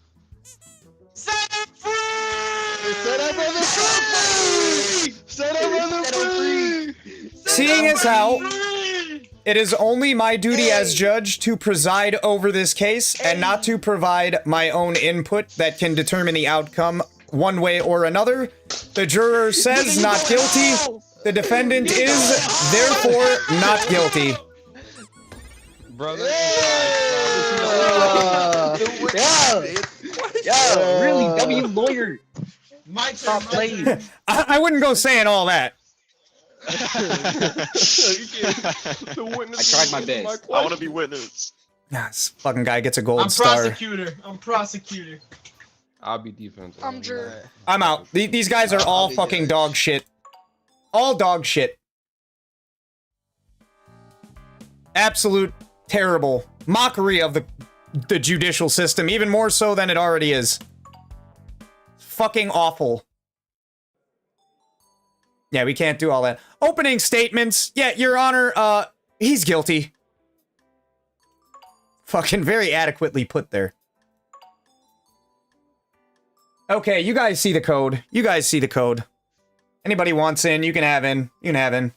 Set our brother free! Set our brother free! Seeing as how it is only my duty as judge to preside over this case and not to provide my own input that can determine the outcome one way or another, the juror says not guilty. The defendant is therefore not guilty. Brother. Yo, really, W lawyer. My turn. Stop playing. I wouldn't go saying all that. I tried my best. I want to be witness. Nah, this fucking guy gets a gold I'm star. prosecutor. I'll be defense. I'm juror. I'm out. These guys are all fucking dog shit. All dog shit. Absolute terrible mockery of the judicial system, even more so than it already is. Fucking awful. Yeah, we can't do all that. Opening statements. Yeah, Your Honor, he's guilty. Fucking very adequately put there. Okay, you guys see the code. You guys see the code. Anybody wants in, you can have in. You can have in.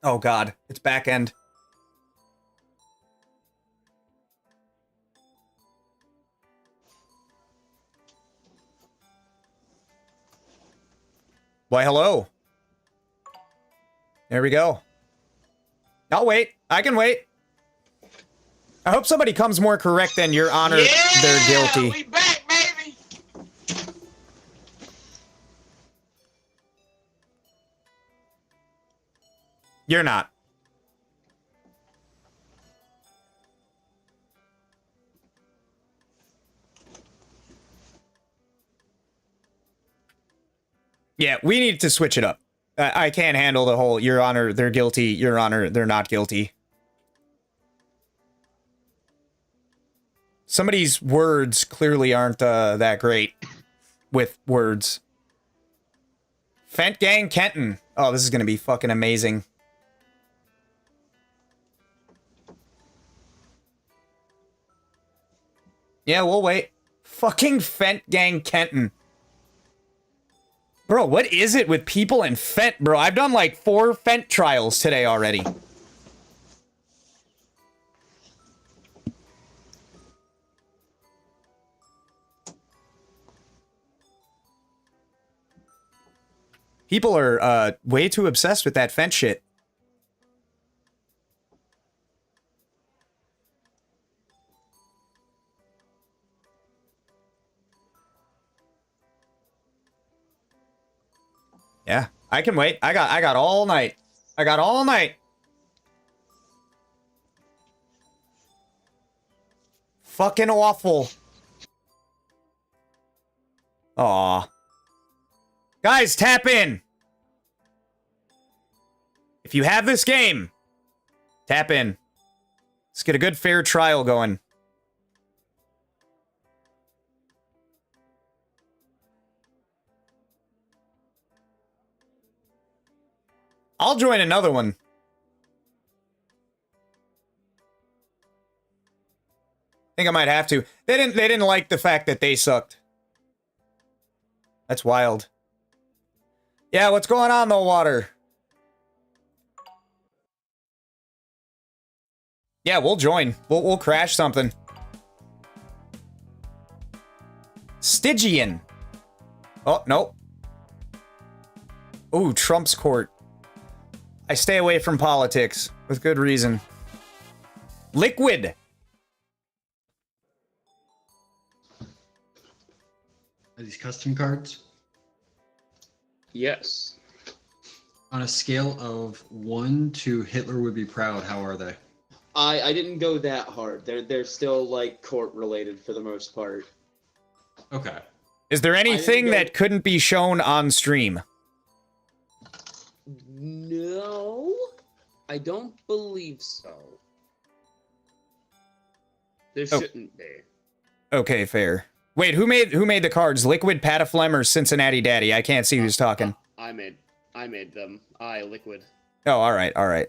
Oh god, it's back end. Why, hello. There we go. I'll wait. I can wait. I hope somebody comes more correct than Your Honor. They're guilty. We back, baby. You're not. Yeah, we need to switch it up. I can't handle the whole, Your Honor, they're guilty, Your Honor, they're not guilty. Somebody's words clearly aren't that great with words. Fent Gang Kenton. Oh, this is going to be fucking amazing. Yeah, we'll wait. Fucking Fent Gang Kenton. Bro, what is it with people in Fent, bro? I've done like 4 Fent trials today already. People are way too obsessed with that Fent shit. Yeah, I can wait. I got all night. I got all night. Fucking awful. Aw. Guys, tap in. If you have this game, tap in. Let's get a good fair trial going. I'll join another one. I think I might have to. They didn't like the fact that they sucked. That's wild. Yeah, what's going on though, Water? Yeah, we'll join. We'll crash something. Stygian. Oh, nope. Ooh, Trump's court. I stay away from politics with good reason. Liquid. Are these custom cards? Yes. On a scale of 1 to Hitler would be proud, how are they? I didn't go that hard. They're still like court related for the most part. Okay. Is there anything that couldn't be shown on stream? No, I don't believe so. There shouldn't be. Okay, fair. Wait, who made the cards? Liquid, Pataflem, or Cincinnati Daddy? I can't see who's talking. I made them. Liquid. Oh, all right, all right.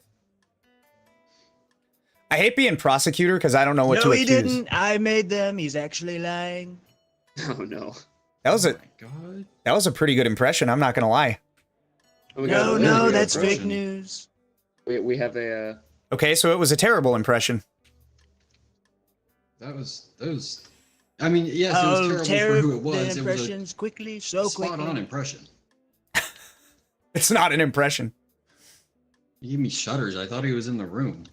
I hate being prosecutor because I don't know what to accuse. No, he didn't. I made them. He's actually lying. Oh no. That was a pretty good impression. I'm not gonna lie. Oh, No, that's fake news. We have a. Okay, so it was a terrible impression. That was. I mean, yes, it was terrible for who it was. The impressions quickly, so quickly. Spot on impression. It's not an impression. He gave me shudders. I thought he was in the room.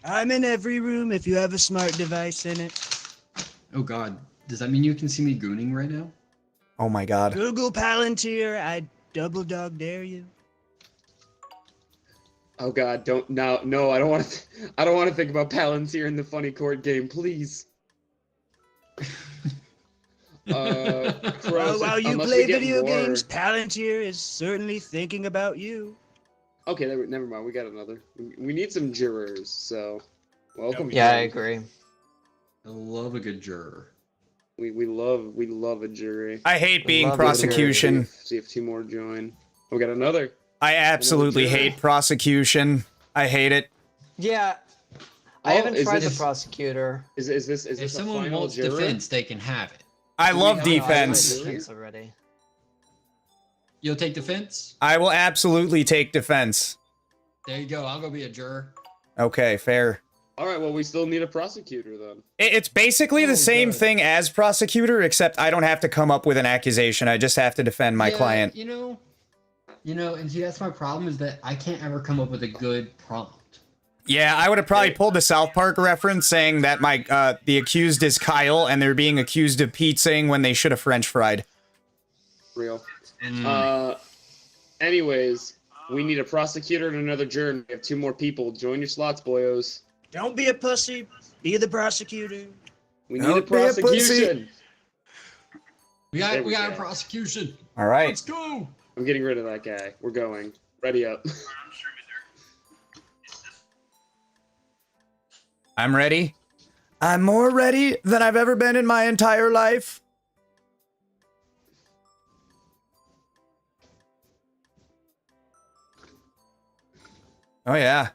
I'm in every room if you have a smart device in it. Oh God, does that mean you can see me gooning right now? Oh my God. Google Palantir, I double dog dare you. Oh God, no, I don't want to think about Palantir in the funny court game, please. While you play video games, Palantir is certainly thinking about you. Okay, never mind. We got another. We need some jurors, so welcome. Yeah, I agree. I love a good juror. We love a jury. I hate being prosecution. See if 2 more join. We got another. I absolutely hate prosecution. I hate it. Yeah. I haven't tried the prosecutor. Is this If a someone final wants juror? defense, they can have it. I love have defense. Defense already. You'll take defense? I will absolutely take defense. There you go. I'll go be a juror. Okay, fair. All right. Well, we still need a prosecutor then. It's basically the same thing as prosecutor, except I don't have to come up with an accusation. I just have to defend my client. You know, and see, that's my problem is that I can't ever come up with a good prompt. Yeah, I would have probably pulled the South Park reference saying that the accused is Kyle and they're being accused of pizzaing when they should have French fried. Real. Anyways, we need a prosecutor and another juror. We have 2 more people. Join your slots, boyos. Don't be a pussy. Be the prosecutor. We need a prosecution. We got a prosecution. All right. Let's go. I'm getting rid of that guy. We're going. Ready up. I'm ready. I'm more ready than I've ever been in my entire life. Oh, yeah.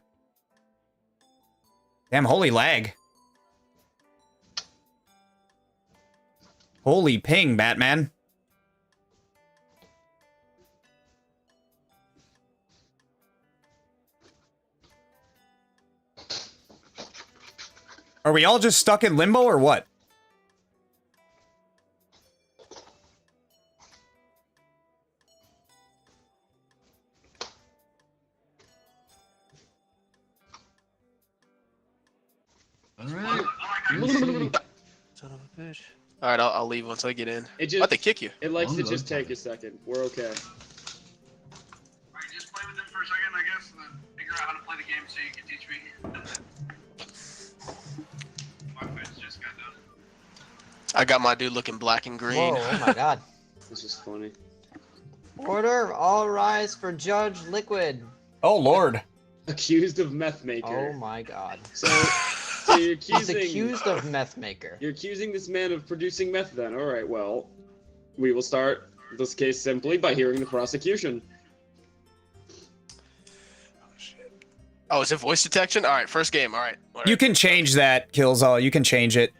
Damn, holy lag. Holy ping, Batman. Are we all just stuck in limbo or what? Alright. Son of a bitch. Alright, I'll leave once I get in. It just, But they kick you. It likes to just take a second. We're okay. Alright, just play with them for a second, I guess, and then figure out how to play the game so you can teach me. My quiz just got done. I got my dude looking black and green. Whoa, oh my god. This is funny. Order, all rise for Judge Liquid. Oh, Lord. Accused of meth maker. Oh my god. So you're accusing... He's accused of meth maker. You're accusing this man of producing meth then. Alright, well, we will start this case simply by hearing the prosecution. Oh, is it voice detection? Alright, first game, alright. You can change that, Killzall. You can change it.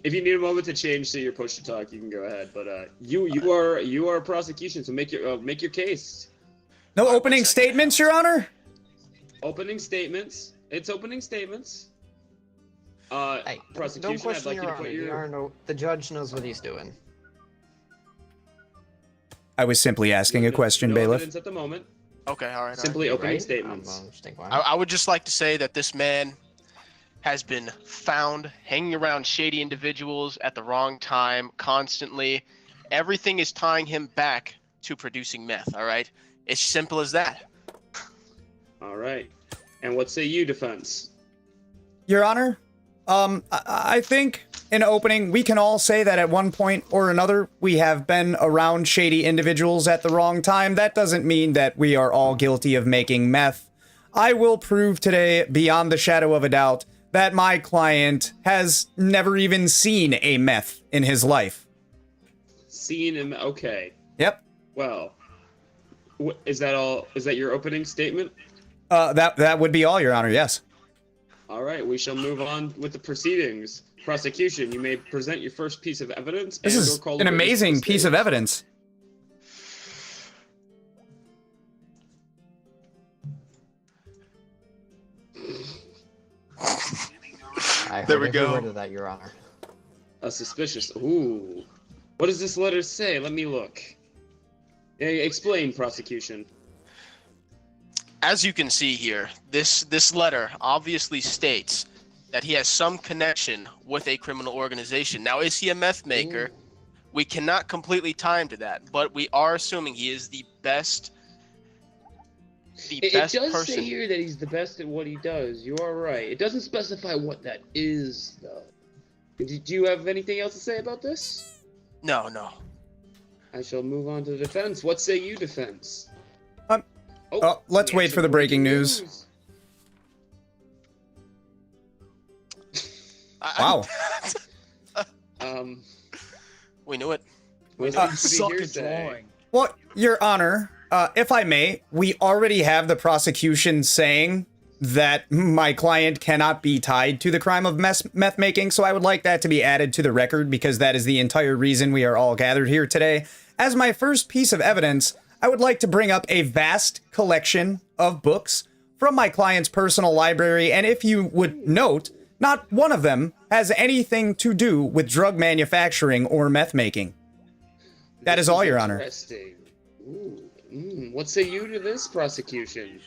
If you need a moment to change to your push to talk, you can go ahead. But you are a prosecution, so make your case. No opening statements, Your Honor? Opening statements. It's opening statements. Hey, prosecution, don't question I'd like your you to put honor. your... The judge knows what he's doing. I was simply asking a question, no Bailiff. evidence at the moment. Okay, alright. Simply opening Right? statements. I would just like to say that this man has been found hanging around shady individuals at the wrong time, constantly. Everything is tying him back to producing meth, alright? It's simple as that. Alright. And what say you, defense? Your Honor, I think in opening, we can all say that at one point or another, we have been around shady individuals at the wrong time. That doesn't mean that we are all guilty of making meth. I will prove today, beyond the shadow of a doubt, that my client has never even seen a meth in his life. Seen him, okay. Yep. Well, is that all? Is that your opening statement? That would be all, Your Honor, yes. All right, we shall move on with the proceedings. Prosecution, you may present your first piece of evidence. This is an amazing piece of evidence. I There heard we every go. word of that, Your Honor. A suspicious. Ooh. What does this letter say? Let me look. Explain, prosecution. As you can see here, this letter obviously states that he has some connection with a criminal organization. Now, is he a meth maker? We cannot completely tie him to that, but we are assuming he is the best. It does person. say here that he's the best at what he does. You are right. It doesn't specify what that is, though. Do you have anything else to say about this? No. I shall move on to the defense. What say you, defense? Let's wait for the breaking news. Wow. We knew it. Suck at drawing. Well, Your Honor, if I may, we already have the prosecution saying that my client cannot be tied to the crime of meth making, so I would like that to be added to the record because that is the entire reason we are all gathered here today. As my first piece of evidence, I would like to bring up a vast collection of books from my client's personal library, and if you would note, not one of them has anything to do with drug manufacturing or meth making. That is all, Your Honor. Interesting. Ooh. What say you to this, prosecution?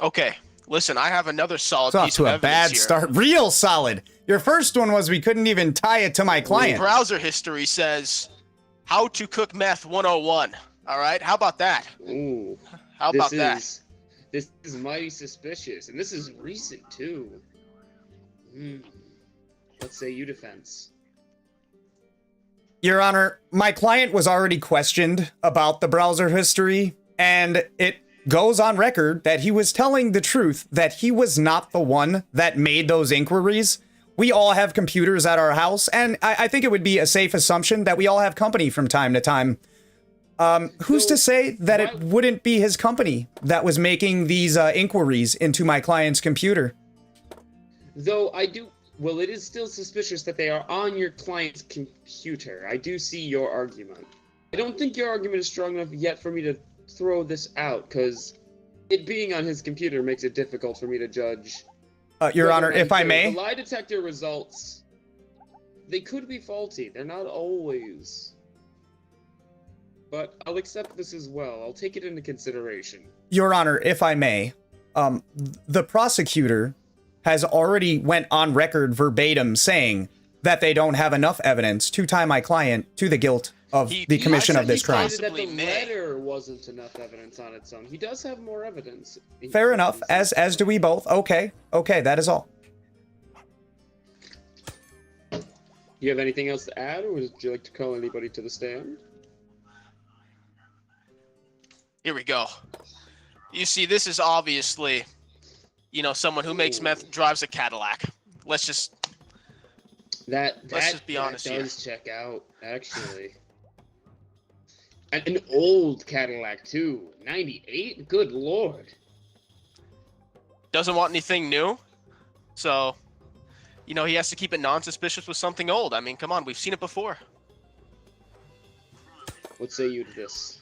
Okay, listen, I have another solid It's off piece to of a evidence bad here. start. Real solid. Your first one was we couldn't even tie it to my client. Browser history says how to cook meth 101. All right, how about that? Ooh. How about that? This is mighty suspicious, and this is recent too. What say you, defense? Your Honor, my client was already questioned about the browser history, and it goes on record that he was telling the truth, that he was not the one that made those inquiries. We all have computers at our house, and I think it would be a safe assumption that we all have company from time to time. Who's to say that it wouldn't be his company that was making these inquiries into my client's computer? Though I do Well, it is still suspicious that they are on your client's computer. I do see your argument. I don't think your argument is strong enough yet for me to throw this out, because it being on his computer makes it difficult for me to judge. Your Honor, if I may. The lie detector results, they could be faulty. They're not always. But I'll accept this as well. I'll take it into consideration. Your Honor, if I may, the prosecutor has already went on record verbatim saying that they don't have enough evidence to tie my client to the guilt of the commission of this crime. He said that the letter wasn't enough evidence on its own. He does have more evidence. Fair enough, as do we both. Okay, that is all. You have anything else to add, or would you like to call anybody to the stand? Here we go. You see, this is obviously, someone who makes meth, drives a Cadillac. Let's just be honest here. That does check out, actually. An old Cadillac, too. 98? Good lord. Doesn't want anything new. So, he has to keep it non-suspicious with something old. I mean, come on, we've seen it before. What say you to this?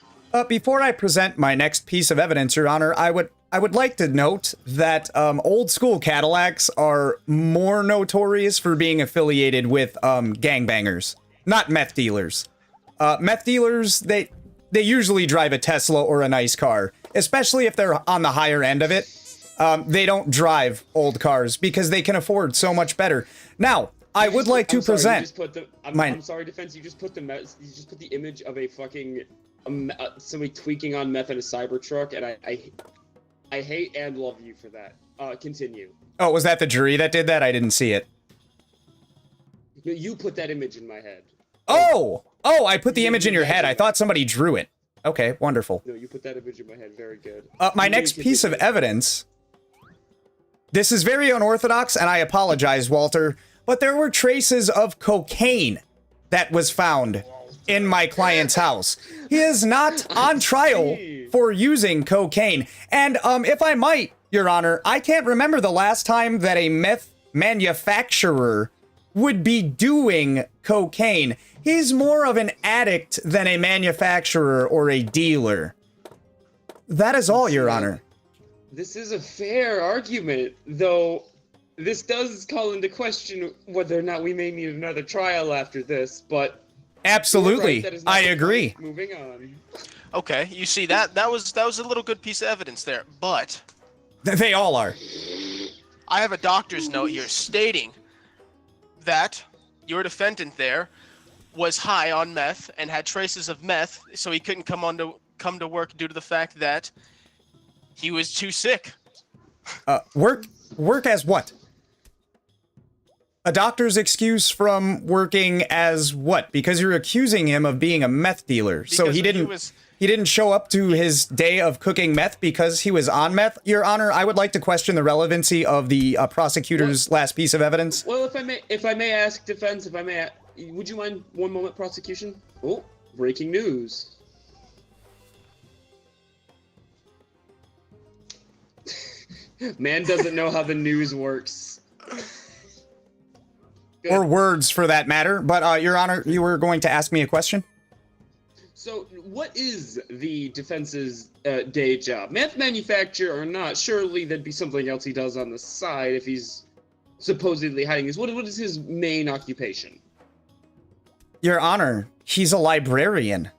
Before I present my next piece of evidence, Your Honor, I would like to note that old school Cadillacs are more notorious for being affiliated with gangbangers, not meth dealers. Meth dealers, they usually drive a Tesla or a nice car, especially if they're on the higher end of it. They don't drive old cars because they can afford so much better. Now, I would like to present. I'm sorry, defense. You just put the image of a fucking somebody tweaking on meth in a Cybertruck, and I hate and love you for that. Continue. Oh, was that the jury that did that? I didn't see it. No, you put that image in my head. Oh, I put the image in your head. I thought somebody drew it. Okay, wonderful. No, you put that image in my head. Very good. My next piece of evidence. This is very unorthodox, and I apologize, Walter, but there were traces of cocaine that was found in my client's house. He is not on trial for using cocaine. And if I might, Your Honor, I can't remember the last time that a meth manufacturer would be doing cocaine. He's more of an addict than a manufacturer or a dealer. That is all, Your Honor. This is a fair argument, though this does call into question whether or not we may need another trial after this, but... Absolutely, right, I agree. Moving on. Okay, you see, that was a little good piece of evidence there, but... They all are. I have a doctor's note here stating that your defendant there was high on meth and had traces of meth, so he couldn't come to work due to the fact that he was too sick. Work as what? A doctor's excuse from working as what? Because you're accusing him of being a meth dealer. So he didn't show up to his day of cooking meth because he was on meth. Your Honor, I would like to question the relevancy of the prosecutor's last piece of evidence. Well, if I may ask defense, would you mind one moment, prosecution? Oh, breaking news. Man doesn't know how the news works. Good. Or words, for that matter. But, Your Honor, you were going to ask me a question? So, what is the defense's day job? Meth manufacturer or not, surely there'd be something else he does on the side if he's supposedly hiding this. What is his main occupation? Your Honor, he's a librarian.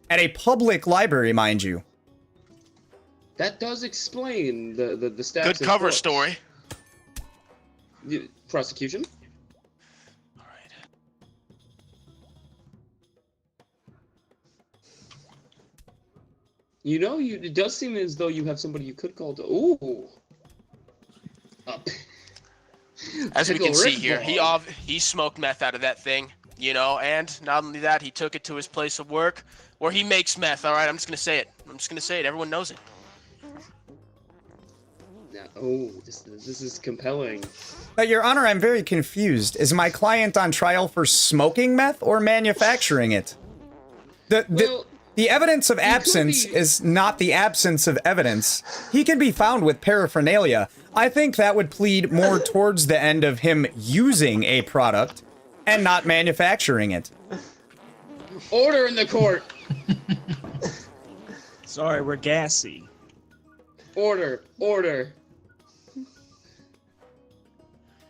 At a public library, mind you. That does explain the stats. Good cover story. Prosecution? You know, it does seem as though you have somebody you could call to. Ooh. Up. As we can see here, he smoked meth out of that thing, and not only that, he took it to his place of work where he makes meth. All right, I'm just going to say it. Everyone knows it. Oh, this is compelling. Your Honor, I'm very confused. Is my client on trial for smoking meth or manufacturing it? The evidence of absence is not the absence of evidence. He can be found with paraphernalia. I think that would plead more towards the end of him using a product and not manufacturing it. Order in the court. Sorry, we're gassy. Order.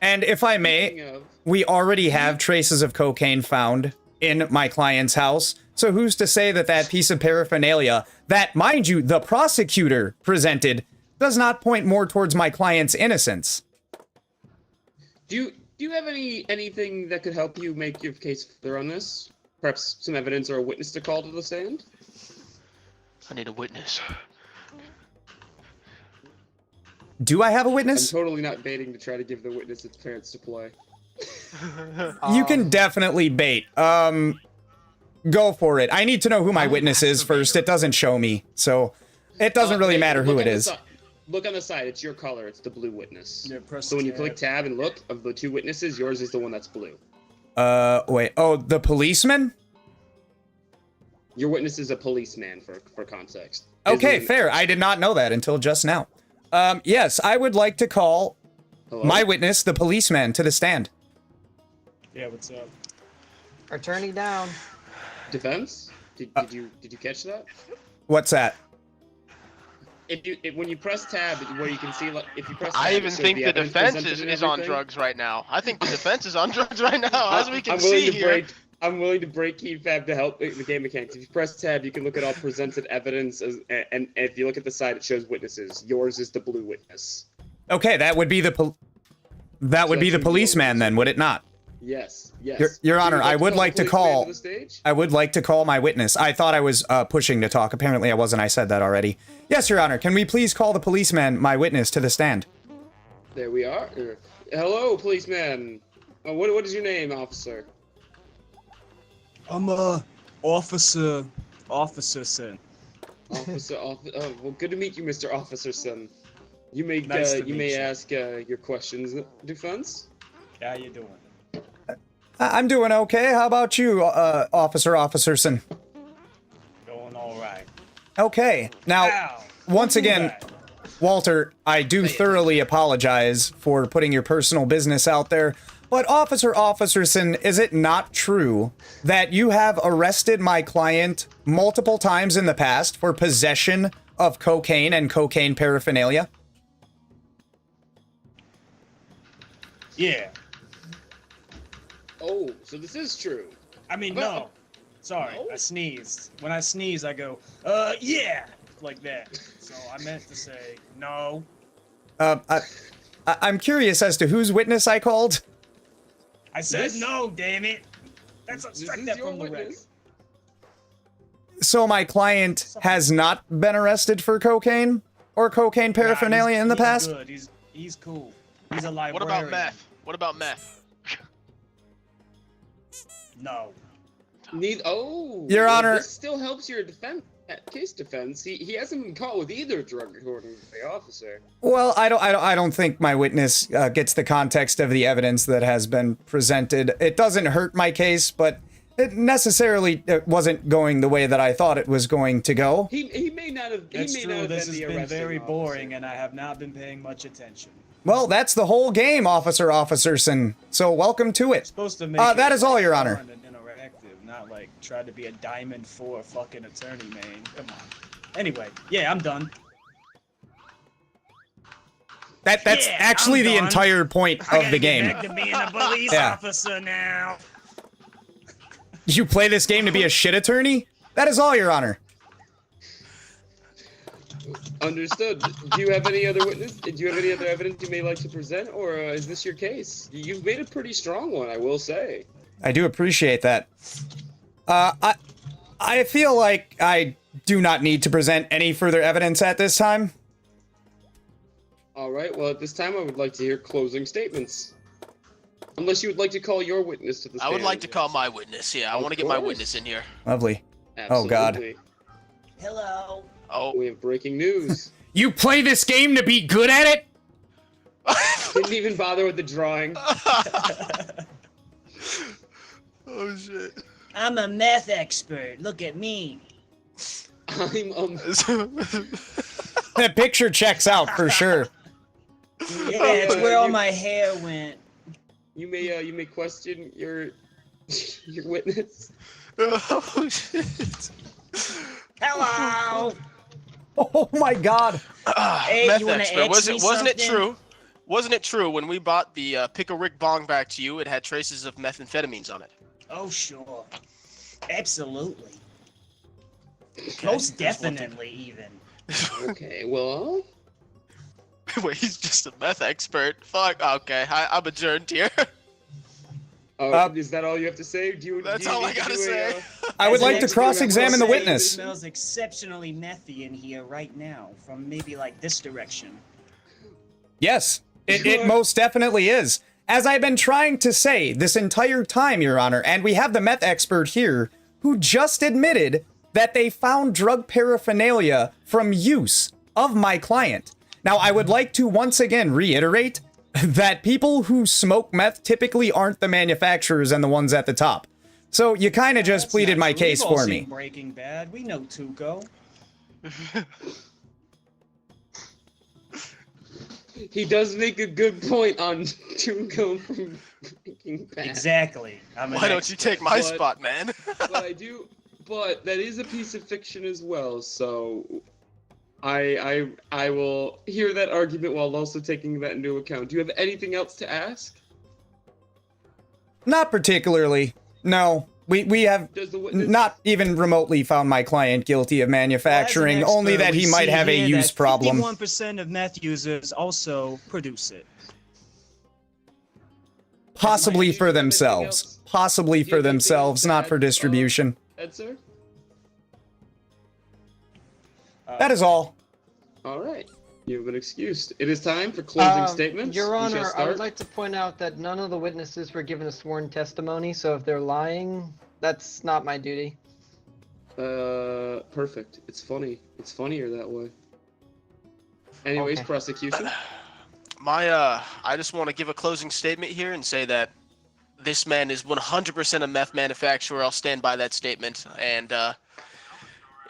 And if I may, we already have traces of cocaine found in my client's house. So who's to say that that piece of paraphernalia that, mind you, the prosecutor presented does not point more towards my client's innocence? Do you have anything that could help you make your case further on this? Perhaps some evidence or a witness to call to the stand? I need a witness. Do I have a witness? I'm totally not baiting to try to give the witness a chance to play. You can definitely bait. Go for it. I need to know who my witness is first. It doesn't show me, so it doesn't really matter who it is. Look on the side. It's your color. It's the blue witness. Yeah, press so when you tab. click tab and look, of the two witnesses, yours is the one that's blue. Wait. Oh, the policeman? Your witness is a policeman, for context. Okay, fair. I did not know that until just now. Yes, I would like to call my witness, the policeman, to the stand. Yeah, what's up? Attorney down. Defense? Did you catch that? What's that? When you press tab, where you can see, like, if you press tab, I it even shows think the evidence defense presented and is on everything. drugs right now. I think the defense is on drugs right now, as we can I'm willing see to here. break. I'm willing to break key fab to help the game mechanics. If you press tab, you can look at all presented evidence, and if you look at the side, it shows witnesses. Yours is the blue witness. Okay, that would be the policeman then, would it not? Yes. Yes. Your Honor, I would like to call. the stage? I would like to call my witness. I thought I was pushing to talk. Apparently, I wasn't. I said that already. Yes, Your Honor. Can we please call the policeman, my witness, to the stand? There we are. Hello, policeman. What is your name, officer? I'm Officerson. Officer. Oh, well, good to meet you, Mr. Officerson. You may Nice to you meet may you. ask your questions, defense. How you doing? I'm doing okay. How about you, Officer Officerson? Going all right. Okay. Now, once again, Walter, I do thoroughly apologize for putting your personal business out there. But Officer Officerson, is it not true that you have arrested my client multiple times in the past for possession of cocaine and cocaine paraphernalia? Yeah. Oh, so this is true. I mean, no. Sorry, I sneezed. When I sneeze, I go, yeah, like that. So I meant to say no. I'm curious as to whose witness I called. I said no, damn it. That's strike that from the record. So my client has not been arrested for cocaine or cocaine paraphernalia in the past? Good. He's cool. He's a librarian. What about meth? What about meth? No. Your Honor. This still helps your case defense. He hasn't been caught with either drug, according to the officer. Well, I don't think my witness gets the context of the evidence that has been presented. It doesn't hurt my case, but it necessarily wasn't going the way that I thought it was going to go. He may not have. That's he may true. not have This been has the been arresting very officer. boring, and I have not been paying much attention. Well, that's the whole game, Officer Officerson. So welcome to it. Supposed to make that it is all, Your Honor. fun and interactive, not like try to be a diamond for a fucking attorney, man. Come on. Anyway, yeah, I'm done. That's Yeah, actually I'm the done. entire point I of gotta the get game. back to being a police Yeah. officer now. You play this game to be a shit attorney? That is all, Your Honor. Understood. Do you have any other witness? Do you have any other evidence you may like to present, or is this your case? You've made a pretty strong one, I will say. I do appreciate that. I feel like I do not need to present any further evidence at this time. All right. Well, at this time, I would like to hear closing statements. Unless you would like to call your witness to the stand. I would like to call my witness. Yeah, I want to get my witness in here. Lovely. Oh, God. Absolutely. Hello. Oh. We have breaking news. You play this game to be good at it? Didn't even bother with the drawing. Oh shit. I'm a meth expert. Look at me. That picture checks out for sure. Yeah, it's where all my hair went. You may question your your witness. Oh shit. Hello. Oh my god. Hey, Meth you wanna expert. ask Wasn't me it something? true? Wasn't it true when we bought the Pick a Rick bong back to you? It had traces of methamphetamines on it. Oh sure, absolutely. Okay, Most that's one thing. definitely, even. Okay, well. Wait, he's just a meth expert. Fuck. Okay, I'm adjourned here. Is that all you have to say? That's all I gotta say. I would As an like to expert, cross-examine the I will say witness. It smells exceptionally methy in here right now, from maybe like this direction. Yes, it most definitely is. As I've been trying to say this entire time, Your Honor, and we have the meth expert here who just admitted that they found drug paraphernalia from use of my client. Now, I would like to once again reiterate that people who smoke meth typically aren't the manufacturers and the ones at the top. So you kind of just pleaded my case We've all for seen me. Breaking Bad. We know Tuco. He does make a good point on Tuco from Breaking Bad. Exactly. Why don't you take my spot, man? But that is a piece of fiction as well, so I will hear that argument while also taking that into account. Do you have anything else to ask? Not particularly. No. We have not even remotely found my client guilty of manufacturing, only that he might have a use problem. 51% of meth users also produce it. Possibly for themselves. Possibly for themselves, not for distribution. Ed, sir? That is all. All right. You have been excused. It is time for closing statements. Your We shall Honor, I start. would like to point out that none of the witnesses were given a sworn testimony, so if they're lying, that's not my duty. Perfect. It's funny. It's funnier that way. Anyways, Okay. prosecution. I just want to give a closing statement here and say that this man is 100% a meth manufacturer. I'll stand by that statement. And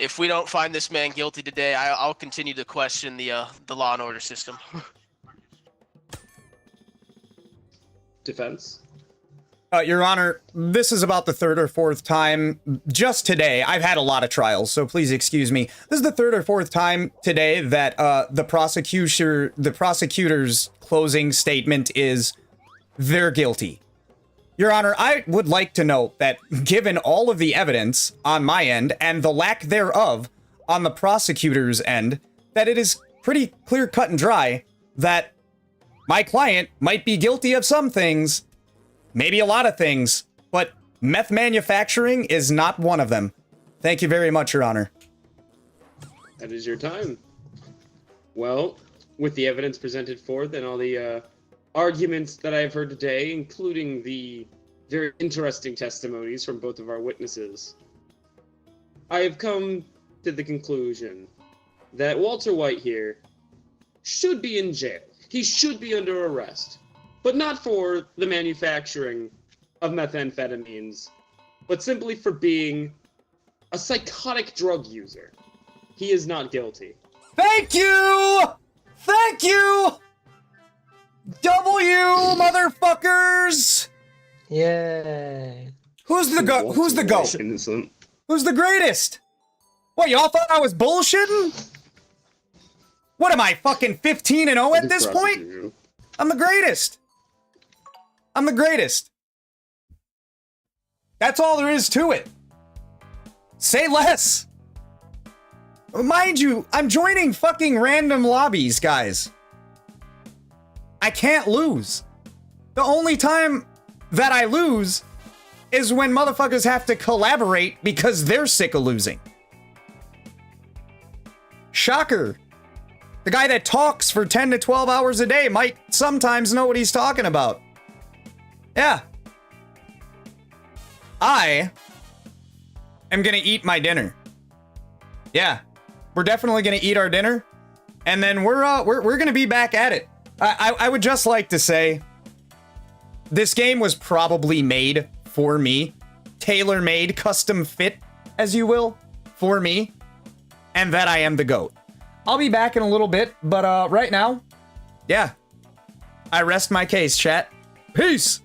if we don't find this man guilty today, I'll continue to question the law and order system. Defense. Your Honor, this is about the third or fourth time just today. I've had a lot of trials, so please excuse me. This is the third or fourth time today that the prosecutor's closing statement is they're guilty. Your Honor, I would like to note that given all of the evidence on my end and the lack thereof on the prosecutor's end, that it is pretty clear cut and dry that my client might be guilty of some things, maybe a lot of things, but meth manufacturing is not one of them. Thank you very much, Your Honor. That is your time. Well, with the evidence presented forth and all the arguments that I've heard today, including the very interesting testimonies from both of our witnesses, I have come to the conclusion that Walter White here should be in jail. He should be under arrest, but not for the manufacturing of methamphetamines, but simply for being a psychotic drug user. He is not guilty. Thank you! Thank you! W, motherfuckers! Yay. Who's the GOAT? Who's the GOAT? Innocent. Who's the greatest? What, y'all thought I was bullshitting? What am I, fucking 15-0 at this point? I'm the greatest. I'm the greatest. That's all there is to it. Say less. Mind you, I'm joining fucking random lobbies, guys. I can't lose. The only time that I lose is when motherfuckers have to collaborate because they're sick of losing. Shocker. The guy that talks for 10 to 12 hours a day might sometimes know what he's talking about. Yeah. I am gonna eat my dinner. Yeah. We're definitely gonna eat our dinner. And then we're gonna be back at it. I would just like to say, this game was probably made for me. Tailor-made, custom fit, as you will, for me and that I am the GOAT. I'll be back in a little bit, but right now, yeah, I rest my case, chat. Peace!